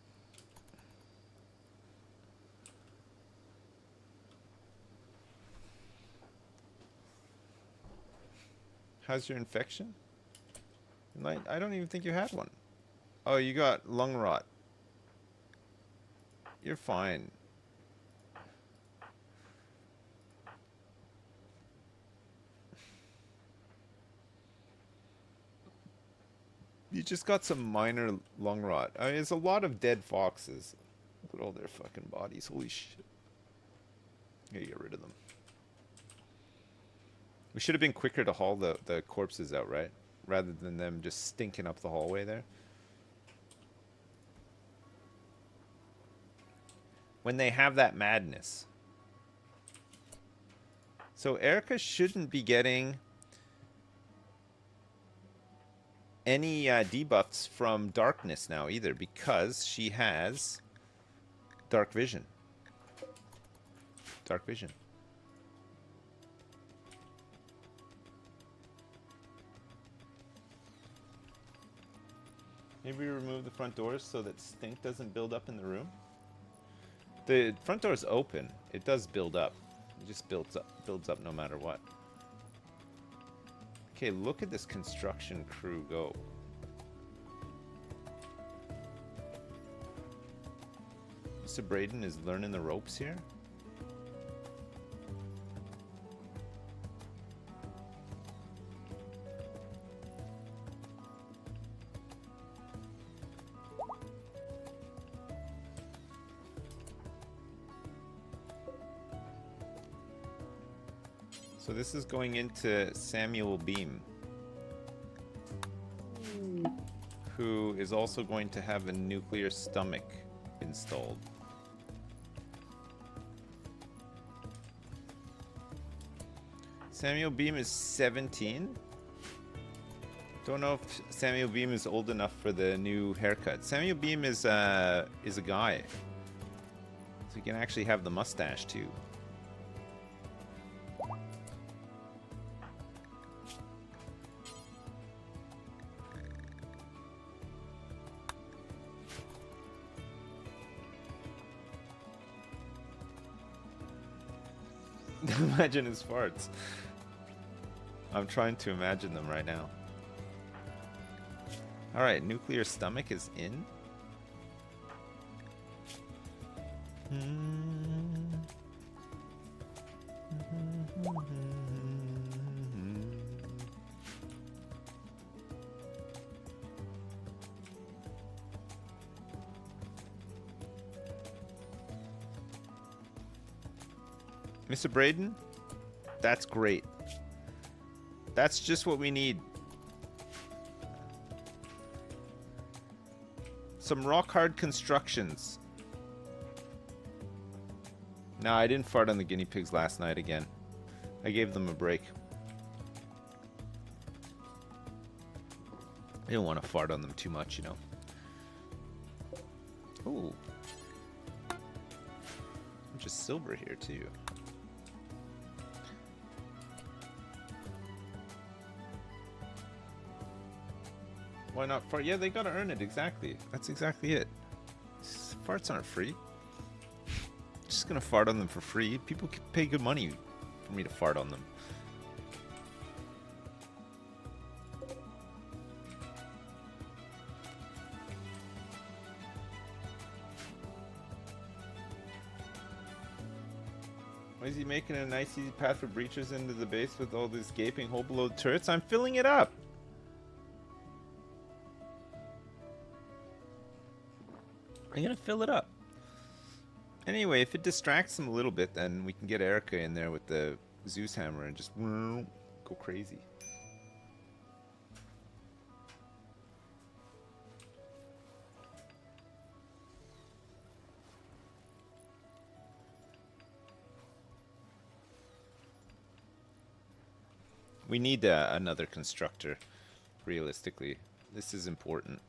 [SPEAKER 1] How's your infection? I don't even think you had one. Oh, you got lung rot. You're fine. You just got some minor lung rot. I mean, it's a lot of dead foxes. Look at all their fucking bodies. Holy shit. Gotta get rid of them. We should have been quicker to haul the corpses out, right? Rather than them just stinking up the hallway there. When they have that madness. So Erica shouldn't be getting any debuffs from darkness now either, because she has dark vision. Dark vision. Maybe remove the front doors so that stink doesn't build up in the room. The front door is open. It does build up. It just builds up no matter what. Okay, look at this construction crew go. Mr. Braden is learning the ropes here. So this is going into Samuel Beam, who is also going to have a nuclear stomach installed. Samuel Beam is 17. Don't know if Samuel Beam is old enough for the new haircut. Samuel Beam is a guy, so he can actually have the mustache too. Imagine his farts. I'm trying to imagine them right now. Alright, nuclear stomach is in. Mr. Braden, that's great. That's just what we need. Some rock hard constructions. No, I didn't fart on the guinea pigs last night again. I gave them a break. I didn't want to fart on them too much, you know. Ooh. Just silver here too. Why not fart? Yeah, they gotta earn it, exactly. That's exactly it. Farts aren't free. Just gonna fart on them for free. People pay good money for me to fart on them. Why is he making a nice easy path for breachers into the base with all this gaping hole below the turrets? I'm filling it up! I'm gonna fill it up. Anyway, if it distracts him a little bit, then we can get Erica in there with the Zeus hammer and just go crazy. We need another constructor, realistically. This is important.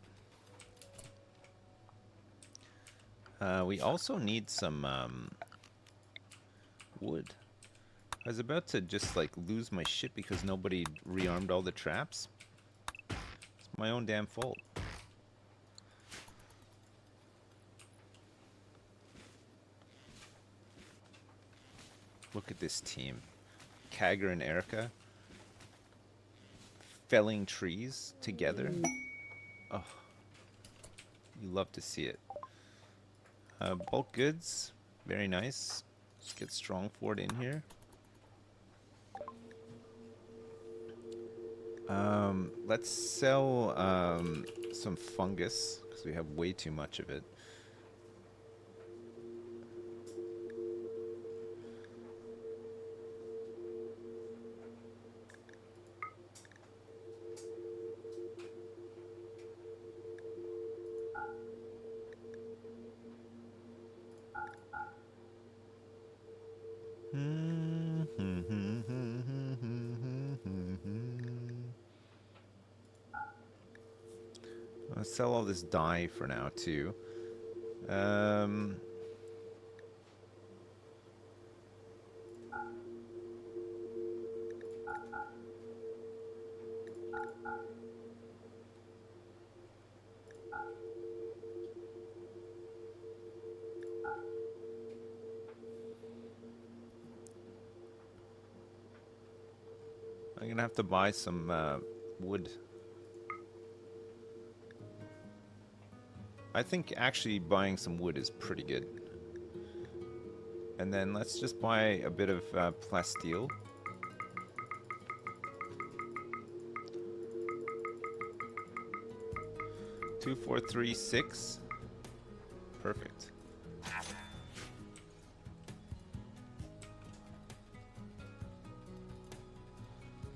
[SPEAKER 1] We also need some wood. I was about to just like lose my shit because nobody rearmed all the traps. It's my own damn fault. Look at this team. Kagger and Erica. Felling trees together. Oh, you love to see it. Bulk goods, very nice. Let's get Strongford in here. Let's sell some fungus because we have way too much of it. I'll sell all this dye for now too. I'm gonna have to buy some wood. I think actually buying some wood is pretty good. And then let's just buy a bit of plasteel. Two, 4, 3, 6. Perfect.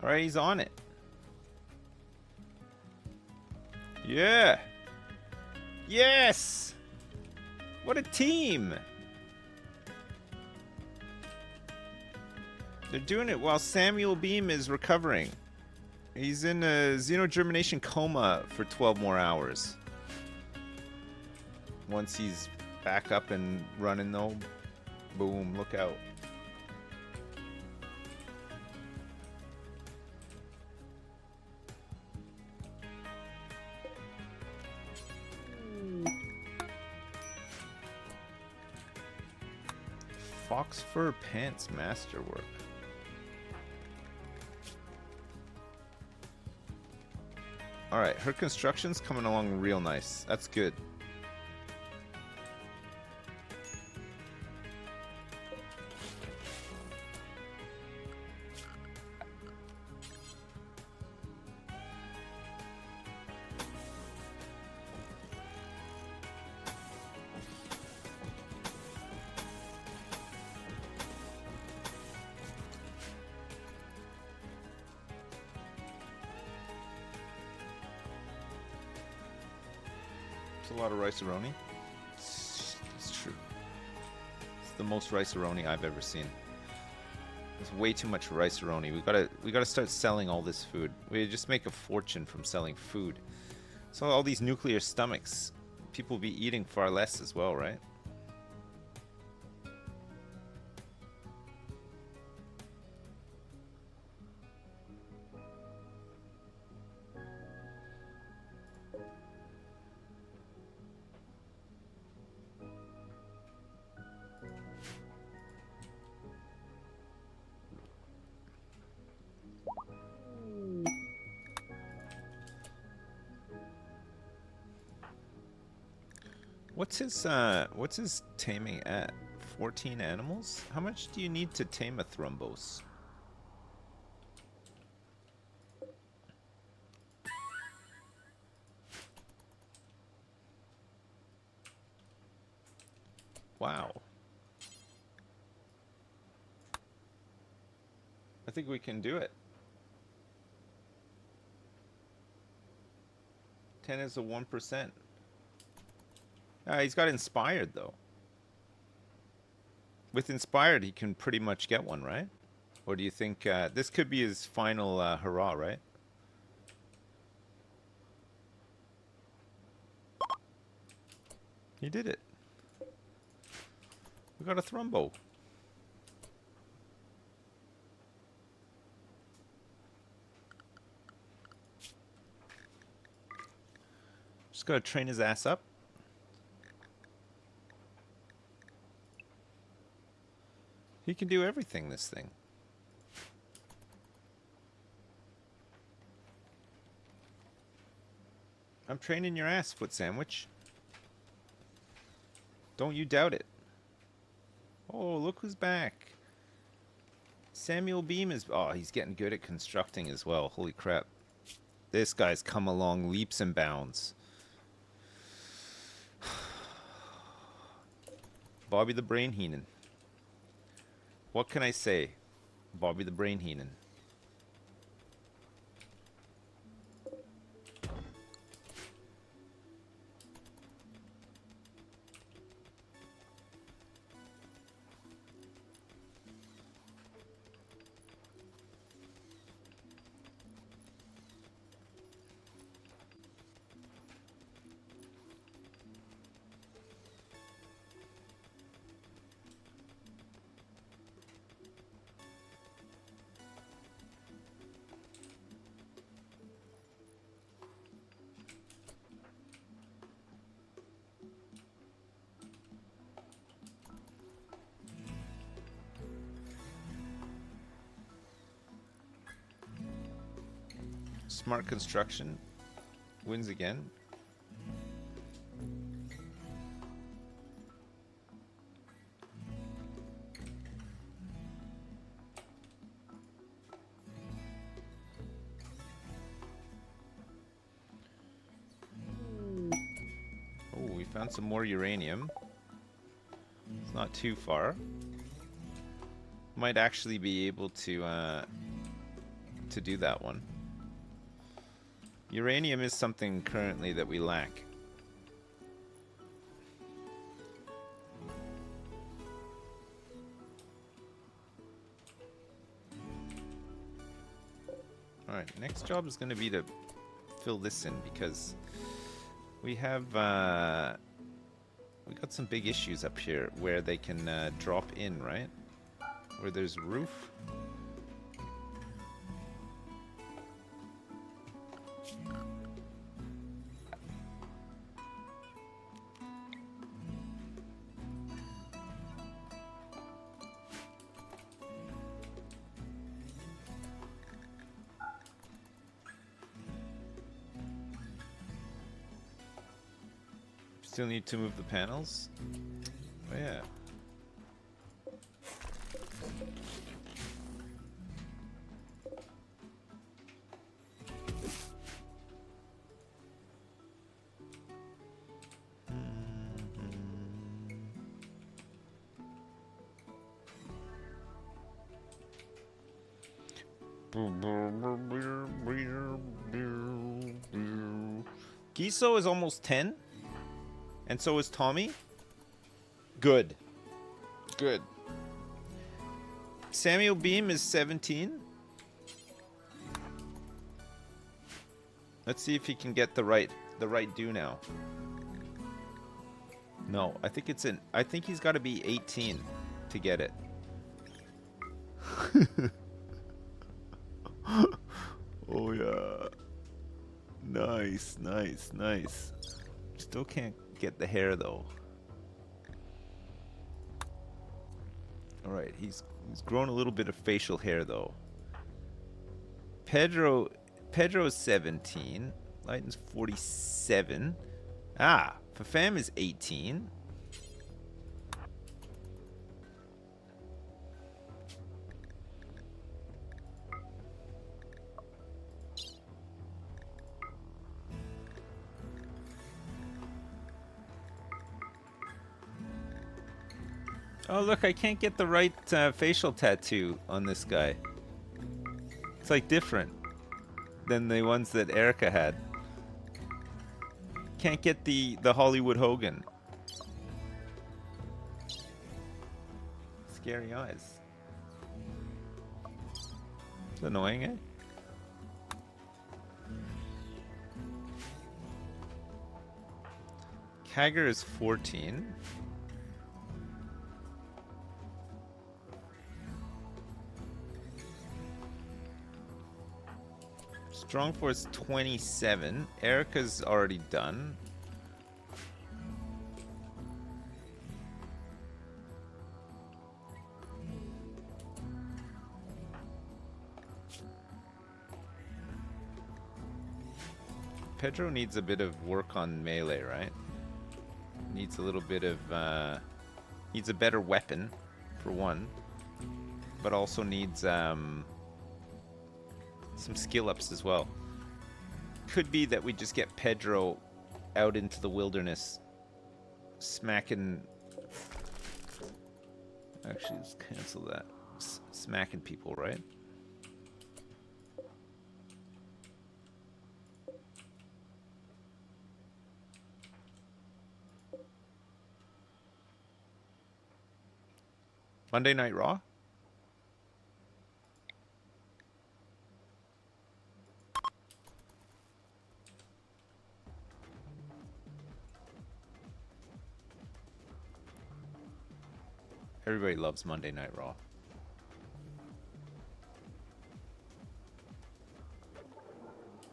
[SPEAKER 1] Alright, he's on it. Yeah! Yes! What a team! They're doing it while Samuel Beam is recovering. He's in a xenogermination coma for 12 more hours. Once he's back up and running though, boom, look out. Fox fur pants masterwork. Alright, her construction's coming along real nice. That's good. A lot of rice-a-roni. It's true. It's the most rice-a-roni I've ever seen. There's way too much rice-a-roni. We gotta start selling all this food. We just make a fortune from selling food. So all these nuclear stomachs, people will be eating far less as well, right? what's his taming at? 14 animals? How much do you need to tame a thrumbos? Wow. I think we can do it. 10 is a 1%. He's got inspired though. With inspired, he can pretty much get one, right? Or do you think this could be his final hurrah, right? He did it. We got a thrumbo. Just gotta train his ass up. He can do everything, this thing. I'm training your ass, foot sandwich. Don't you doubt it. Oh, look who's back. Samuel Beam is... Oh, he's getting good at constructing as well. Holy crap. This guy's come along leaps and bounds. Bobby the Brain Heenan. What can I say? Bobby the Brain Heenan. Smart construction wins again. Oh, we found some more uranium. It's not too far. Might actually be able to do that one. Uranium is something currently that we lack. Alright, next job is going to be to fill this in because we have we got some big issues up here where they can drop in, right? Where there's roof. Still need to move the panels. Oh yeah. Giso is almost 10. And so is Tommy. Good. Good. Samuel Beam is 17. Let's see if he can get the right do now. No, I think it's I think he's got to be 18 to get it. Oh yeah. Nice, nice, nice. Still can't get the hair though. All right, he's grown a little bit of facial hair though. Pedro's 17. Lighten's 47. Ah, Fafam is 18. Oh, look, I can't get the right facial tattoo on this guy. It's like different than the ones that Erica had. Can't get the Hollywood Hogan. Scary eyes. It's annoying, eh? Kagger is 14. Strong Force 27. Erica's already done. Pedro needs a bit of work on melee, right? Needs a little bit of needs a better weapon for one, but also needs some skill ups as well. Could be that we just get Pedro out into the wilderness smacking. Actually, let's cancel that. Smacking people, right? Monday Night Raw? Everybody loves Monday Night Raw.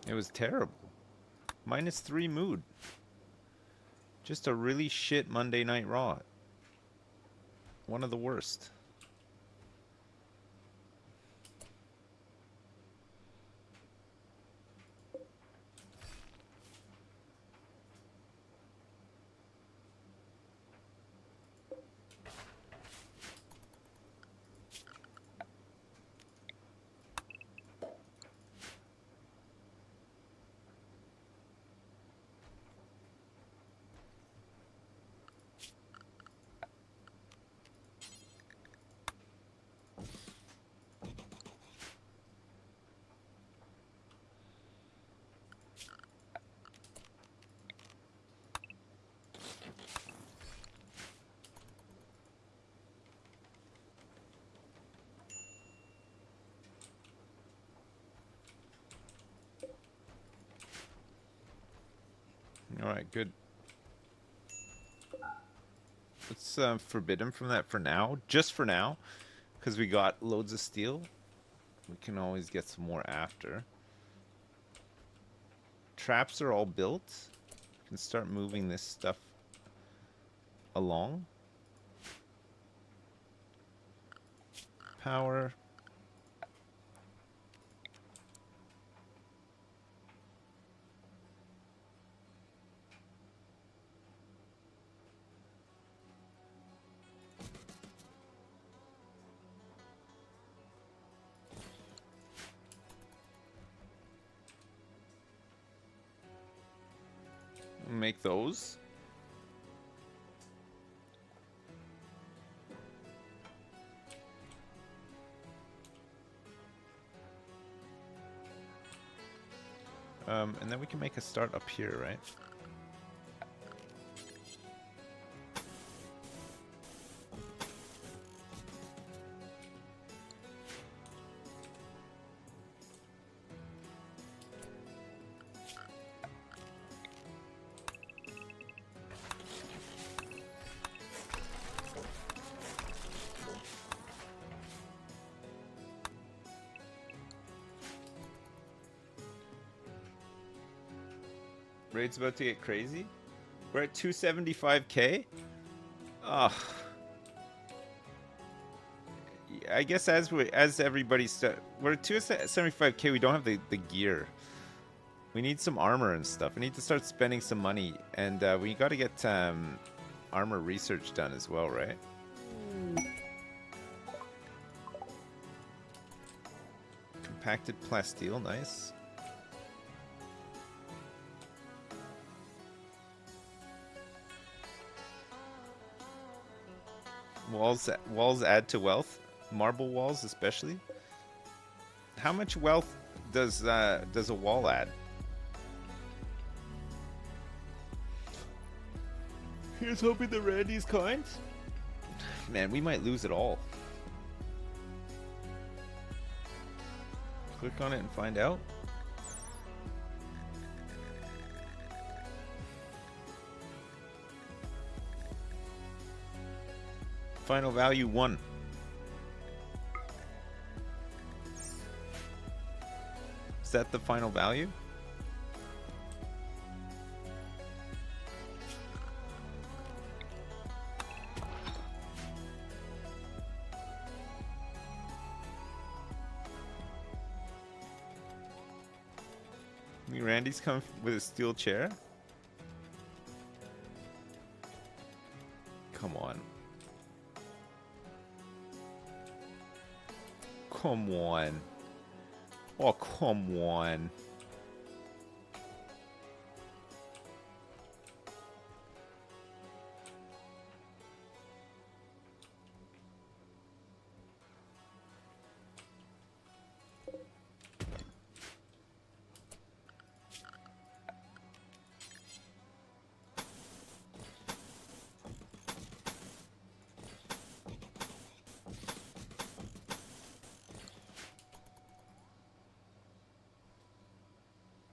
[SPEAKER 1] It was terrible. -3 mood. Just a really shit Monday Night Raw. One of the worst. Alright, good. Let's forbid him from that for now. Just for now. Because we got loads of steel. We can always get some more after. Traps are all built. We can start moving this stuff along. Power. Make those. And then we can make a start up here, right? Raid's about to get crazy. We're at 275k. Ugh. I guess as everybody we're at 275k. We don't have the gear. We need some armor and stuff. I need to start spending some money, and we got to get armor research done as well, right? Compacted plasteel, nice. Walls add to wealth. Marble walls, especially. How much wealth does a wall add? Here's hoping that Randy's kind. Man, we might lose it all. Click on it and find out. Final value 1. Is that the final value? Randy's come with a steel chair. Come on. Come on. Oh, come on.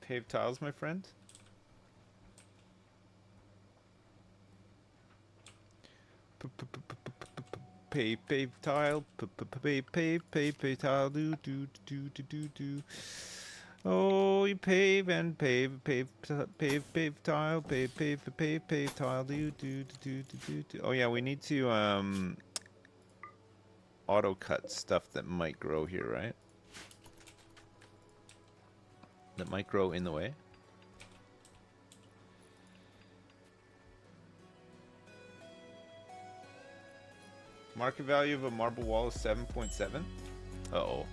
[SPEAKER 1] Paved tiles, my friend. Pave tile. Pave tile. Do. Oh, you pave and pave tile. Pave tile. Do. Oh yeah, we need to auto cut stuff that might grow here, right? That might grow in the way. Market value of a marble wall is 7.7. Uh-oh.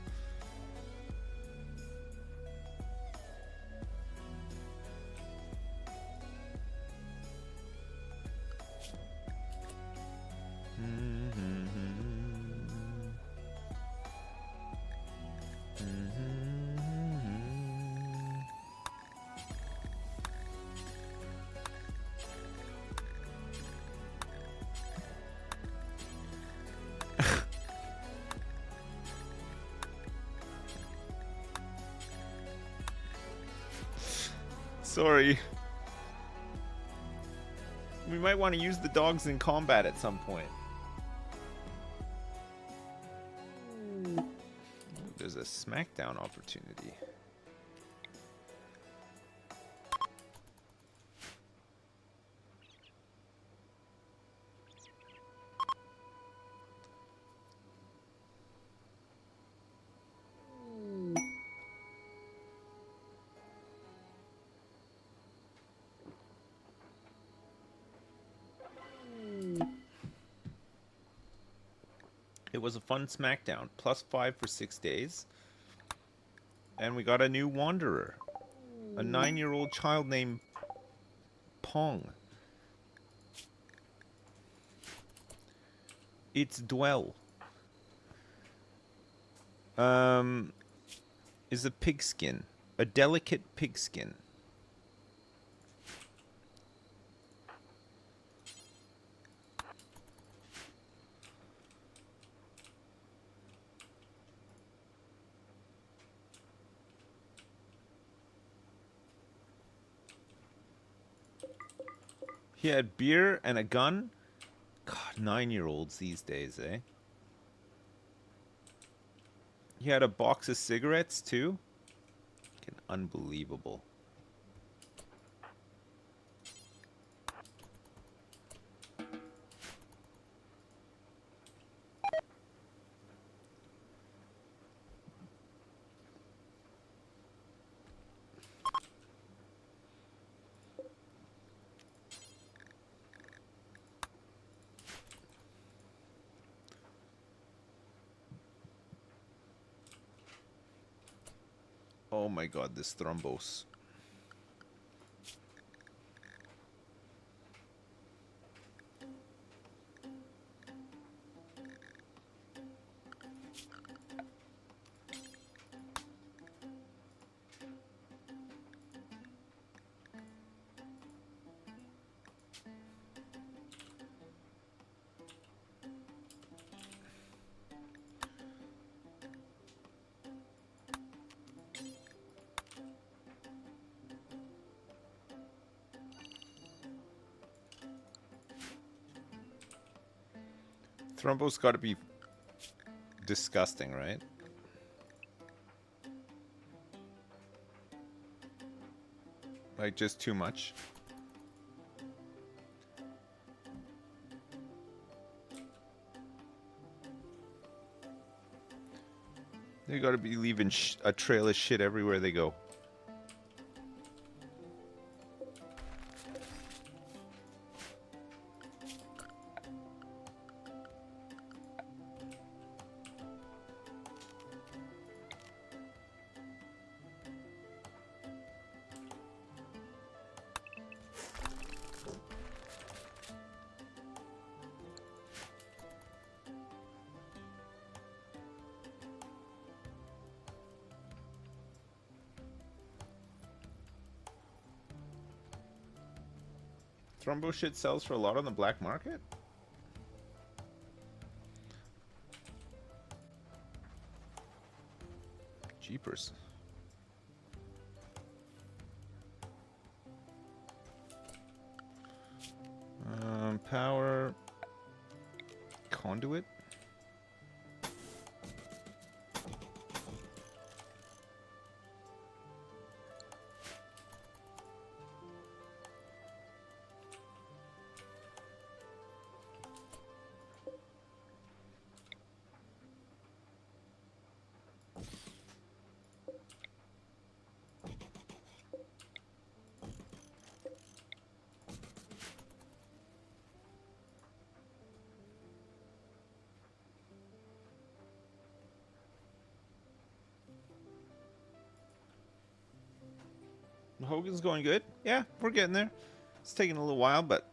[SPEAKER 1] Sorry. We might want to use the dogs in combat at some point. There's a smackdown opportunity. It was a fun smackdown. +5 for 6 days. And we got a new wanderer. A 9-year-old child named Pong. Its dwell. Is a pigskin. A delicate pigskin. He had beer and a gun. God, 9-year-olds these days, eh? He had a box of cigarettes, too. Fucking unbelievable. Oh my god, this thrombos. Thrombos gotta be disgusting, right? Like, just too much. They gotta be leaving a trail of shit everywhere they go. Thrombo shit sells for a lot on the black market? Jeepers. Power conduit. Hogan's going good. Yeah, we're getting there. It's taking a little while, but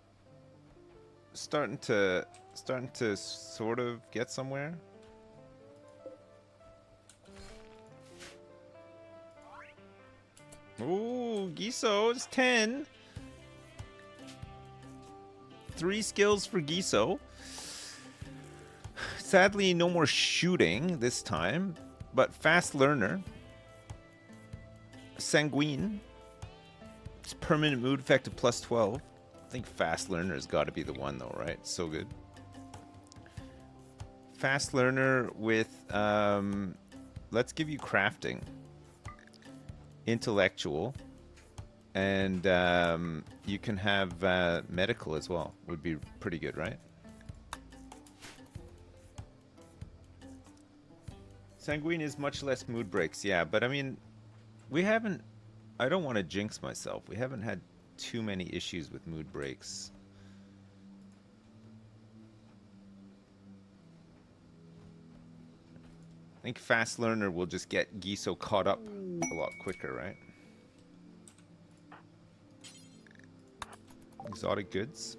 [SPEAKER 1] starting to sort of get somewhere. Ooh, Giso is 10. 3 skills for Giso. Sadly, no more shooting this time, but fast learner. Sanguine. It's permanent mood effect of plus 12. I think fast learner's got to be the one though, right? So good. Fast learner with let's give you crafting, intellectual, and you can have medical as well. Would be pretty good, right? Sanguine is much less mood breaks, yeah, but I mean, we haven't. I don't want to jinx myself. We haven't had too many issues with mood breaks. I think fast learner will just get Giso caught up a lot quicker, right? Exotic goods.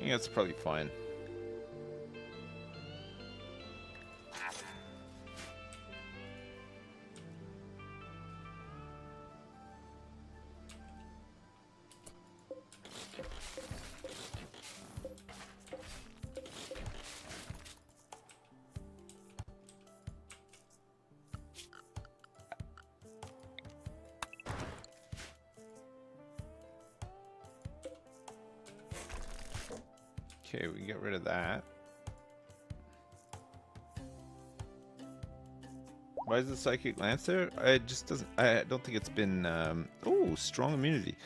[SPEAKER 1] Yeah, it's probably fine. Okay, we can get rid of that. Why is the psychic lance there? It just doesn't. I don't think it's been. Oh, strong immunity.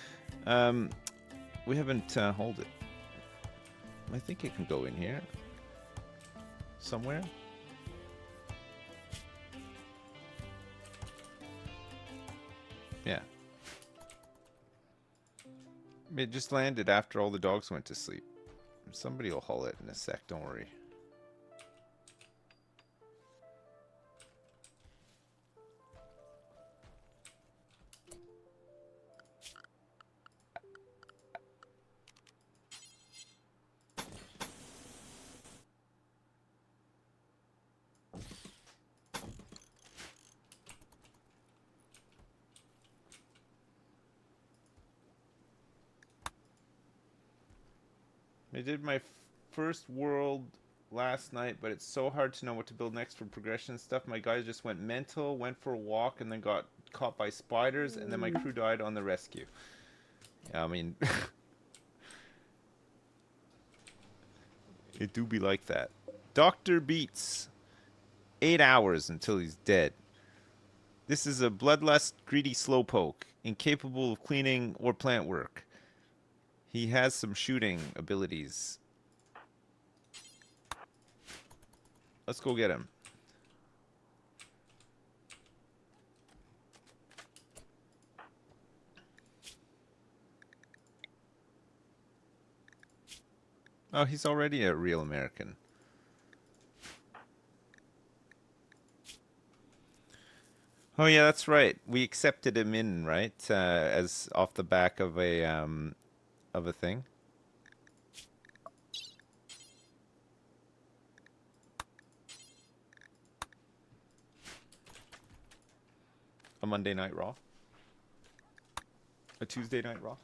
[SPEAKER 1] We haven't hold it. I think it can go in here somewhere. Yeah. It just landed after all the dogs went to sleep. Somebody will haul it in a sec. Don't worry. I did my first world last night, but it's so hard to know what to build next for progression stuff. My guys just went mental, went for a walk, and then got caught by spiders, and then my crew died on the rescue. Yeah, I mean, it do be like that. Dr. Beats. 8 hours until he's dead. This is a bloodlust, greedy slowpoke, incapable of cleaning or plant work. He has some shooting abilities. Let's go get him. Oh, he's already a real American. Oh yeah, that's right. We accepted him in, right? As off the back of a thing. A Monday Night Raw. A Tuesday Night Raw.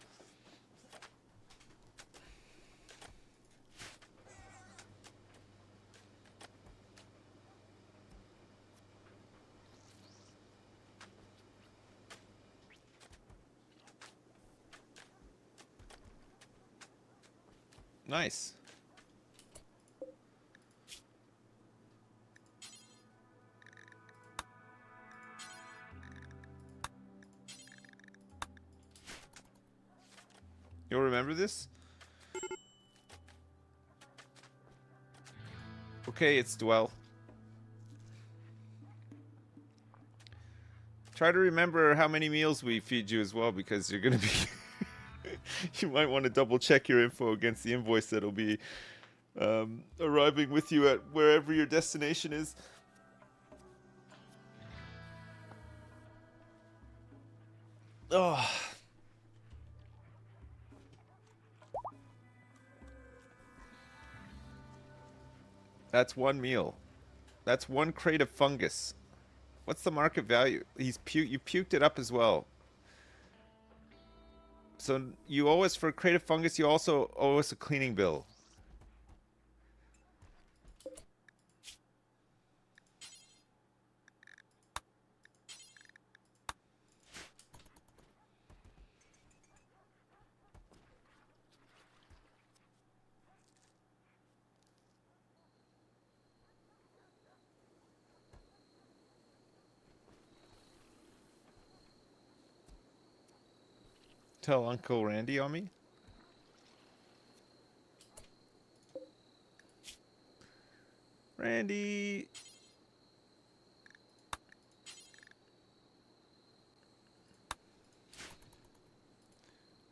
[SPEAKER 1] Nice. You'll remember this? Okay, it's Dwell. Try to remember how many meals we feed you as well, because you're gonna be... You might want to double check your info against the invoice that'll be arriving with you at wherever your destination is. Oh. That's one meal. That's one crate of fungus. What's the market value? You puked it up as well. So you owe us for a crate of fungus. You also owe us a cleaning bill. Tell Uncle Randy on me. Randy.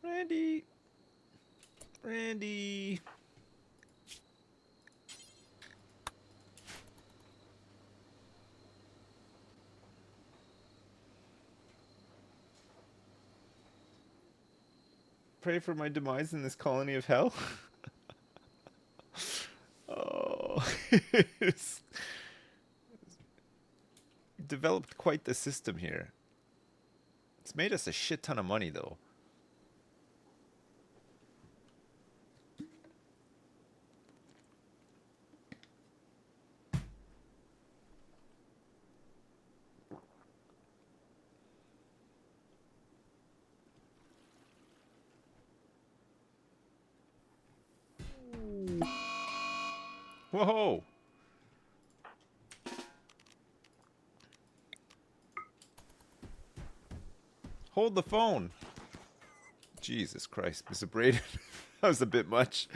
[SPEAKER 1] Randy. Randy. Pray for my demise in this colony of hell. Oh. It's developed quite the system here. It's made us a shit ton of money, though. Whoa! Hold the phone! Jesus Christ, Mr. Braden. That was a bit much.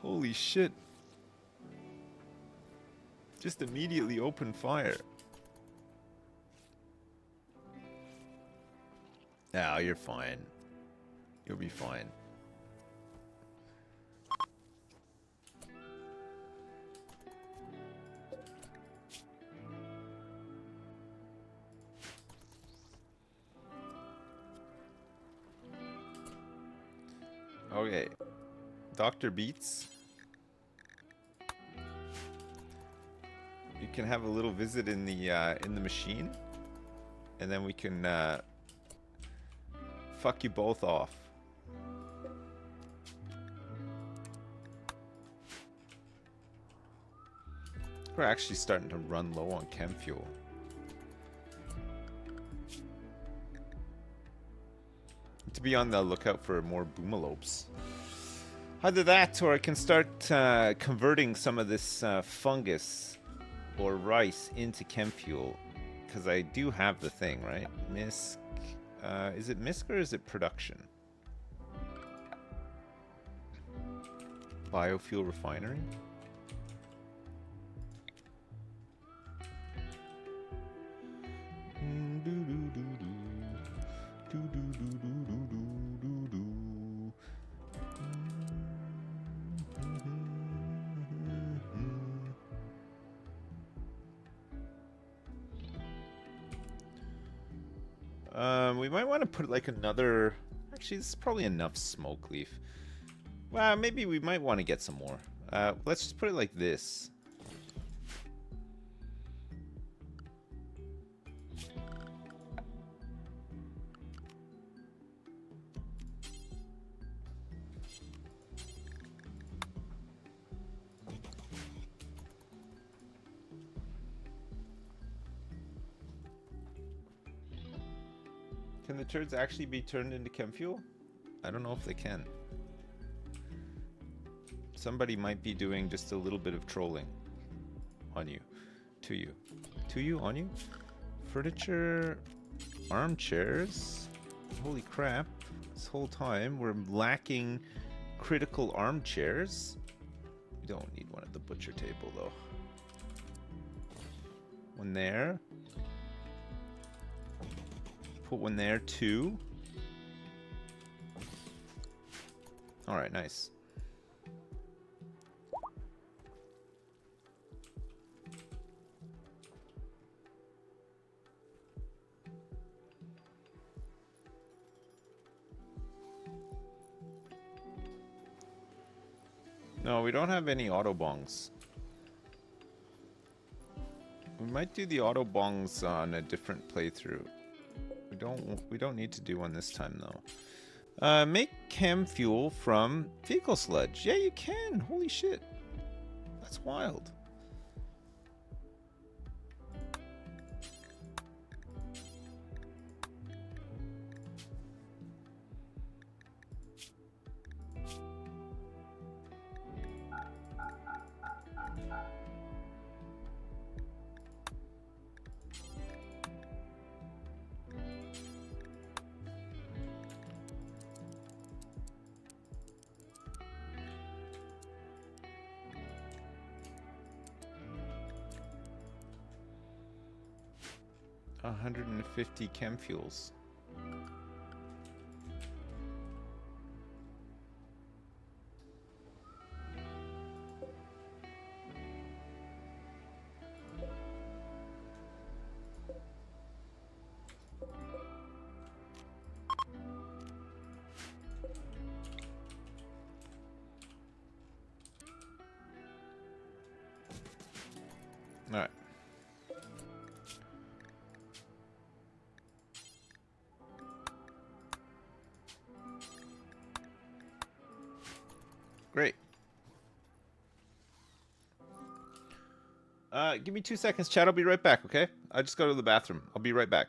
[SPEAKER 1] Holy shit. Just immediately open fire. No, you're fine. You'll be fine. Okay. Dr. Beats. You can have a little visit in the machine. And then we can fuck you both off. We're actually starting to run low on chem fuel. To be on the lookout for more boomalopes. Either that, or I can start converting some of this fungus or rice into chem fuel, because I do have the thing, right? Misc. Is it misc or is it production? Biofuel refinery? We might want to put like another... Actually, this is probably enough smoke leaf. Well, maybe we might want to get some more. Let's just put it like this. Can the turds actually be turned into chem fuel? I don't know if they can. Somebody might be doing just a little bit of trolling on you. To you. To you? On you? Furniture. Armchairs. Holy crap. This whole time we're lacking critical armchairs. We don't need one at the butcher table though. One there. Put one there too. Alright, nice. No, we don't have any auto bongs. We might do the auto bongs on a different playthrough. We don't need to do one this time though. Make chem fuel from vehicle sludge. Yeah, you can. Holy shit. That's wild. $150 chem fuels. All right. Great. Give me 2 seconds, chat. I'll be right back, okay? I just go to the bathroom. I'll be right back.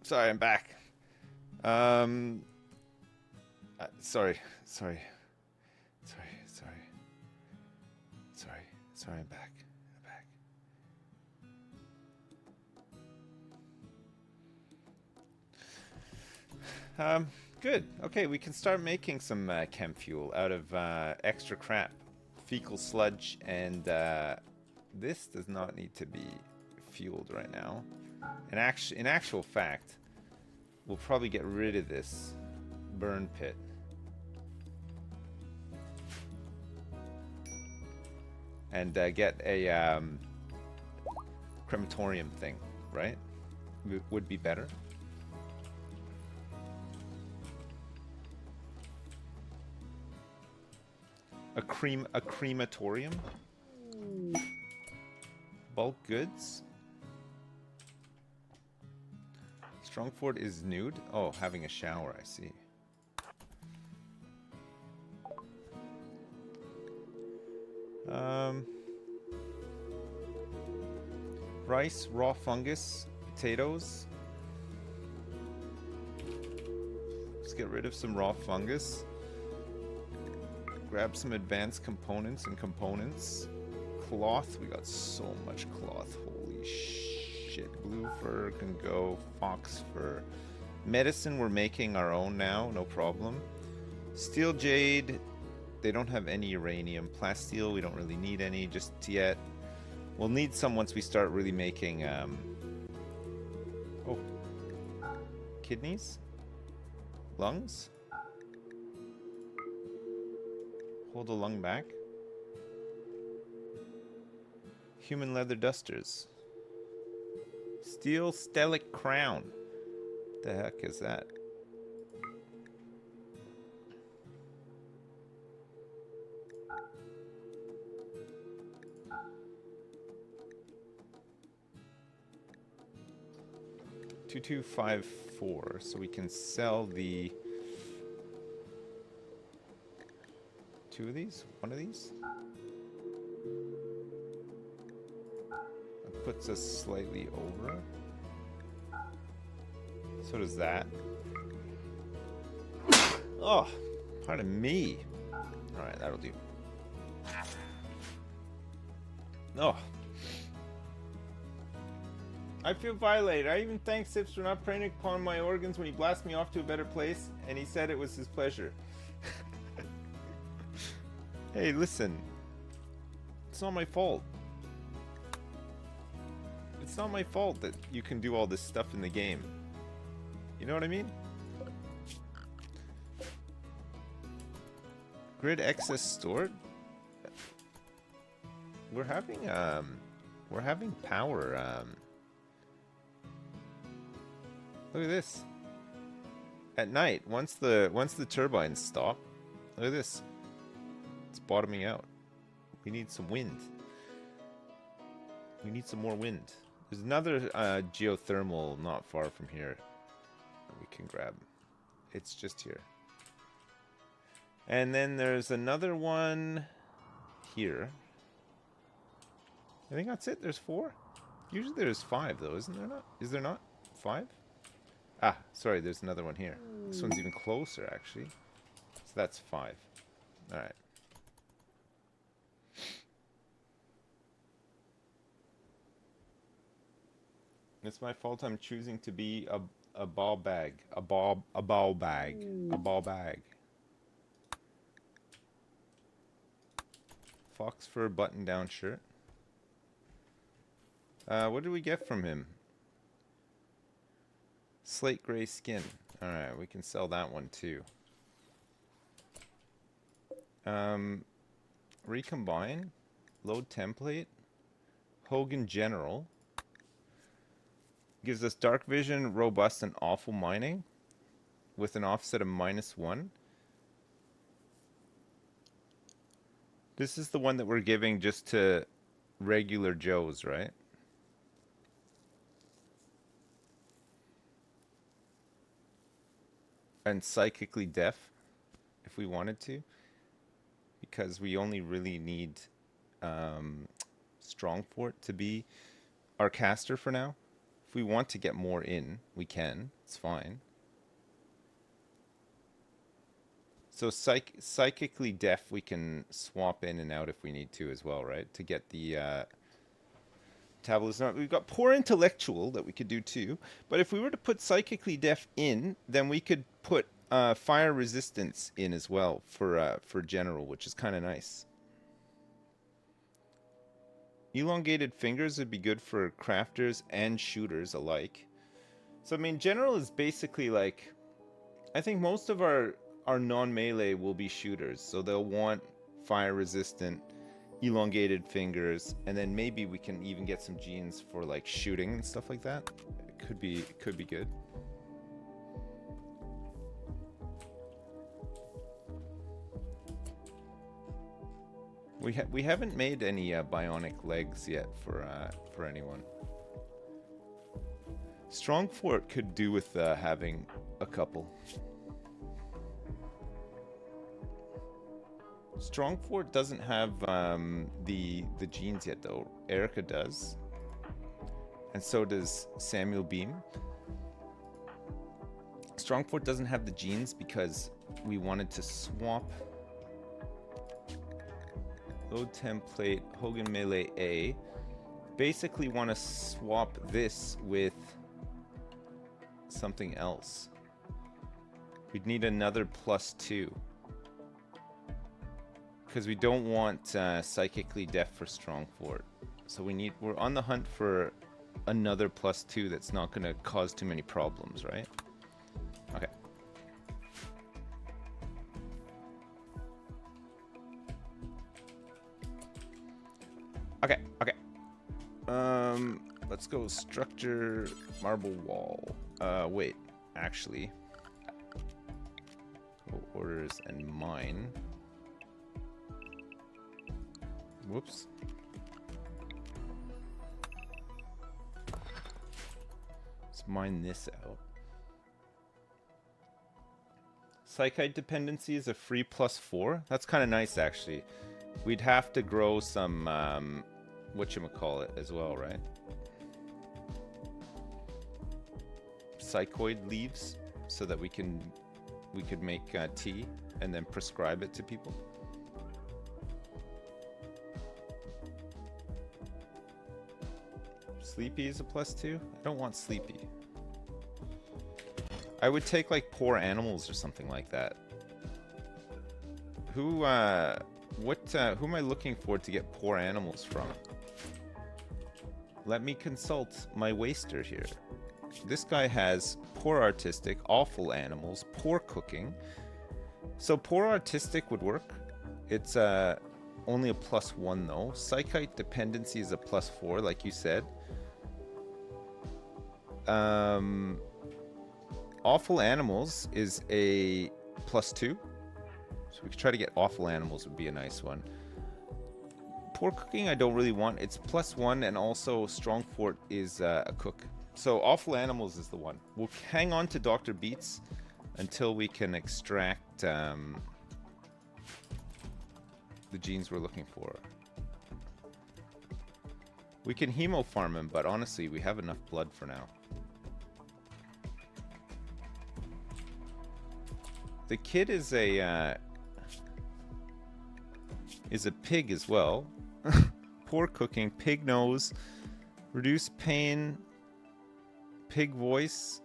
[SPEAKER 1] Sorry, I'm back. Um, sorry, sorry, sorry, sorry, sorry, sorry. I'm back. I'm back. Good. Okay, we can start making some chem fuel out of extra crap, fecal sludge, and this does not need to be fueled right now. In actual fact, we'll probably get rid of this burn pit. And get a crematorium thing, right? Would be better. A crematorium? Bulk goods? Strongford is nude? Oh, having a shower, I see. Rice, raw fungus, potatoes. Let's get rid of some raw fungus. Grab some advanced components and components. Cloth, we got so much cloth. Holy shit. Blue fur can go. Fox fur. Medicine, we're making our own now, no problem. Steel jade, they don't have any uranium. Plasteel, we don't really need any just yet. We'll need some once we start really making, oh. Kidneys? Lungs? Hold a lung back. Human leather dusters. Steel stellic crown. The heck is that? $2254. So we can sell the two of these? One of these? That puts us slightly over. So does that. Oh, pardon me. Alright, that'll do. Oh. I feel violated. I even thanked Sips for not preying upon my organs when he blasted me off to a better place, and he said it was his pleasure. Hey, listen. It's not my fault. It's not my fault that you can do all this stuff in the game. You know what I mean? Grid excess stored? We're having power, look at this. At night, once the turbines stop, look at this. It's bottoming out. We need some wind. We need some more wind. There's another geothermal not far from here that we can grab. It's just here. And then there's another one here. I think that's it. There's 4. Usually there's 5 though, isn't there not? Is there not 5? Ah, sorry, there's another one here. This one's even closer actually. So that's 5. Alright. It's my fault I'm choosing to be a ball bag. A ball bag. A ball bag. Fox fur button down shirt. What did we get from him? Slate gray skin. Alright, we can sell that one too. Recombine. Load template. Hogan General. Gives us dark vision, robust, and awful mining. With an offset of -1. This is the one that we're giving just to regular Joes, right? And psychically deaf, if we wanted to. Because we only really need Strongfort to be our caster for now. If we want to get more in, we can. It's fine. So psychically deaf, we can swap in and out if we need to as well, right? To get the tablets. We've got poor intellectual that we could do too. But if we were to put psychically deaf in, then we could put fire resistance in as well for general, which is kind of nice. Elongated fingers would be good for crafters and shooters alike. So, I mean, general is basically like... I think most of our non-melee will be shooters. So they'll want fire-resistant, elongated fingers, and then maybe we can even get some genes for, like, shooting and stuff like that. It could be good. We haven't made any bionic legs yet for anyone. Strong Fort could do with having a couple. Strong Fort doesn't have the genes yet though. Erica does, and so does Samuel Beam. Strong Fort doesn't have the genes because we wanted to swap. Load template, Hogan Melee A. Basically want to swap this with something else. We'd need another +2. Because we don't want psychically deaf for Strong Fort. So we're on the hunt for another +2 that's not going to cause too many problems, right? Okay. Okay. Let's go structure marble wall. Wait, actually. Go orders and mine. Whoops. Let's mine this out. Psychite dependency is a free +4. That's kind of nice, actually. We'd have to grow some, whatchamacallit as well, right? Psychoid leaves, so that we could make tea and then prescribe it to people. Sleepy is a +2? I don't want Sleepy. I would take like poor animals or something like that. Who am I looking for to get poor animals from? Let me consult my waster here. This guy has poor artistic, awful animals, poor cooking. So poor artistic would work. It's only a +1 though. Psychite dependency is a +4, like you said. Awful animals is a +2. So we could try to get awful animals would be a nice one. Poor cooking I don't really want. It's +1 and also Strong Fort is a cook. So awful animals is the one. We'll hang on to Dr. Beats until we can extract the genes we're looking for. We can hemo farm him, but honestly we have enough blood for now. The kid is a pig as well. Poor cooking, pig nose, reduce pain, pig voice,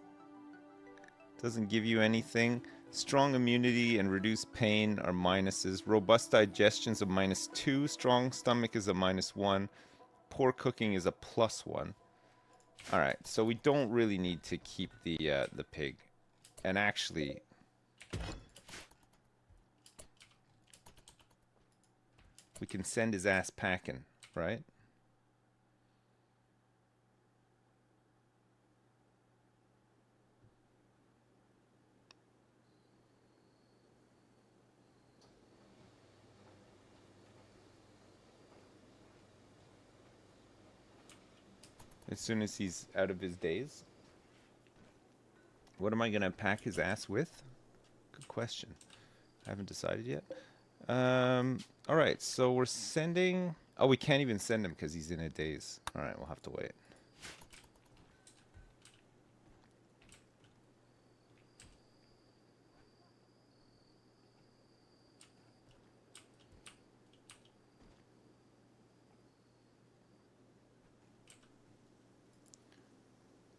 [SPEAKER 1] doesn't give you anything. Strong immunity and reduce pain are minuses. Robust digestion is a -2. Strong stomach is a -1. Poor cooking is a +1. All right, so we don't really need to keep the pig, and actually. We can send his ass packing, right? As soon as he's out of his daze. What am I going to pack his ass with? Good question. I haven't decided yet. All right, so we're sending... Oh, we can't even send him because he's in a daze. All right, we'll have to wait.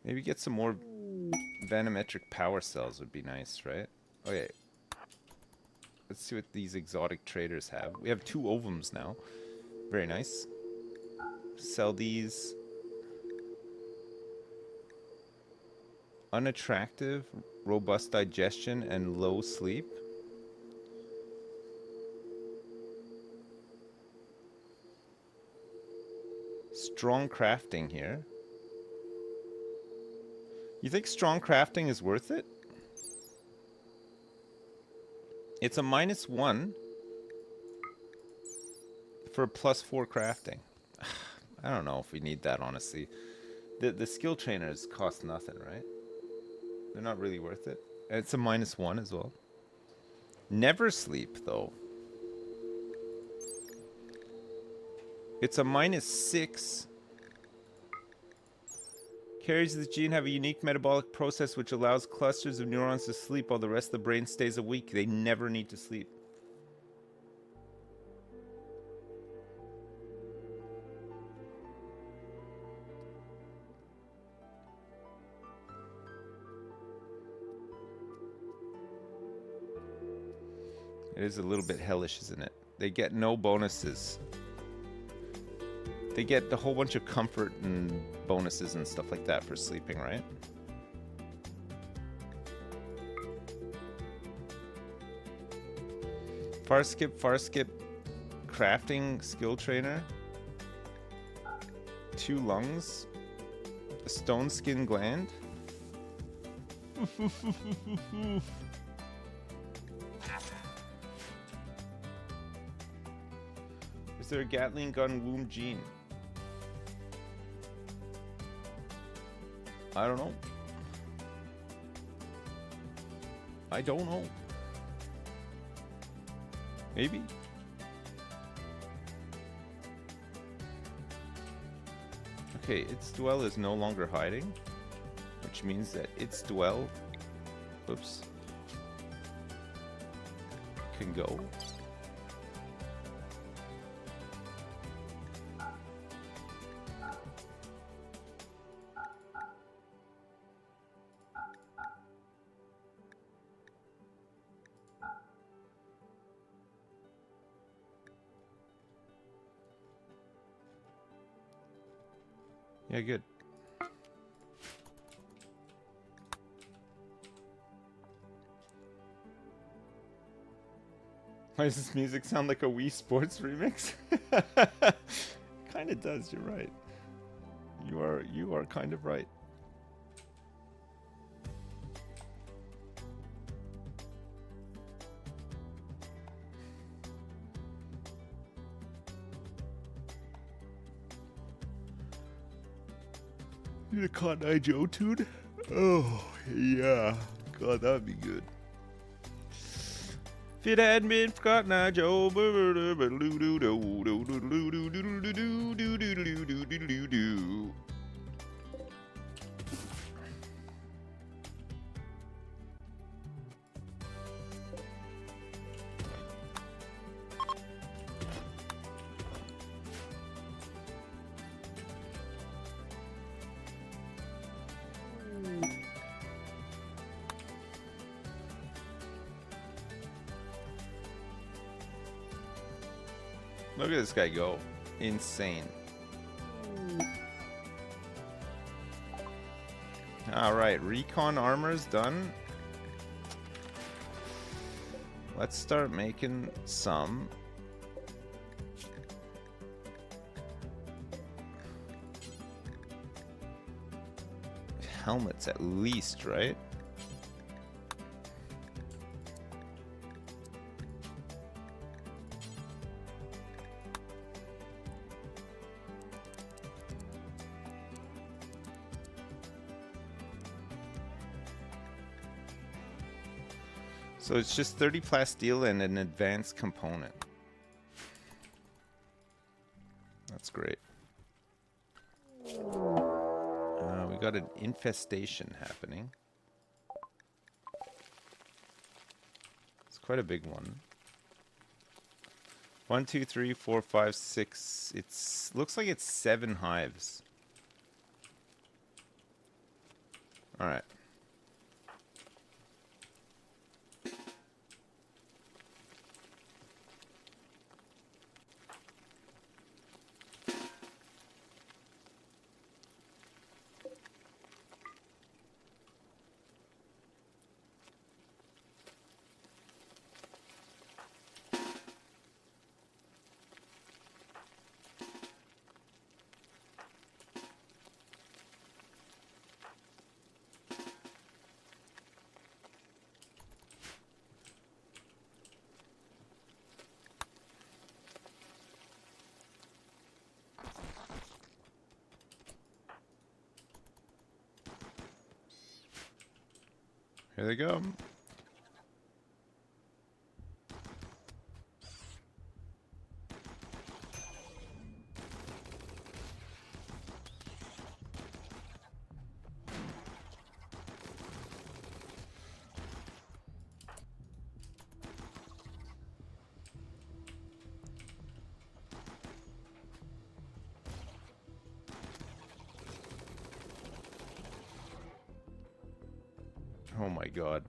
[SPEAKER 1] Maybe get some more venometric power cells would be nice, right? Okay. Let's see what these exotic traders have. We have 2 ovums now. Very nice. Sell these. Unattractive, robust digestion, and low sleep. Strong crafting here. You think strong crafting is worth it? It's a -1 for a +4 crafting. I don't know if we need that, honestly. The skill trainers cost nothing, right? They're not really worth it. It's a -1 as well. Never sleep, though. It's a -6. Carriers of the gene have a unique metabolic process which allows clusters of neurons to sleep while the rest of the brain stays awake. They never need to sleep. It is a little bit hellish, isn't it? They get no bonuses. They get a whole bunch of comfort and bonuses and stuff like that for sleeping, right? Far skip, crafting skill trainer. 2 lungs. A stone skin gland. Is there a Gatling gun womb gene? I don't know. I don't know. Maybe. Okay, its dwell is no longer hiding, which means that its dwell, oops, can go. Yeah, good. Why does this music sound like a Wii Sports remix? Kind of does, you're right. You are kind of right. Need a Cotton Eye Joe tune? Oh, yeah. God, that'd be good. If it hadn't been for Cotton Eye Joe. Look at this guy go. Insane. Alright, recon armor's done. Let's start making some. Helmets at least, right? So it's just 30 plasteel and an advanced component. That's great. We got an infestation happening. It's quite a big one. 1, 2, 3, 4, 5, 6. Looks like it's 7 hives. All right. Here they go. Oh my god.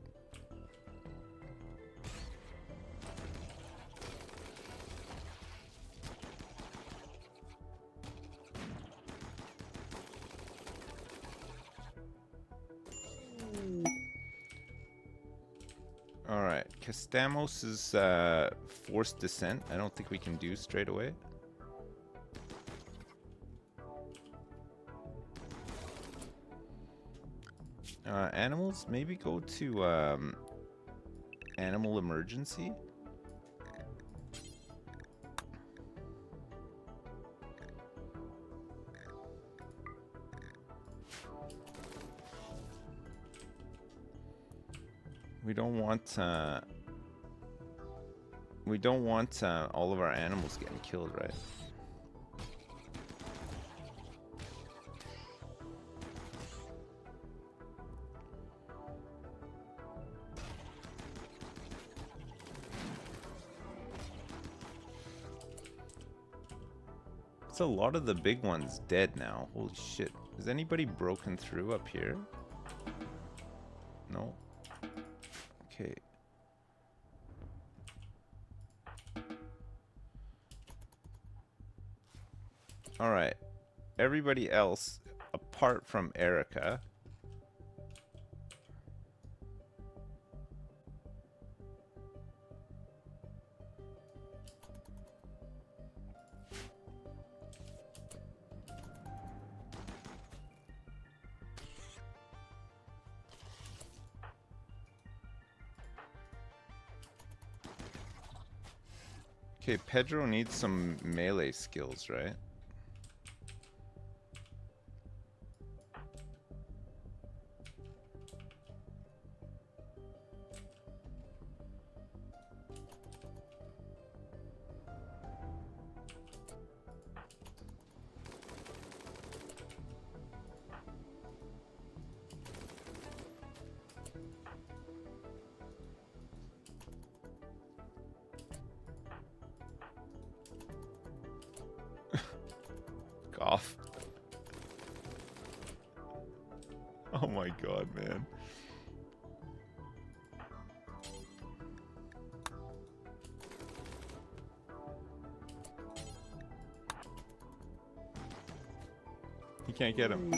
[SPEAKER 1] Alright, Castamos' forced descent. I don't think we can do straight away. Animals, maybe go to animal emergency. We don't want all of our animals getting killed, right? It's a lot of the big ones dead now. Holy shit. Is anybody broken through up here? No. Okay. Alright. Everybody else, apart from Erica. Okay, Pedro needs some melee skills, right? Cough. Oh my god, man. You can't get him.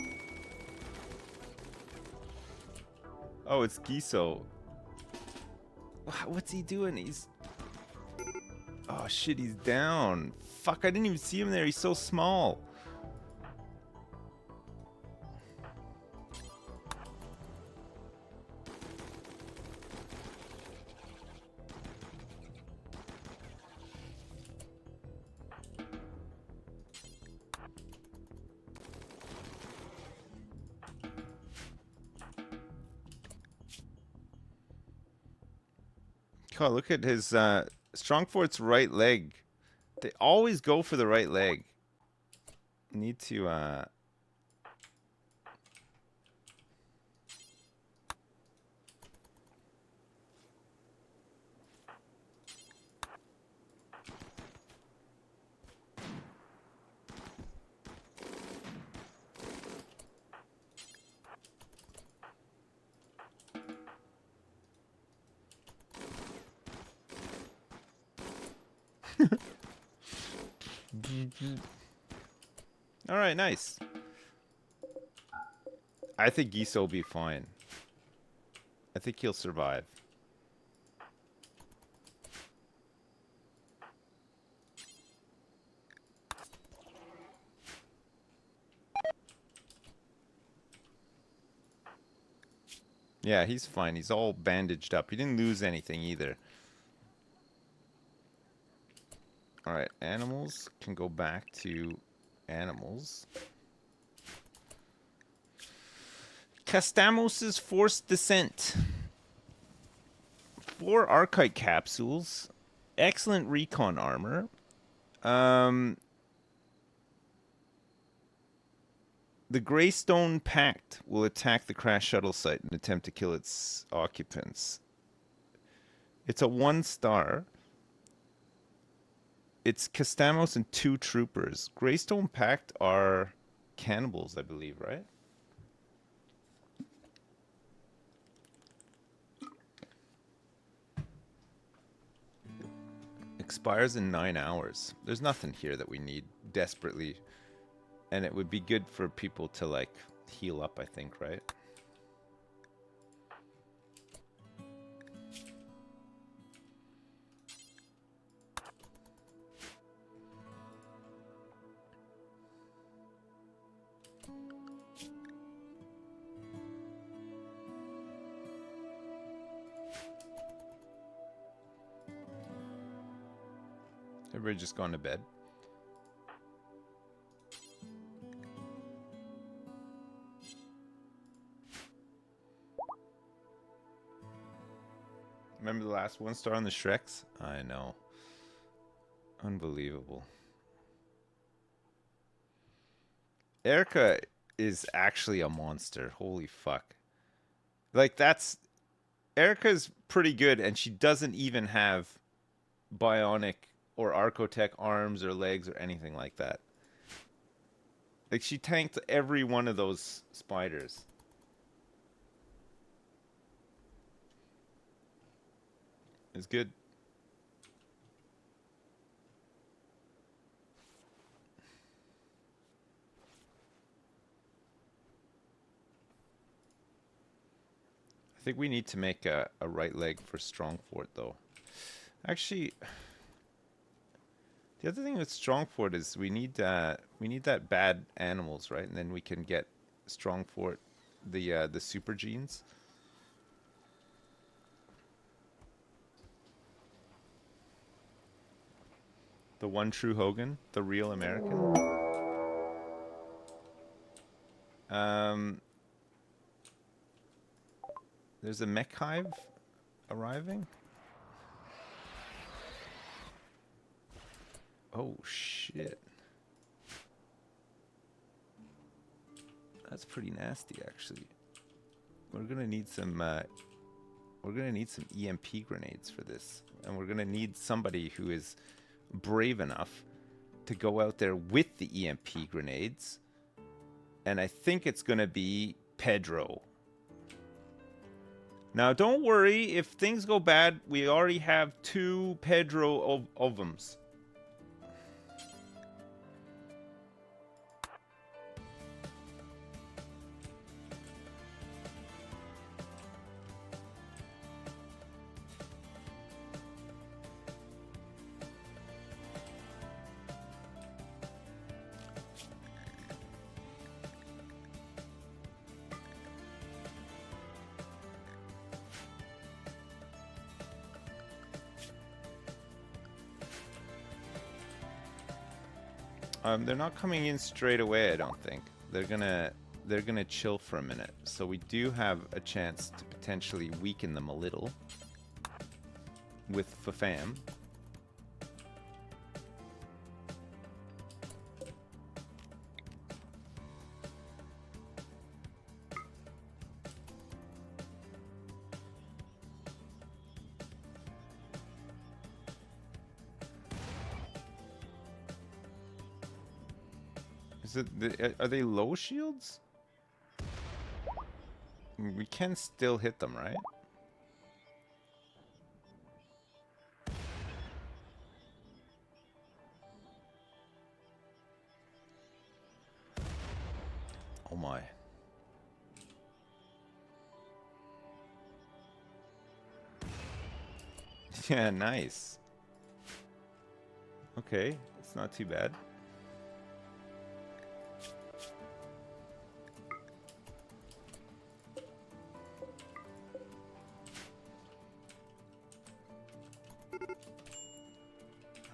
[SPEAKER 1] Oh, it's Giso. What's he doing? He's... Oh shit, he's down. Fuck, I didn't even see him there. He's so small. God, look at his Strongfort's right leg. They always go for the right leg. Need to Alright, nice. I think Giso will be fine. I think he'll survive. Yeah, he's fine. He's all bandaged up. He didn't lose anything either. Alright, animals can go back to animals. Castamos' forced descent. 4 Archite capsules. Excellent recon armor. The Greystone Pact will attack the crash shuttle site and attempt to kill its occupants. It's a 1-star. It's Castamos and 2 troopers. Greystone Pact are cannibals, I believe, right? Expires in 9 hours. There's nothing here that we need desperately. And it would be good for people to, like, heal up, I think, right? Everybody just gone to bed. Remember the last 1-star on the Shreks? I know. Unbelievable. Erica is actually a monster. Holy fuck. Like, that's... Erica's pretty good, and she doesn't even have bionic or Archotech arms or legs or anything like that. Like, she tanked every one of those spiders. It's good. I think we need to make a right leg for Strongfort, though. Actually, the other thing with Strongfort is we need that bad animals, right? And then we can get Strongfort the super genes. The one true Hogan, the real American. There's a mech hive arriving. Oh shit. That's pretty nasty, actually. We're gonna need some EMP grenades for this, and we're gonna need somebody who is brave enough to go out there with the EMP grenades. And I think it's gonna be Pedro. Now, don't worry, if things go bad, we already have 2 Pedro ovums. They're not coming in straight away, I don't think. They're gonna chill for a minute. So we do have a chance to potentially weaken them a little with Fafam. Is it are they low shields? We can still hit them, right? my. Yeah, nice. Okay, it's not too bad.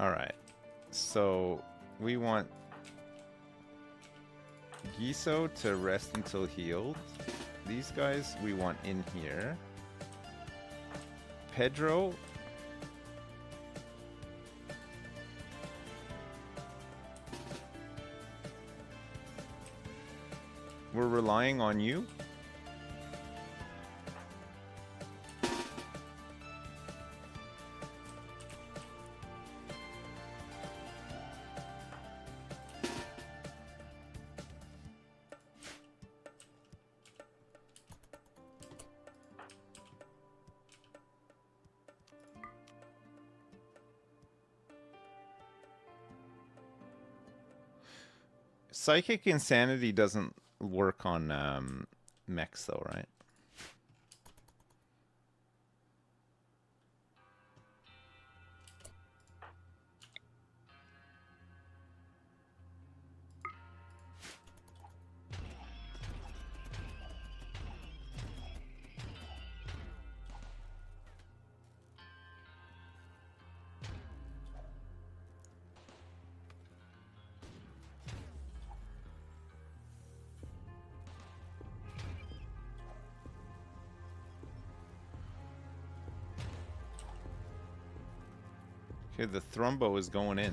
[SPEAKER 1] Alright, so we want Giso to rest until healed. These guys we want in here. Pedro. We're relying on you. Psychic Insanity doesn't work on mechs though, right? Okay, the Thrumbo is going in.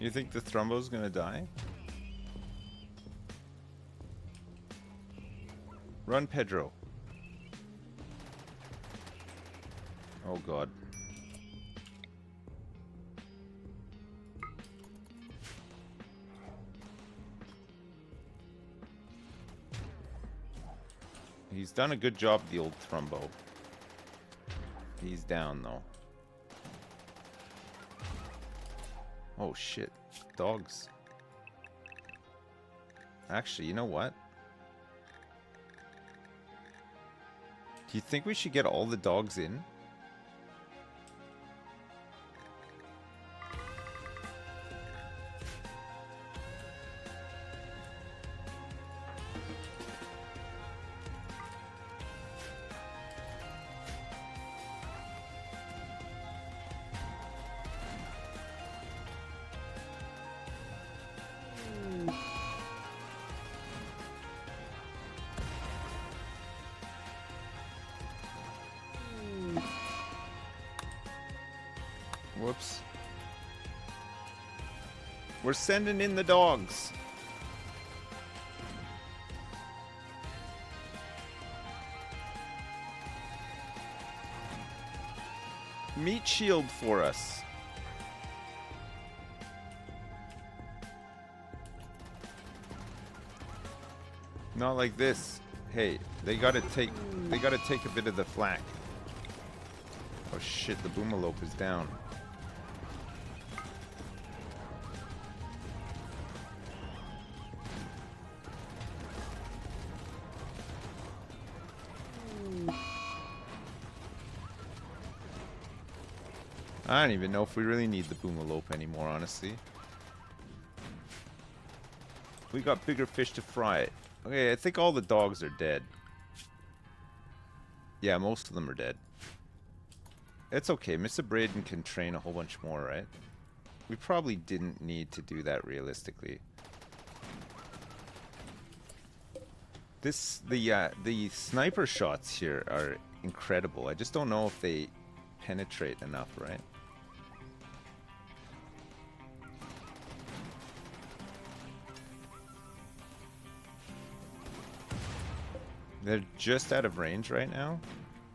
[SPEAKER 1] You think the Thrumbo's gonna die? Run, Pedro. Oh god. He's done a good job, the old Thrumbo. He's down though. Oh shit, dogs. Actually, you know what? Do you think we should get all the dogs in? Whoops. We're sending in the dogs. Meat shield for us. Not like this. Hey, they gotta take a bit of the flak. Oh shit, the boomalope is down. I don't even know if we really need the boomalope anymore, honestly. We got bigger fish to fry. Okay, I think all the dogs are dead. Yeah, most of them are dead. It's okay. Mr. Braden can train a whole bunch more, right? We probably didn't need to do that realistically. The sniper shots here are incredible. I just don't know if they penetrate enough, right? They're just out of range right now.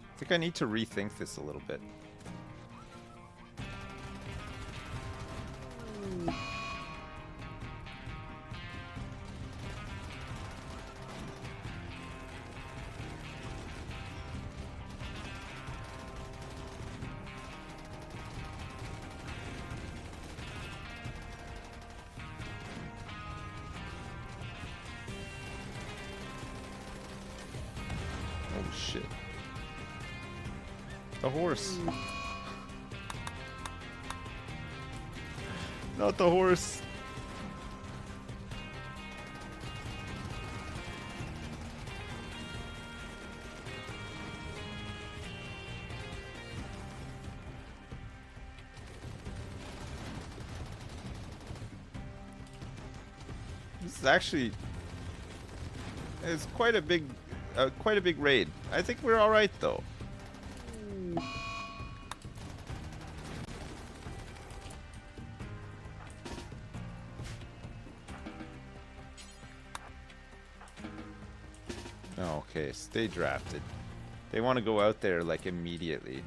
[SPEAKER 1] I think I need to rethink this a little bit. Oh shit. The horse. Not the horse. This is actually, it's quite a big raid. I think we're all right though. Oh, okay, stay drafted. They want to go out there like immediately.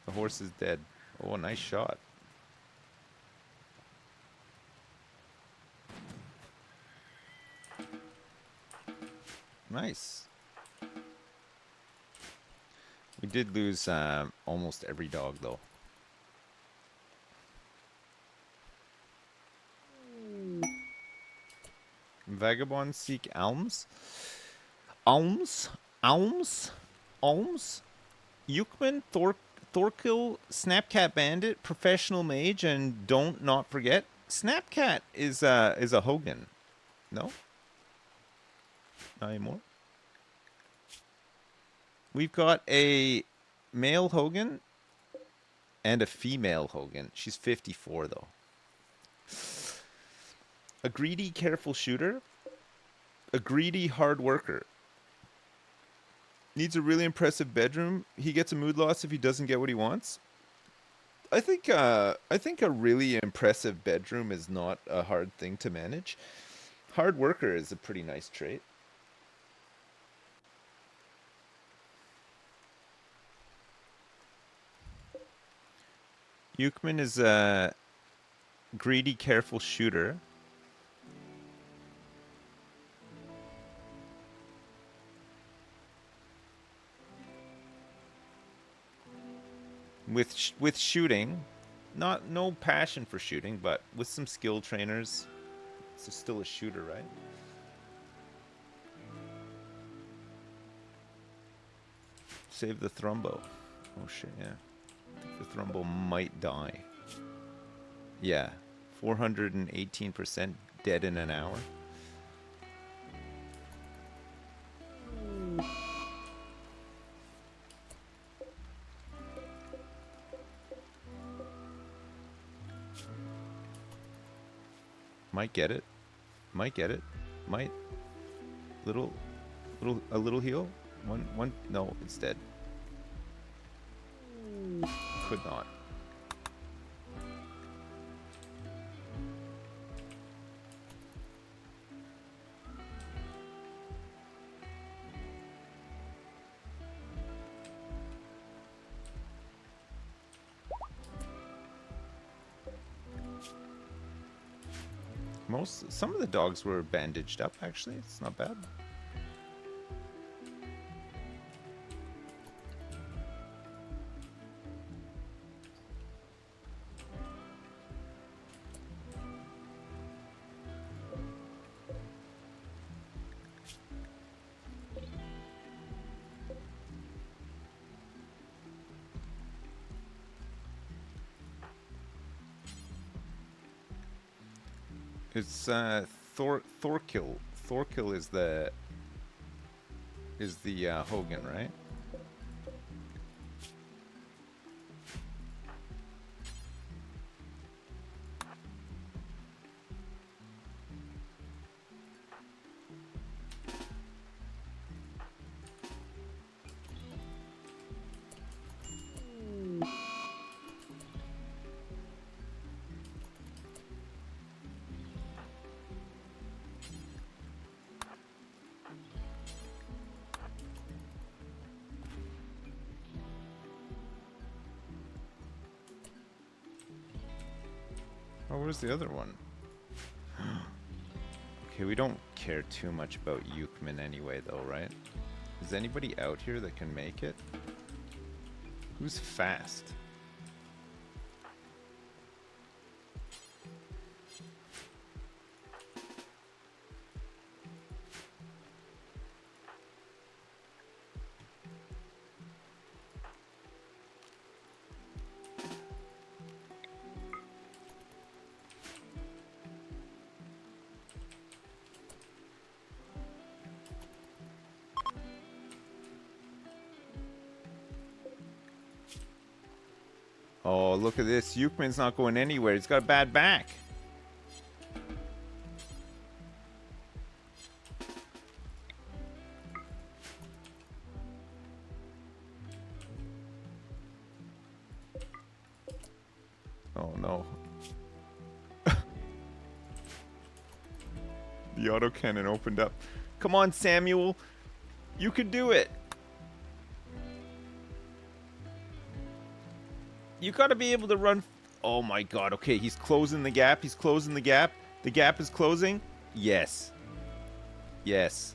[SPEAKER 1] The horse is dead. Oh, nice shot. Nice. We did lose almost every dog, though. Vagabonds seek alms? Alms? Alms? Alms? Yukman, Thorkill, Snapcat Bandit, Professional Mage, and don't not forget, Snapcat is a Hogan. No? Not anymore? We've got a male Hogan and a female Hogan. She's 54, though. A greedy, careful shooter. A greedy, hard worker. Needs a really impressive bedroom. He gets a mood loss if he doesn't get what he wants. I think a really impressive bedroom is not a hard thing to manage. Hard worker is a pretty nice trait. Yukman is a greedy, careful shooter. With shooting, no passion for shooting, but with some skill trainers, it's still a shooter, right? Save the Thrumbo. Oh shit, yeah. The Thrumbo might die. Yeah, 418% dead in an hour. Might get it. Might get it. Might. A little heal. One. No, it's dead. Could not. Some of the dogs were bandaged up, actually. It's not bad. It's Thorkill. Thorkill is the Hogan, right? Oh, where's the other one? Okay, we don't care too much about Yukman anyway, though, right? Is anybody out here that can make it? Who's fast? Oh, look at this. Yukman's not going anywhere. He's got a bad back. Oh, no. The autocannon opened up. Come on, Samuel. You can do it. You gotta be able to run. Oh my god. Okay, he's closing the gap. He's closing the gap. The gap is closing. Yes. Yes.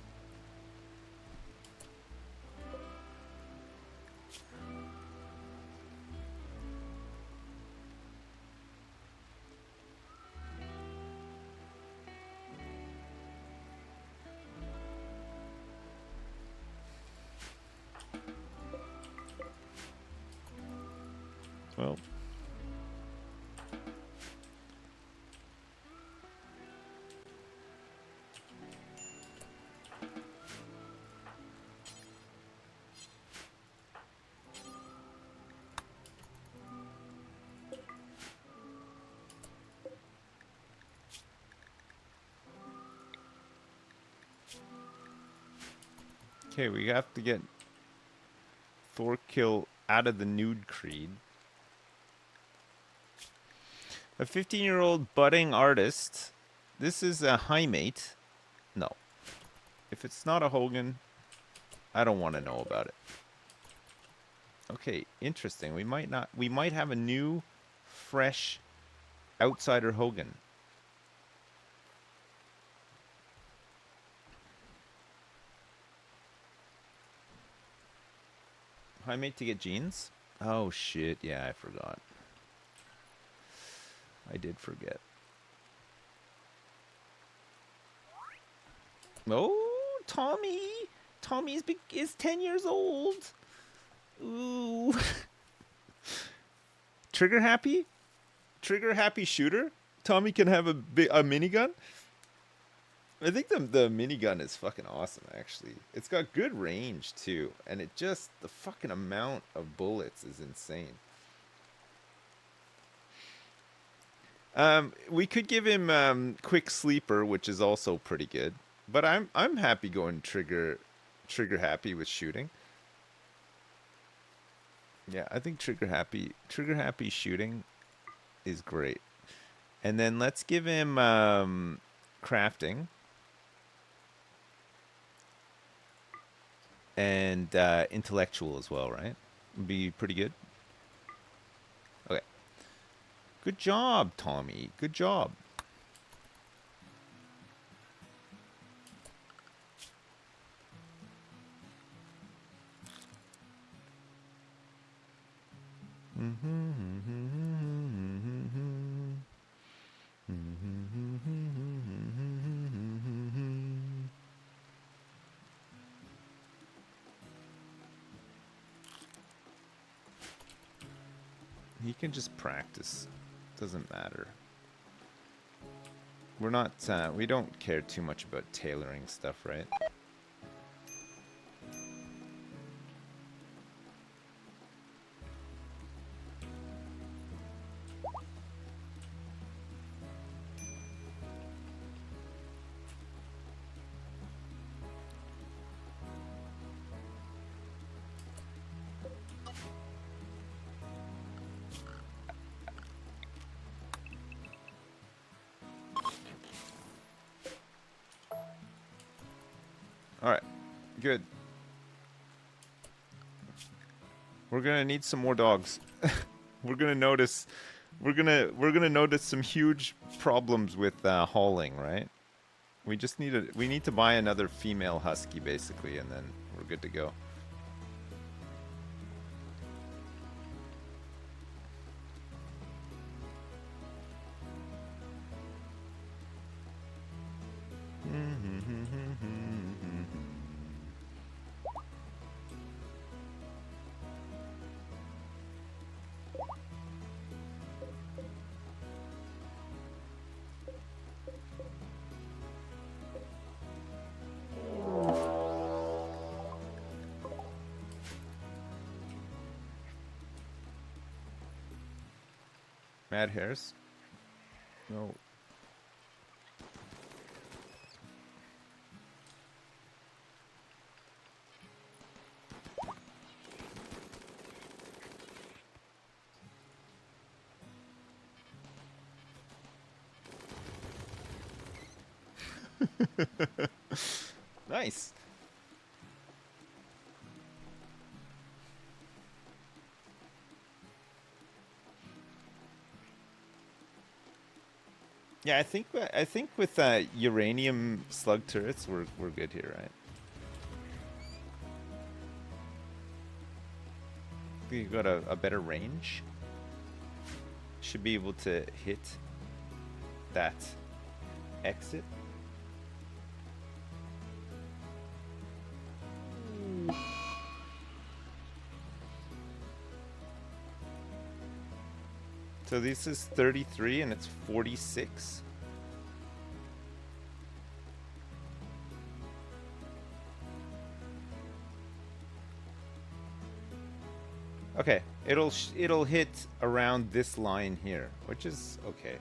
[SPEAKER 1] Well. Okay, we have to get Thorkill out of the nude creed. A 15-year-old budding artist. This is a high mate. No. If it's not a Hogan, I don't want to know about it. Okay, interesting. We might have a new, fresh outsider Hogan. High mate to get jeans? Oh shit, yeah, I forgot. I did forget. Oh, Tommy! Tommy is 10 years old. Ooh. Trigger happy? Trigger happy shooter? Tommy can have a minigun? I think the minigun is fucking awesome, actually. It's got good range, too. And the fucking amount of bullets is insane. We could give him quick sleeper, which is also pretty good. But I'm happy going trigger happy with shooting. Yeah, I think trigger happy shooting is great. And then let's give him crafting and intellectual as well, right? Would be pretty good. Okay. Good job, Tommy. Good job. He can just practice. Doesn't matter. We're not, we don't care too much about tailoring stuff, right? Alright, good. We're gonna need some more dogs. We're gonna notice we're gonna notice some huge problems with hauling, right? We need to buy another female husky basically, and then we're good to go. Mad hairs? No. Nice. Yeah, I think with uranium slug turrets, we're good here, right? We got a better range. Should be able to hit that exit. So this is 33 and it's 46. Okay, it'll hit around this line here, which is okay.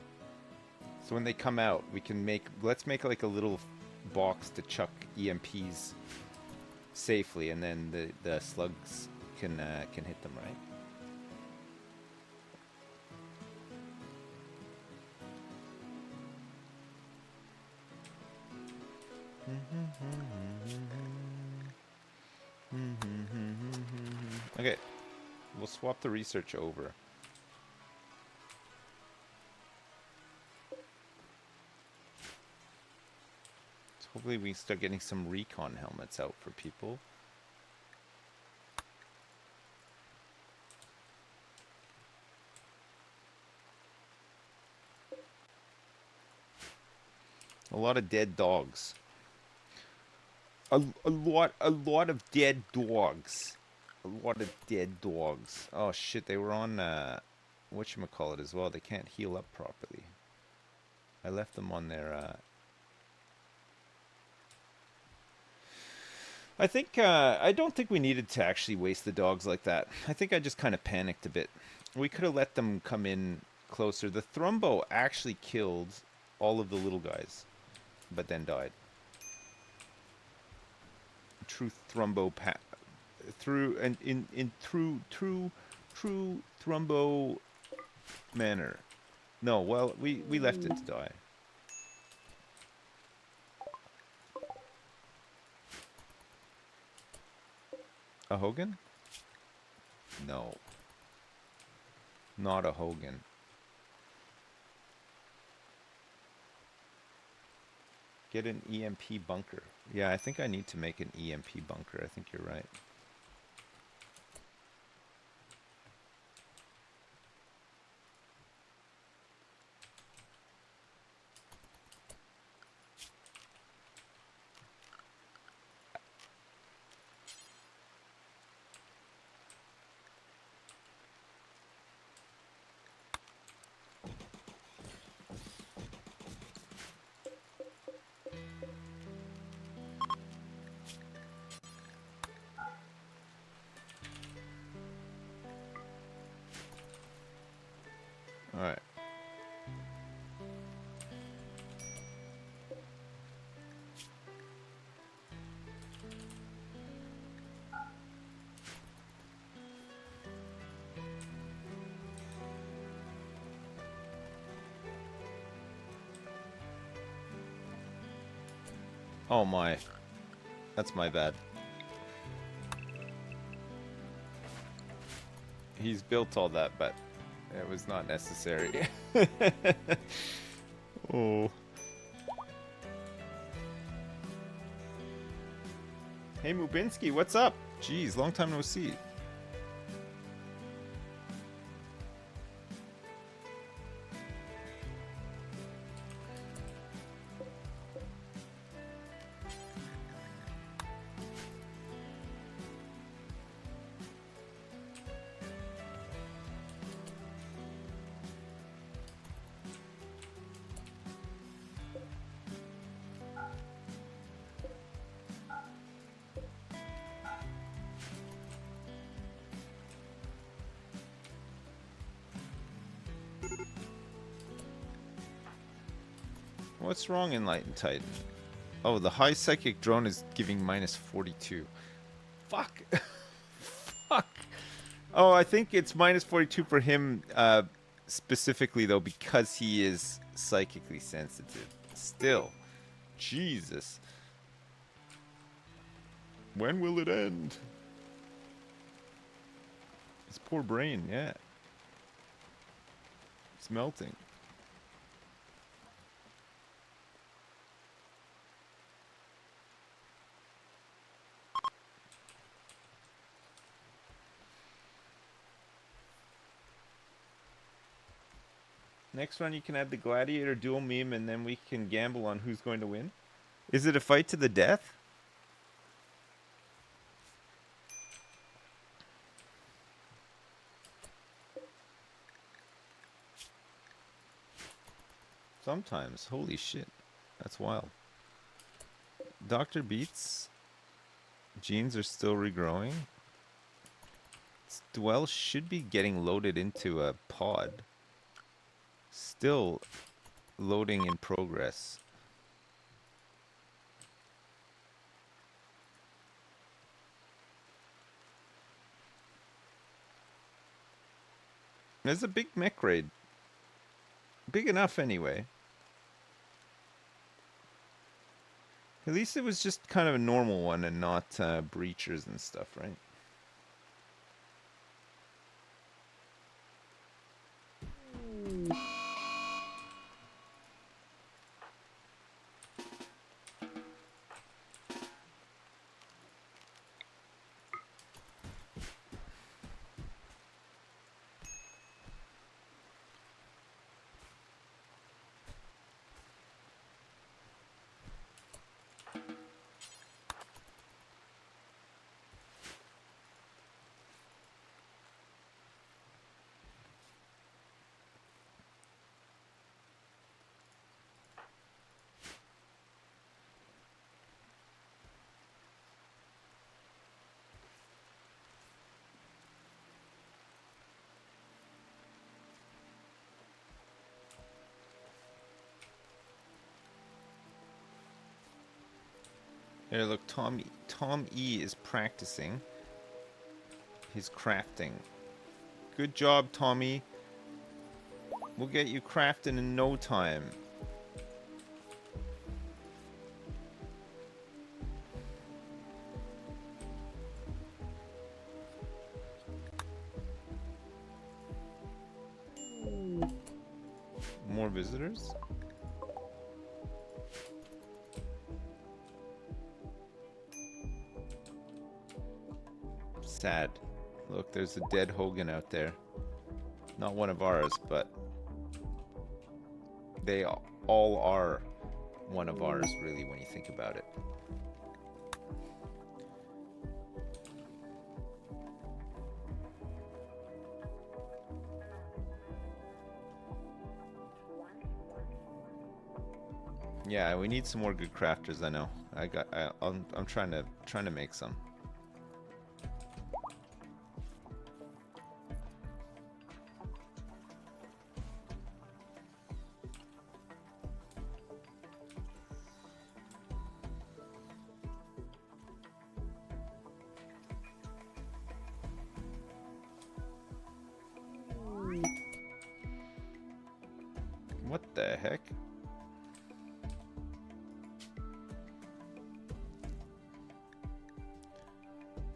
[SPEAKER 1] So when they come out, we can let's make like a little box to chuck EMPs safely, and then the slugs can hit them, right? Okay, we'll swap the research over. So hopefully we start getting some recon helmets out for people. A lot of dead dogs. A lot of dead dogs. A lot of dead dogs. Oh shit, they were on whatchamacallit as well. They can't heal up properly. I left them on their I think I don't think we needed to actually waste the dogs like that. I think I just kind of panicked a bit. We could have let them come in closer. The Thrumbo actually killed all of the little guys, but then died. True Thrumbo through and in true Thrumbo manner. No, well, we left it to die. A Hogan? No. Not a Hogan. Get an EMP bunker. Yeah, I think I need to make an EMP bunker. I think you're right. All right. Oh my. That's my bad. He's built all that, but It was not necessary. Oh. Hey Mubinsky, what's up? Jeez, long time no see. What's wrong, Enlightened Titan? Oh, the high psychic drone is giving minus 42. Fuck. Fuck. Oh, I think it's minus 42 for him specifically, though, because he is psychically sensitive. Still. Jesus. When will it end? His poor brain, yeah. It's melting. Next run, you can add the gladiator duel meme, and then we can gamble on who's going to win. Is it a fight to the death? Sometimes. Holy shit. That's wild. Dr. Beats. Genes are still regrowing. Dwell should be getting loaded into a pod. Still loading in progress. There's a big mech raid. Big enough anyway. At least it was just kind of a normal one and not breachers and stuff, right? Here, look, Tom E is practicing his crafting. Good job, Tommy. We'll get you crafting in no time. More visitors? Sad. Look, there's a dead Hogan out there. Not one of ours, but they all are one of ours, really, when you think about it. Yeah, we need some more good crafters. I know. I'm trying to make some. What the heck?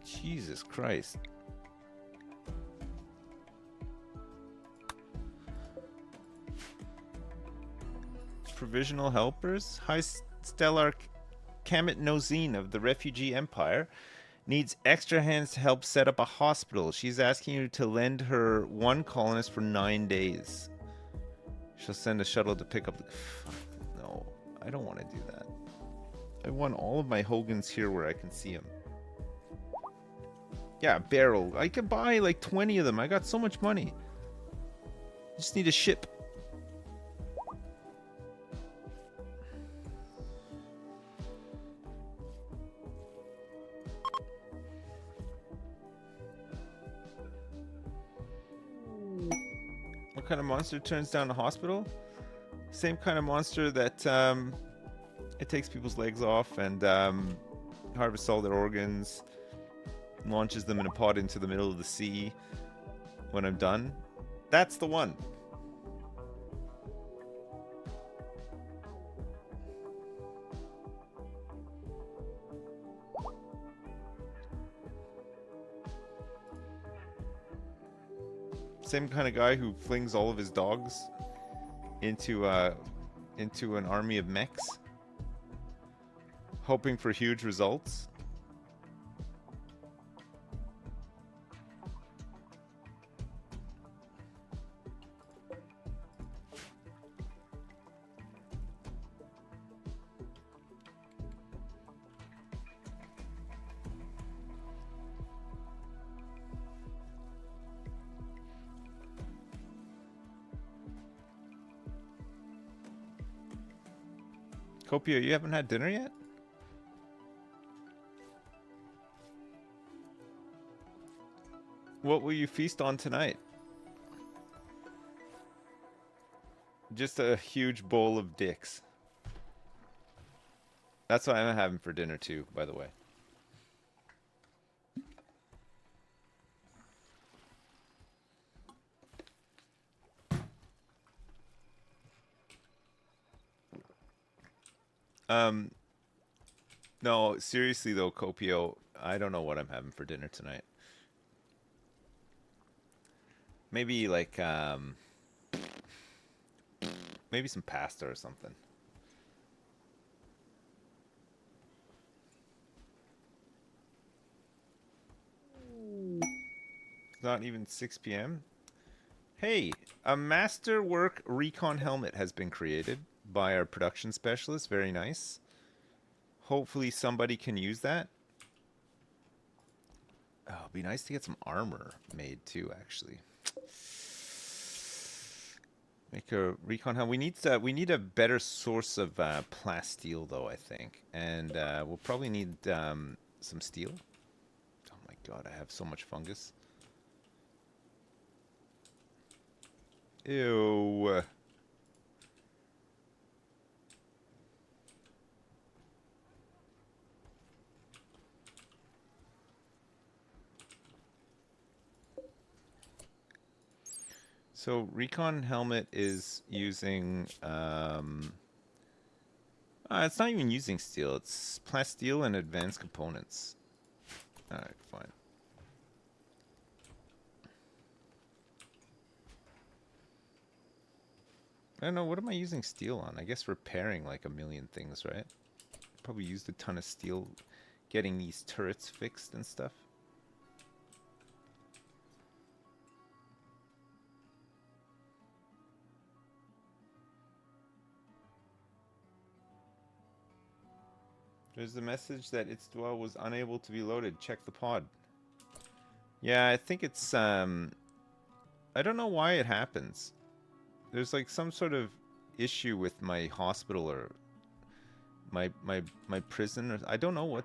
[SPEAKER 1] Jesus Christ. provisional helpers. High Stellar Kamet Nozine of the Refugee Empire needs extra hands to help set up a hospital. She's asking you to lend her one colonist for 9 days. She'll send a shuttle to pick up the... Fuck, no, I don't want to do that. I want all of my Hogans here where I can see them. Yeah, barrel. I could buy like 20 of them. I got so much money. Just need a ship. What kind of monster turns down a hospital? Same kind of monster that it takes people's legs off and harvests all their organs, launches them in a pod into the middle of the sea when I'm done. That's the one. Same kind of guy who flings all of his dogs into an army of mechs, hoping for huge results. Copio, you haven't had dinner yet? What will you feast on tonight? Just a huge bowl of dicks. That's what I'm having for dinner too, by the way. No, seriously though, Copio, I don't know what I'm having for dinner tonight. Maybe like, maybe some pasta or something. It's not even 6 p.m. Hey, a Masterwork Recon helmet has been created by our production specialist. Very nice. Hopefully somebody can use that. Oh, it'd be nice to get some armor made too, actually. Make a recon helmet. We need a better source of plasteel though, I think. And we'll probably need some steel. Oh my god, I have so much fungus. Ew. So Recon helmet is using it's not even using steel, it's plasteel and advanced components. Alright, fine. I don't know, what am I using steel on? I guess repairing like a million things, right? Probably used a ton of steel getting these turrets fixed and stuff. There's the message that its dwell was unable to be loaded. Check the pod. Yeah, I think it's I don't know why it happens. There's like some sort of issue with my hospital or my prison, or I don't know what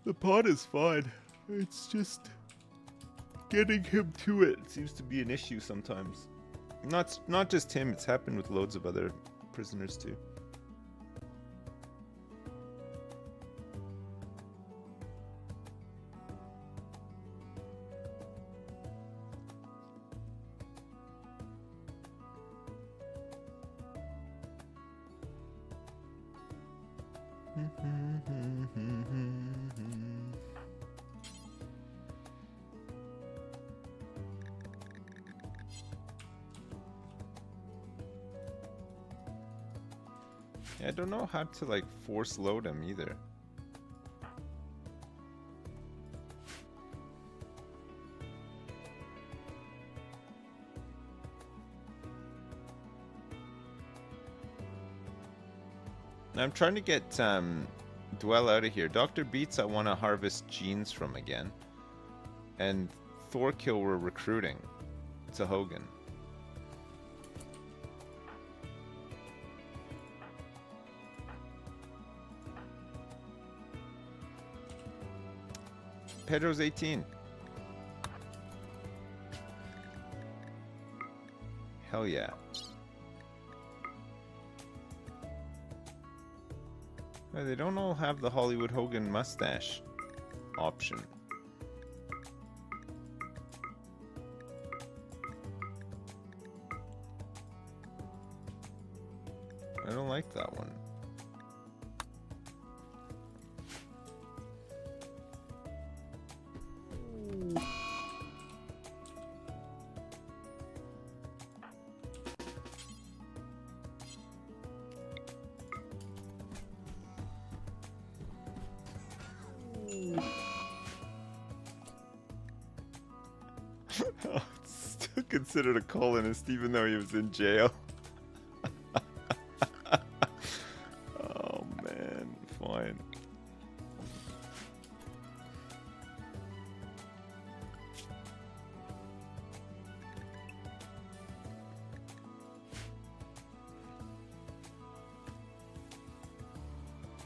[SPEAKER 1] the pod is fine. It's just getting him to it seems to be an issue sometimes. Not just him, it's happened with loads of other prisoners too. Yeah, I don't know how to like force load him either. I'm trying to get Dwell out of here. Dr. Beats I want to harvest genes from again. And Thorkill we're recruiting to Hogan. Pedro's 18. Hell yeah. Oh, they don't all have the Hollywood Hogan mustache option. I don't like that one. Still considered a colonist even though he was in jail. Oh man, fine.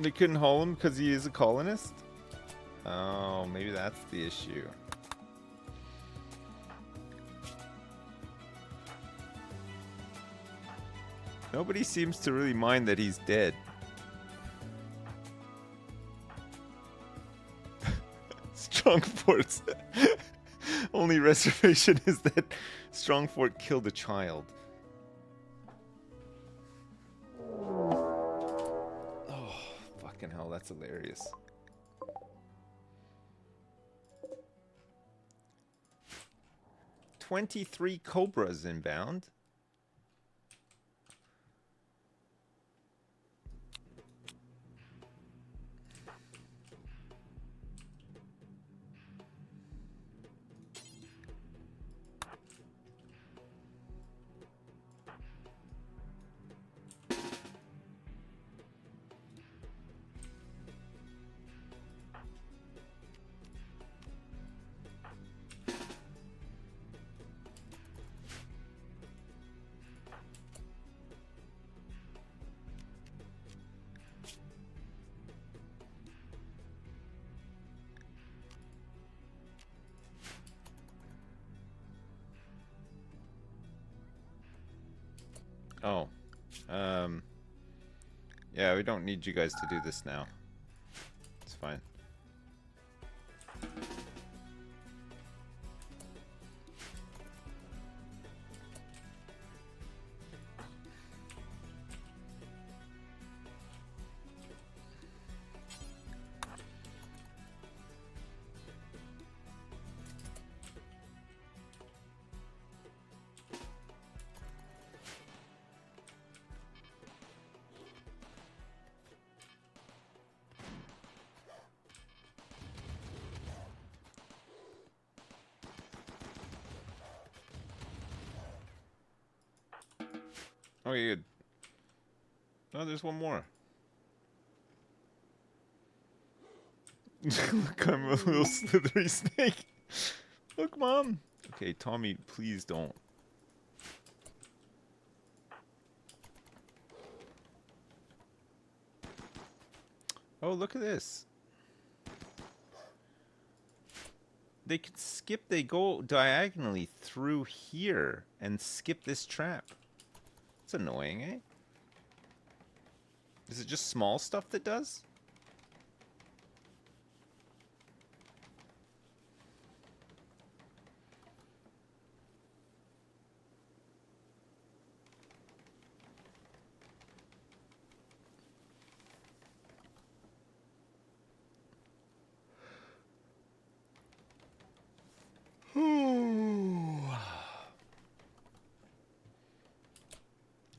[SPEAKER 1] They couldn't haul him because he is a colonist? Oh, maybe that's the issue. Nobody seems to really mind that he's dead. Strongfort's only reservation is that Strongfort killed a child. Oh, fucking hell, that's hilarious. "23 Cobras inbound." Oh. Yeah, we don't need you guys to do this now. It's fine. Okay, good. No, there's one more. Look, I'm a little slithery snake. Look, Mom. Okay, Tommy, please don't. Oh, look at this. They could skip, they go diagonally through here and skip this trap. It's annoying, eh? Is it just small stuff that does?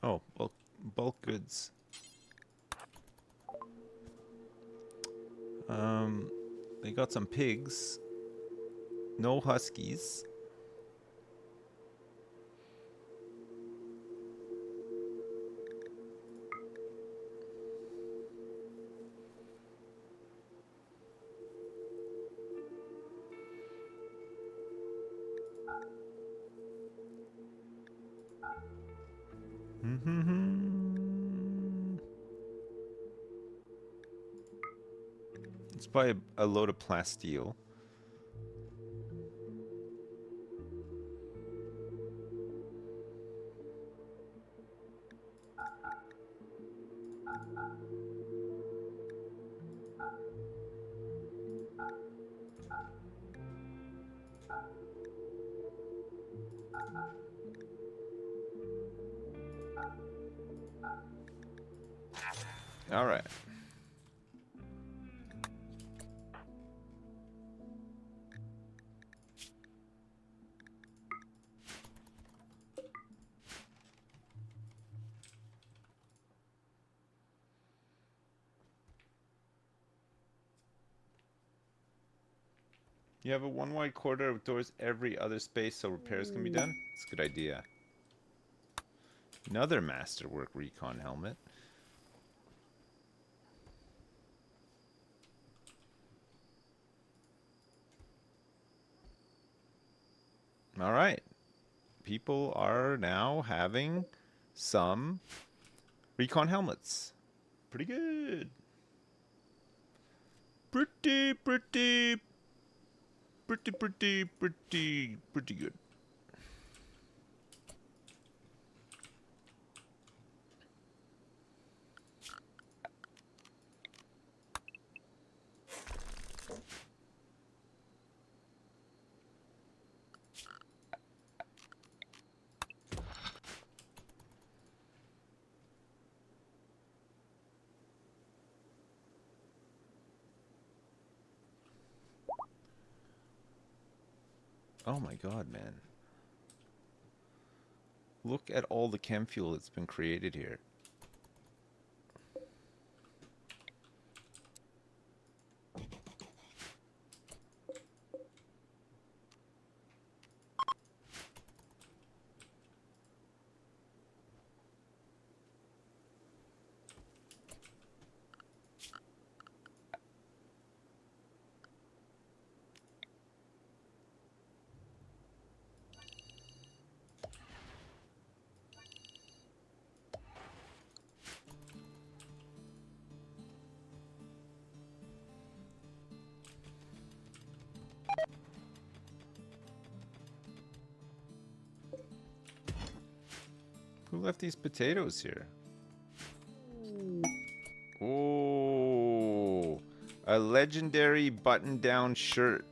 [SPEAKER 1] Oh, bulk goods. They got some pigs. No huskies. Let's buy a load of plasteel. All right. You have a one wide corridor with doors every other space so repairs can be done? It's a good idea. Another masterwork recon helmet. All right. People are now having some recon helmets. Pretty good. Pretty good. Oh my god, man. Look at all the chem fuel that's been created here. Who left these potatoes here? Oh, a legendary button-down shirt.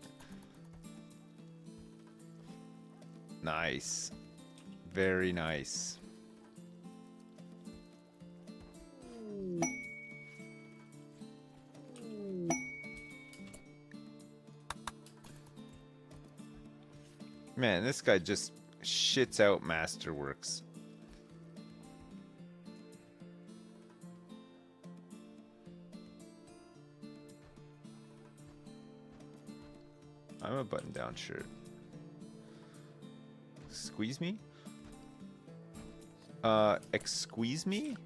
[SPEAKER 1] Nice. Very nice. Man, this guy just shits out masterworks. I'm a button-down shirt. Squeeze me? Excuse me?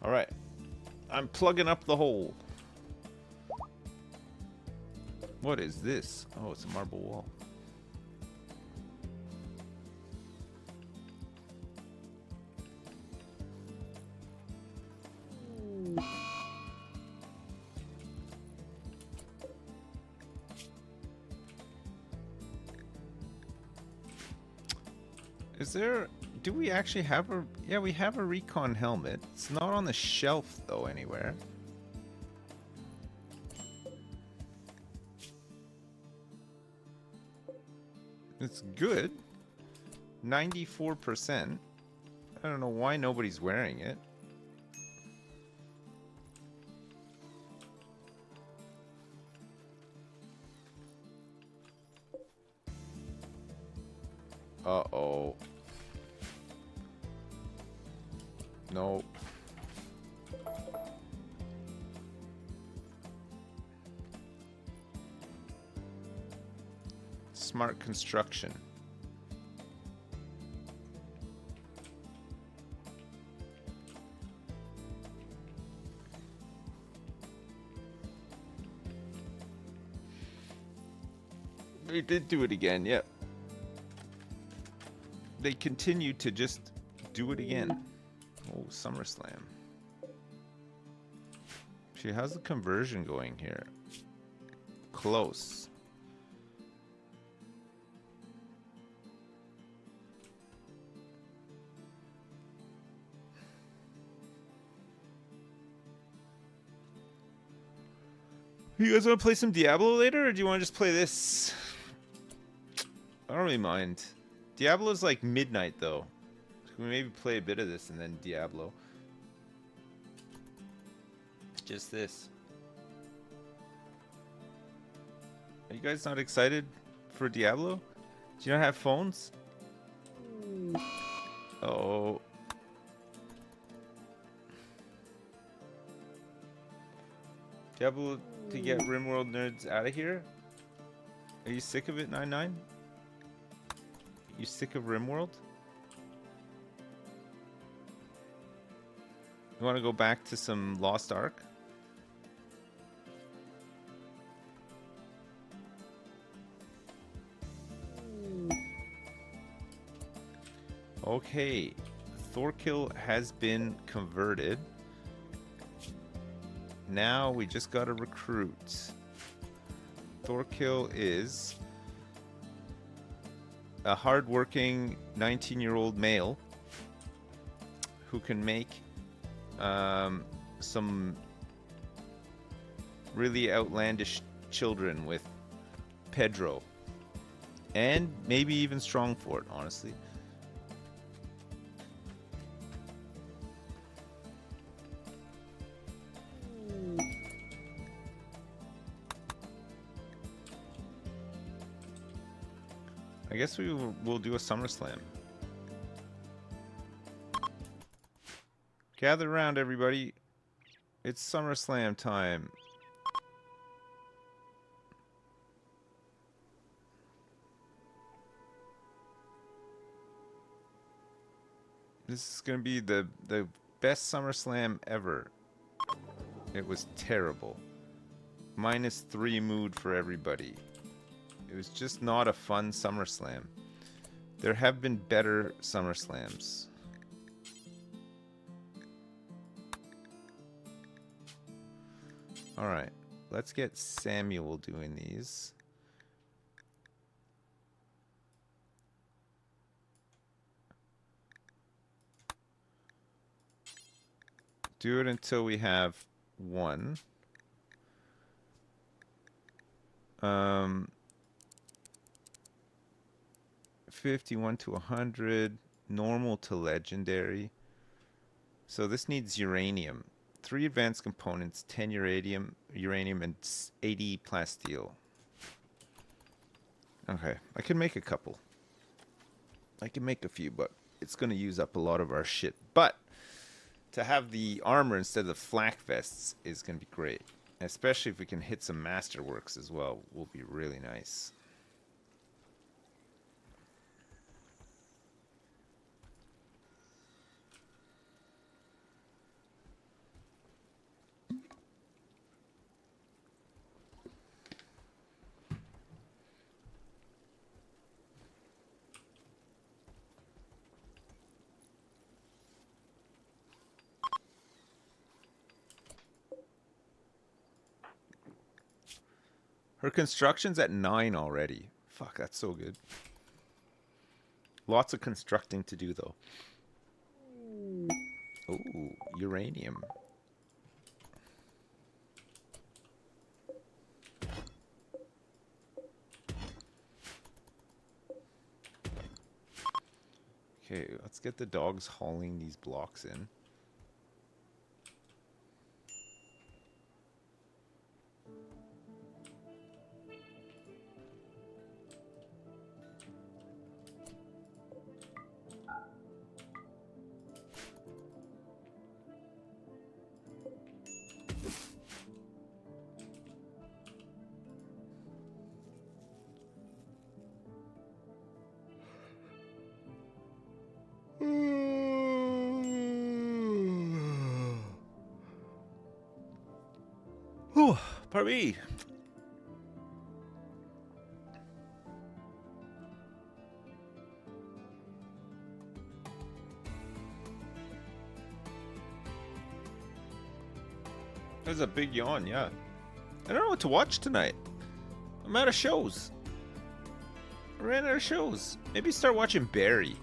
[SPEAKER 1] All right, I'm plugging up the hole. What is this? Oh, it's a marble wall. Is there... Do we actually have a... Yeah, we have a recon helmet. It's not on the shelf, though, anywhere. It's good. 94%. I don't know why nobody's wearing it. Uh-oh. Nope. Smart construction. They did do it again, yep. They continue to just do it again. Oh, SummerSlam. Gee, how's the conversion going here? Close. You guys want to play some Diablo later, or do you want to just play this? I don't really mind. Diablo's like midnight, though. Can we maybe play a bit of this and then Diablo? Just this. Are you guys not excited for Diablo? Do you not have phones? Oh. Diablo to get RimWorld nerds out of here? Are you sick of it, 99? You sick of RimWorld? You want to go back to some Lost Ark? Okay. Thorkill has been converted. Now we just got to recruit. Thorkill is a hardworking 19-year-old male who can make some really outlandish children with Pedro. And maybe even Strongfort, honestly. I guess we'll do a SummerSlam. Gather around, everybody. It's SummerSlam time. This is going to be the best SummerSlam ever. It was terrible. -3 mood for everybody. It was just not a fun SummerSlam. There have been better SummerSlams. Alright, let's get Samuel doing these. Do it until we have 1. 51 to 100, normal to legendary. So this needs uranium. 3 advanced components, 10 uranium, and 80 plasteel. Okay, I can make a couple. I can make a few, but it's going to use up a lot of our shit. But to have the armor instead of the flak vests is going to be great. Especially if we can hit some masterworks as well, will be really nice. Her construction's at 9 already. Fuck, that's so good. Lots of constructing to do, though. Ooh, uranium. Okay, let's get the dogs hauling these blocks in. Oh, pardon me. There's a big yawn, yeah. I don't know what to watch tonight. I'm out of shows. I ran out of shows. Maybe start watching Barry.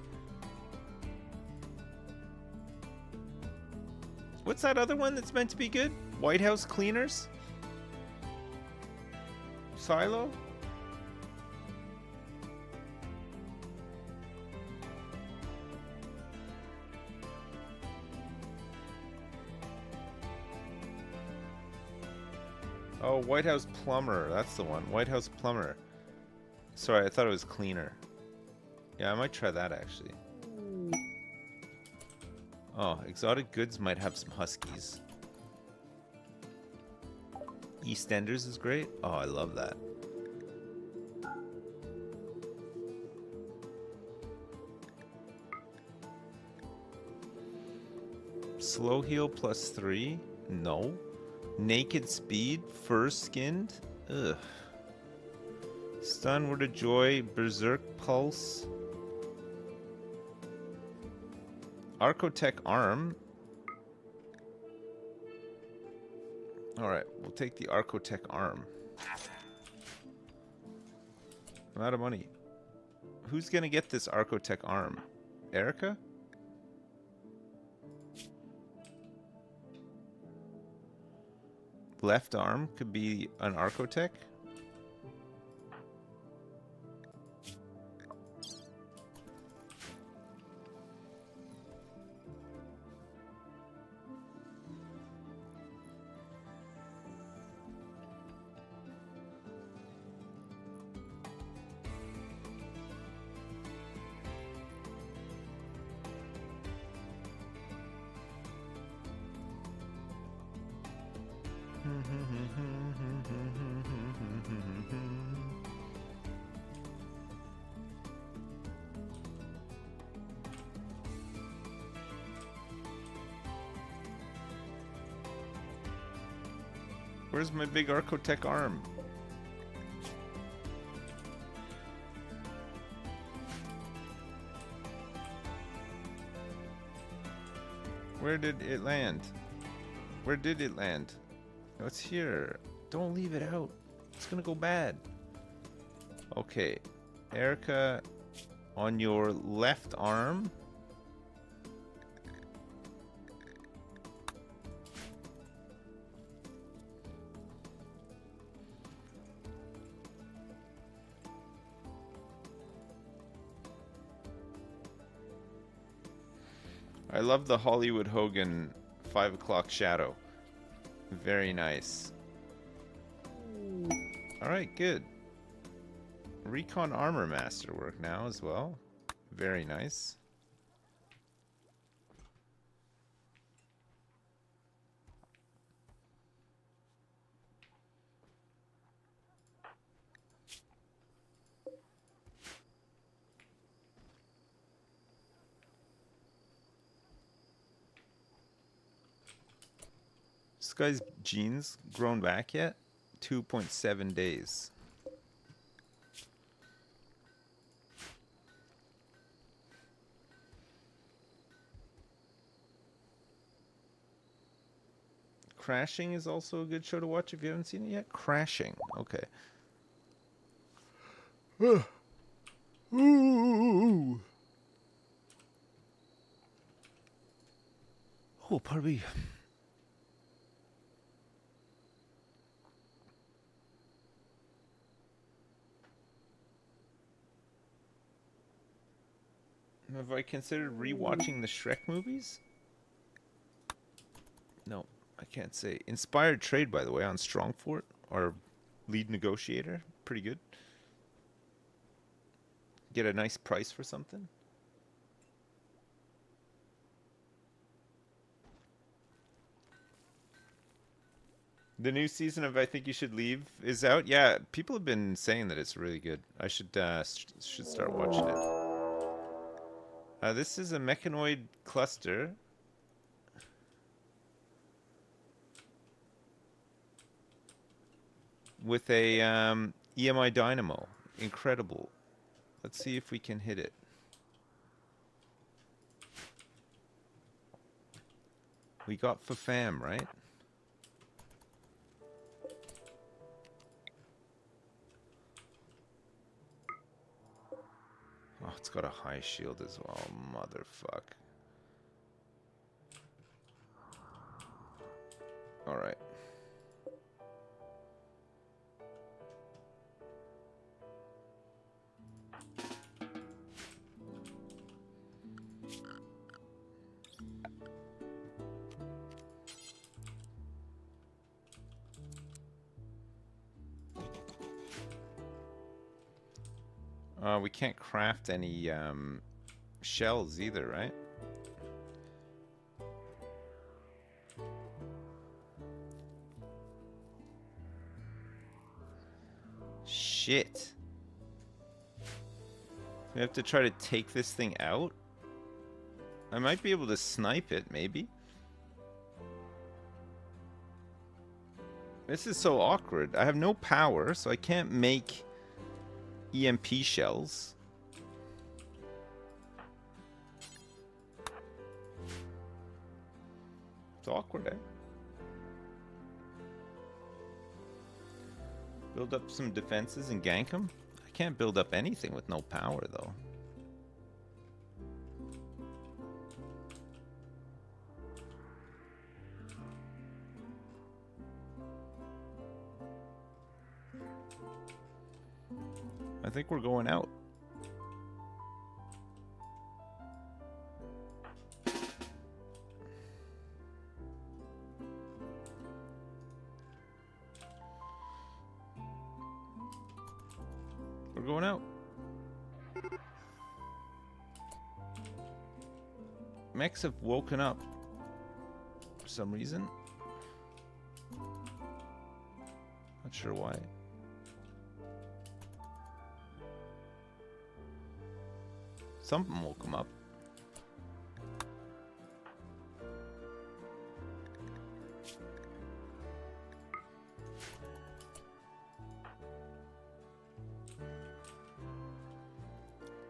[SPEAKER 1] What's that other one that's meant to be good? White House Cleaners? Silo? Oh, White House Plumber. That's the one. White House Plumber. Sorry, I thought it was Cleaner. Yeah, I might try that actually. Oh, Exotic Goods might have some Huskies. EastEnders is great. Oh, I love that. Slow heal +3? No. Naked Speed? Fur-skinned? Ugh. Stun, Word of Joy, Berserk Pulse. Archotech Arm. Alright, we'll take the Archotech Arm. I'm out of money. Who's gonna get this Archotech Arm? Erica? Left arm could be an Archotech. Where's my big Archotech arm? Where did it land? Where did it land? Oh, it's here. Don't leave it out. It's gonna go bad. Okay. Erica, on your left arm. I love the Hollywood Hogan 5 o'clock shadow. Very nice. Alright, good. Recon Armor Master work now as well. Very nice. This guy's jeans grown back yet? 2.7 days. Crashing is also a good show to watch if you haven't seen it yet. Crashing. Okay. Ooh. Oh, pardon me. Have I considered rewatching the Shrek movies? No, I can't say. Inspired trade, by the way, on Strongfort, our lead negotiator. Pretty good. Get a nice price for something. The new season of I Think You Should Leave is out. Yeah, people have been saying that it's really good. I should start watching it. This is a mechanoid cluster. With a EMI dynamo. Incredible. Let's see if we can hit it. We got Fafam, right? Oh, it's got a high shield as well. Motherfuck. Alright. We can't craft any shells either, right? Shit. We have to try to take this thing out? I might be able to snipe it, maybe. This is so awkward. I have no power, so I can't make EMP shells. It's awkward, eh? Build up some defenses and gank them? I can't build up anything with no power, though. I think we're going out. We're going out. Mechs have woken up for some reason. Not sure why. Something woke them up.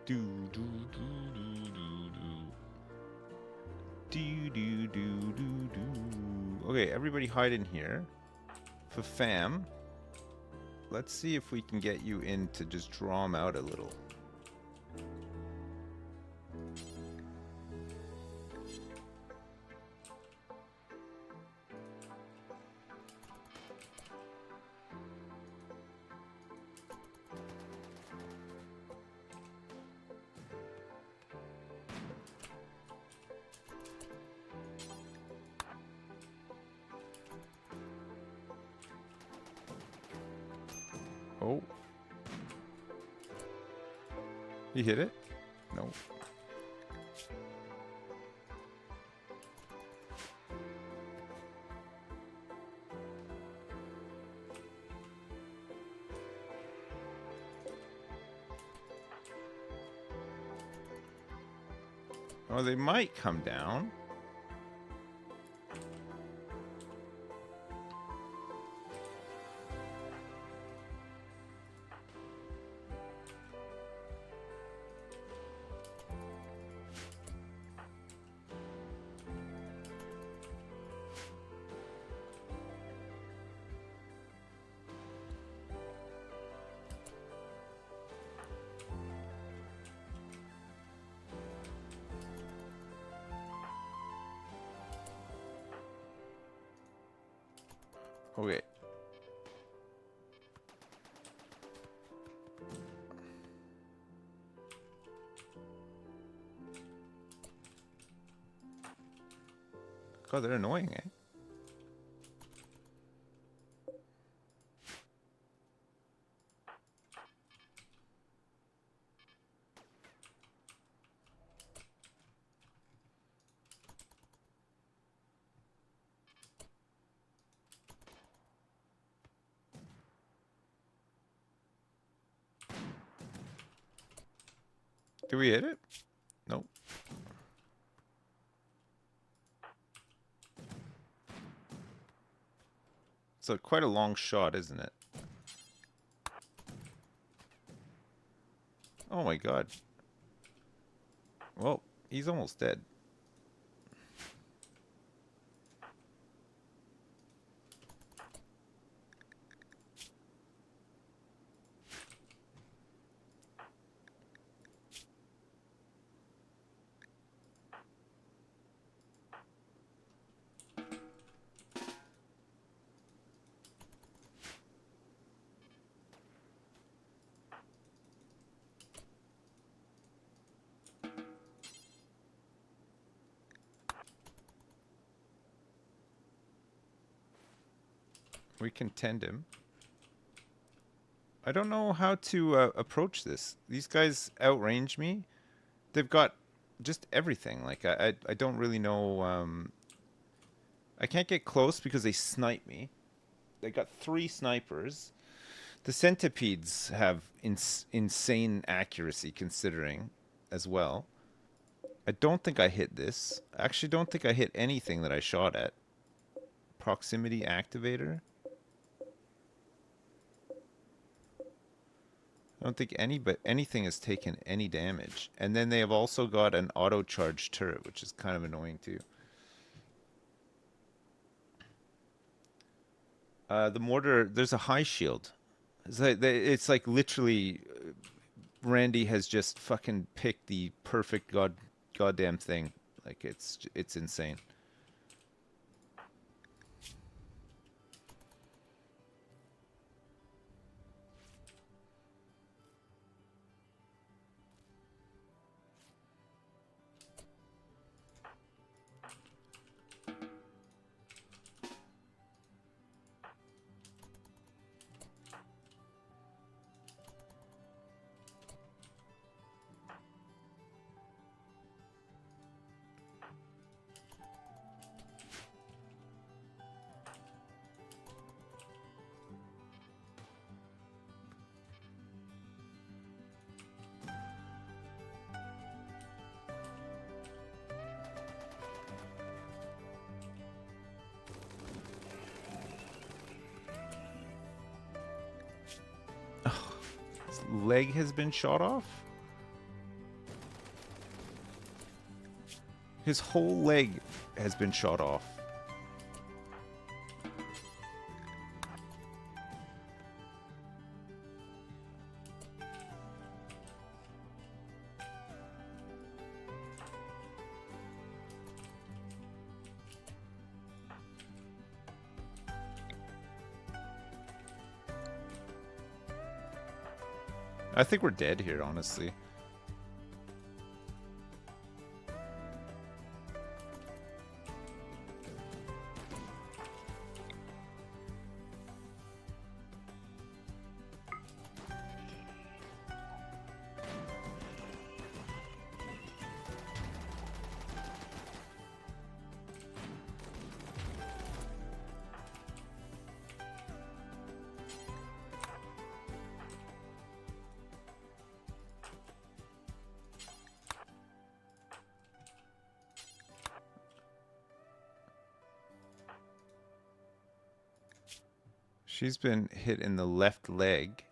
[SPEAKER 1] Do do do do do do do do do do. Okay, everybody hide in here. For fam, let's see if we can get you in to just draw them out a little. Oh. He hit it? No. Oh, they might come down. Okay. God, they're annoying, eh? Do we hit it? Nope. It's quite a long shot, isn't it? Oh my god. Well, he's almost dead. We can tend him. I don't know how to approach this. These guys outrange me. They've got just everything. Like, I don't really know. I can't get close because they snipe me. They got 3 snipers. The centipedes have insane accuracy considering as well. I don't think I hit this. I actually don't think I hit anything that I shot at. Proximity activator. I don't think anything has taken any damage. And then they have also got an auto charge turret, which is kind of annoying too. The mortar, there's a high shield. It's like literally, Randy has just fucking picked the perfect goddamn thing. Like it's insane. His leg has been shot off? His whole leg has been shot off. I think we're dead here, honestly. She's been hit in the left leg.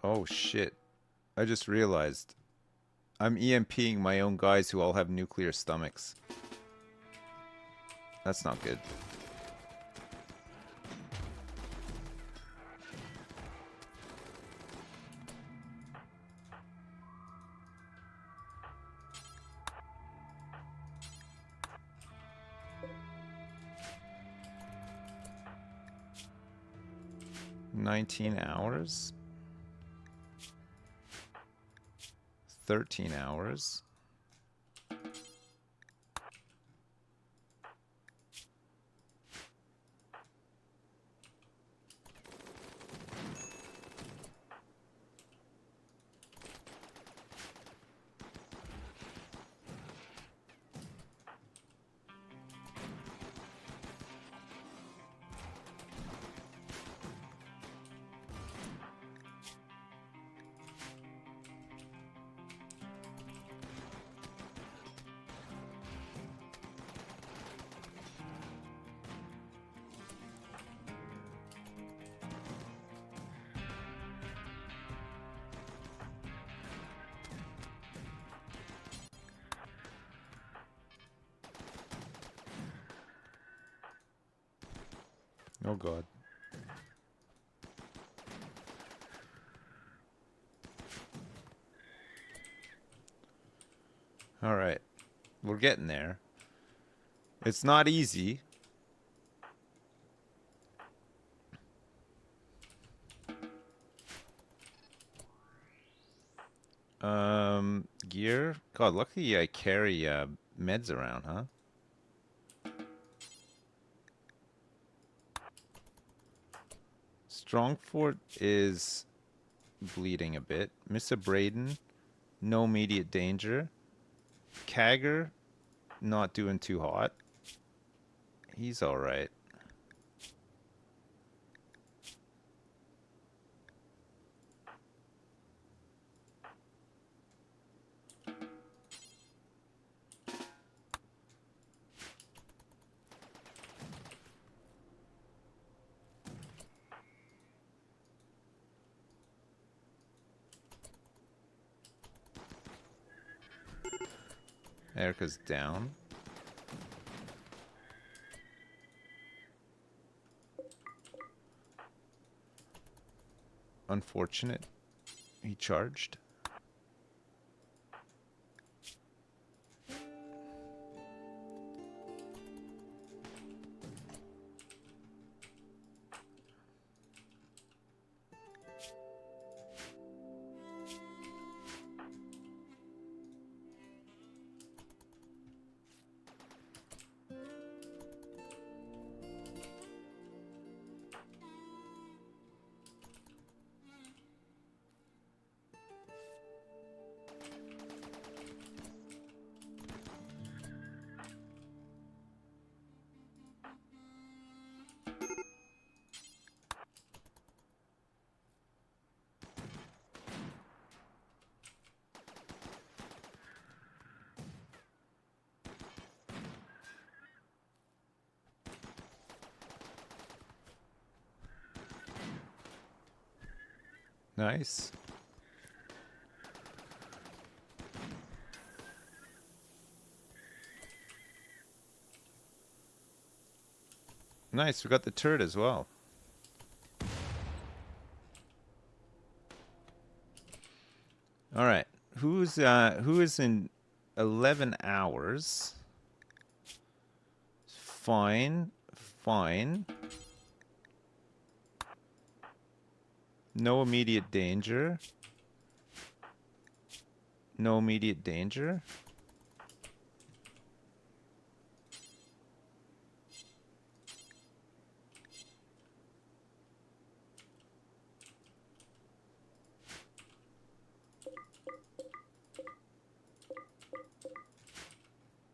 [SPEAKER 1] Oh shit. I just realized I'm EMPing my own guys who all have nuclear stomachs. That's not good. 19 hours. 13 hours. Oh god. All right. We're getting there. It's not easy. Gear. God, luckily I carry meds around, huh? Strongfort is bleeding a bit. Mr. Braden, no immediate danger. Kagger, not doing too hot. He's all right. Erica's down. Unfortunate. He charged. Nice. Nice, we got the turret as well. All right. Who is in 11 hours? Fine. Fine. No immediate danger. No immediate danger.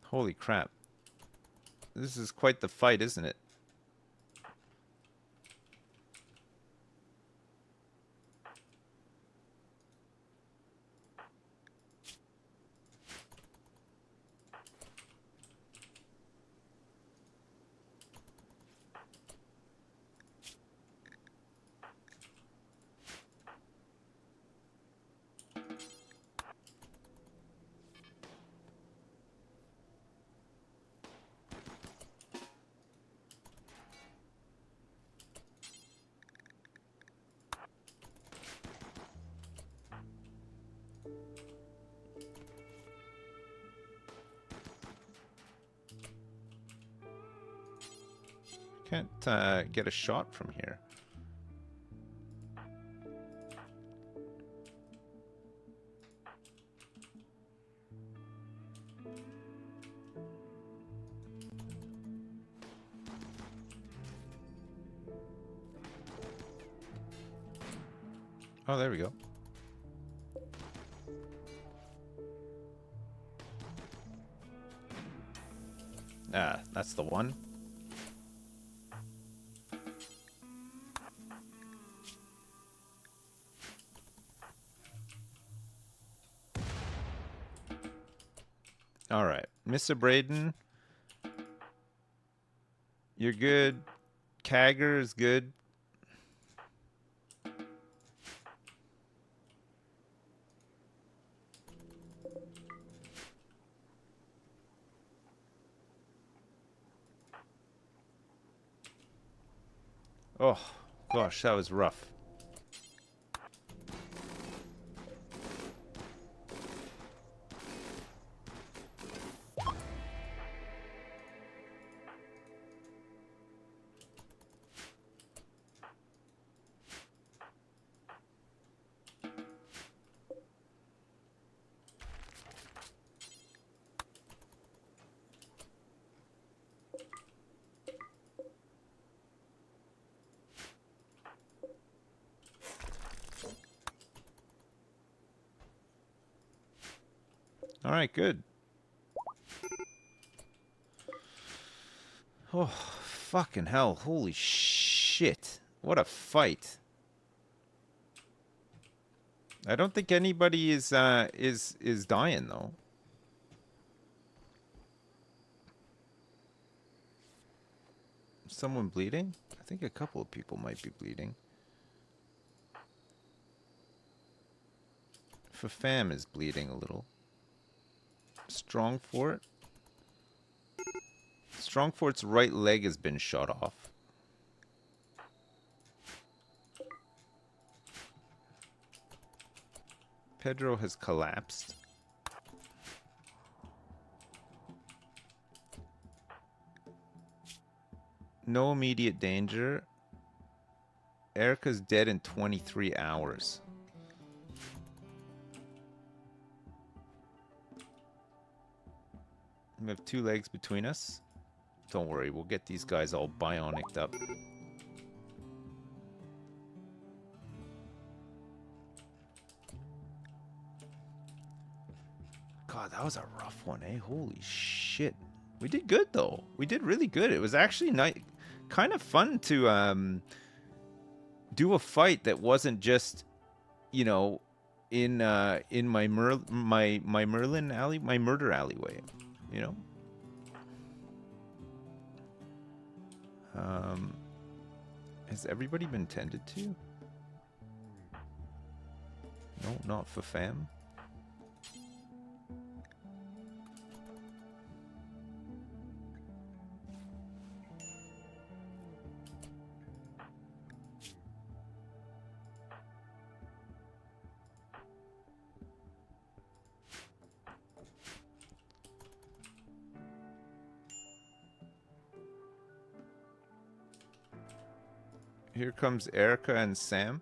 [SPEAKER 1] Holy crap. This is quite the fight, isn't it? Can't get a shot from here. Oh, there we go. Ah, that's the one. All right, Mr. Braden, you're good. Kagger is good. Oh, gosh, that was rough. All right, good. Oh, fucking hell. Holy shit. What a fight. I don't think anybody is dying though. Someone bleeding? I think a couple of people might be bleeding. Fafam is bleeding a little. Strongfort? Strongfort's right leg has been shot off. Pedro has collapsed. No immediate danger. Erica's dead in 23 hours. We have 2 legs between us. Don't worry, we'll get these guys all bionicked up. God, that was a rough one, eh? Holy shit. We did good, though. We did really good. It was actually kind of fun to do a fight that wasn't just, you know, in my Merlin alley, my murder alleyway, you know. Has everybody been tended to? No, not for fam. Here comes Erica and Sam.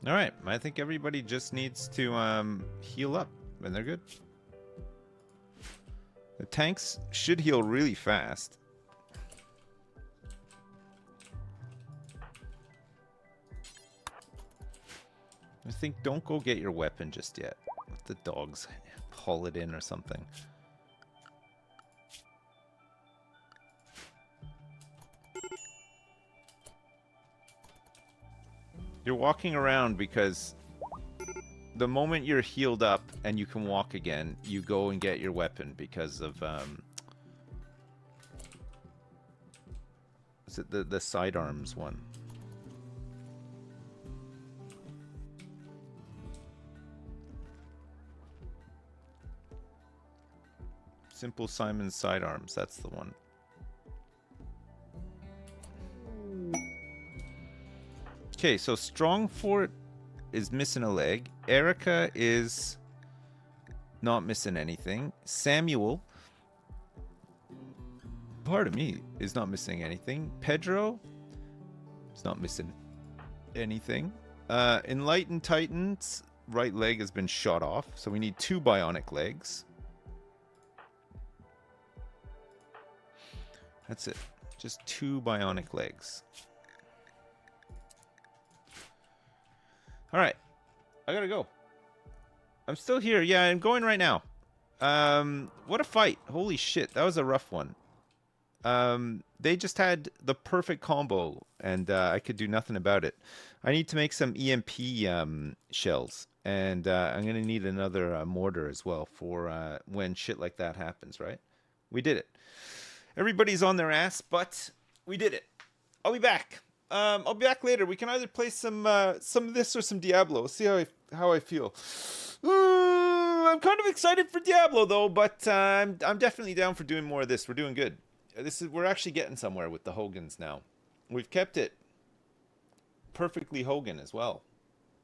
[SPEAKER 1] All right, I think everybody just needs to heal up, and they're good. The tanks should heal really fast. I think don't go get your weapon just yet. Let the dogs haul it in or something. You're walking around because the moment you're healed up and you can walk again, you go and get your weapon because of is it the sidearms one? Simple Simon's sidearms, that's the one. Okay, so Strongfort is missing a leg. Erica is not missing anything. Samuel part of me is not missing anything. Pedro is not missing anything. Enlightened Titan's right leg has been shot off, so we need 2 bionic legs. That's it. Just 2 bionic legs. Alright. I gotta go. I'm still here. Yeah, I'm going right now. What a fight. Holy shit. That was a rough one. They just had the perfect combo, and I could do nothing about it. I need to make some EMP shells, and I'm going to need another mortar as well for when shit like that happens, right? We did it. Everybody's on their ass, but we did it. I'll be back. I'll be back later. We can either play some of this or some Diablo. We'll see how I feel. I'm kind of excited for Diablo though, but I'm definitely down for doing more of this. We're doing good. We're actually getting somewhere with the Hogans now. We've kept it perfectly Hogan as well.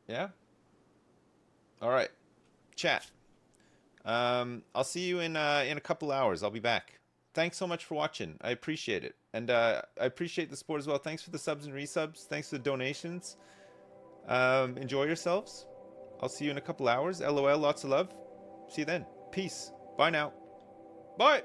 [SPEAKER 1] Yeah? All right. Chat. I'll see you in a couple hours. I'll be back. Thanks so much for watching. I appreciate it. And I appreciate the support as well. Thanks for the subs and resubs. Thanks for the donations. Enjoy yourselves. I'll see you in a couple hours. LOL. Lots of love. See you then. Peace. Bye now. Bye.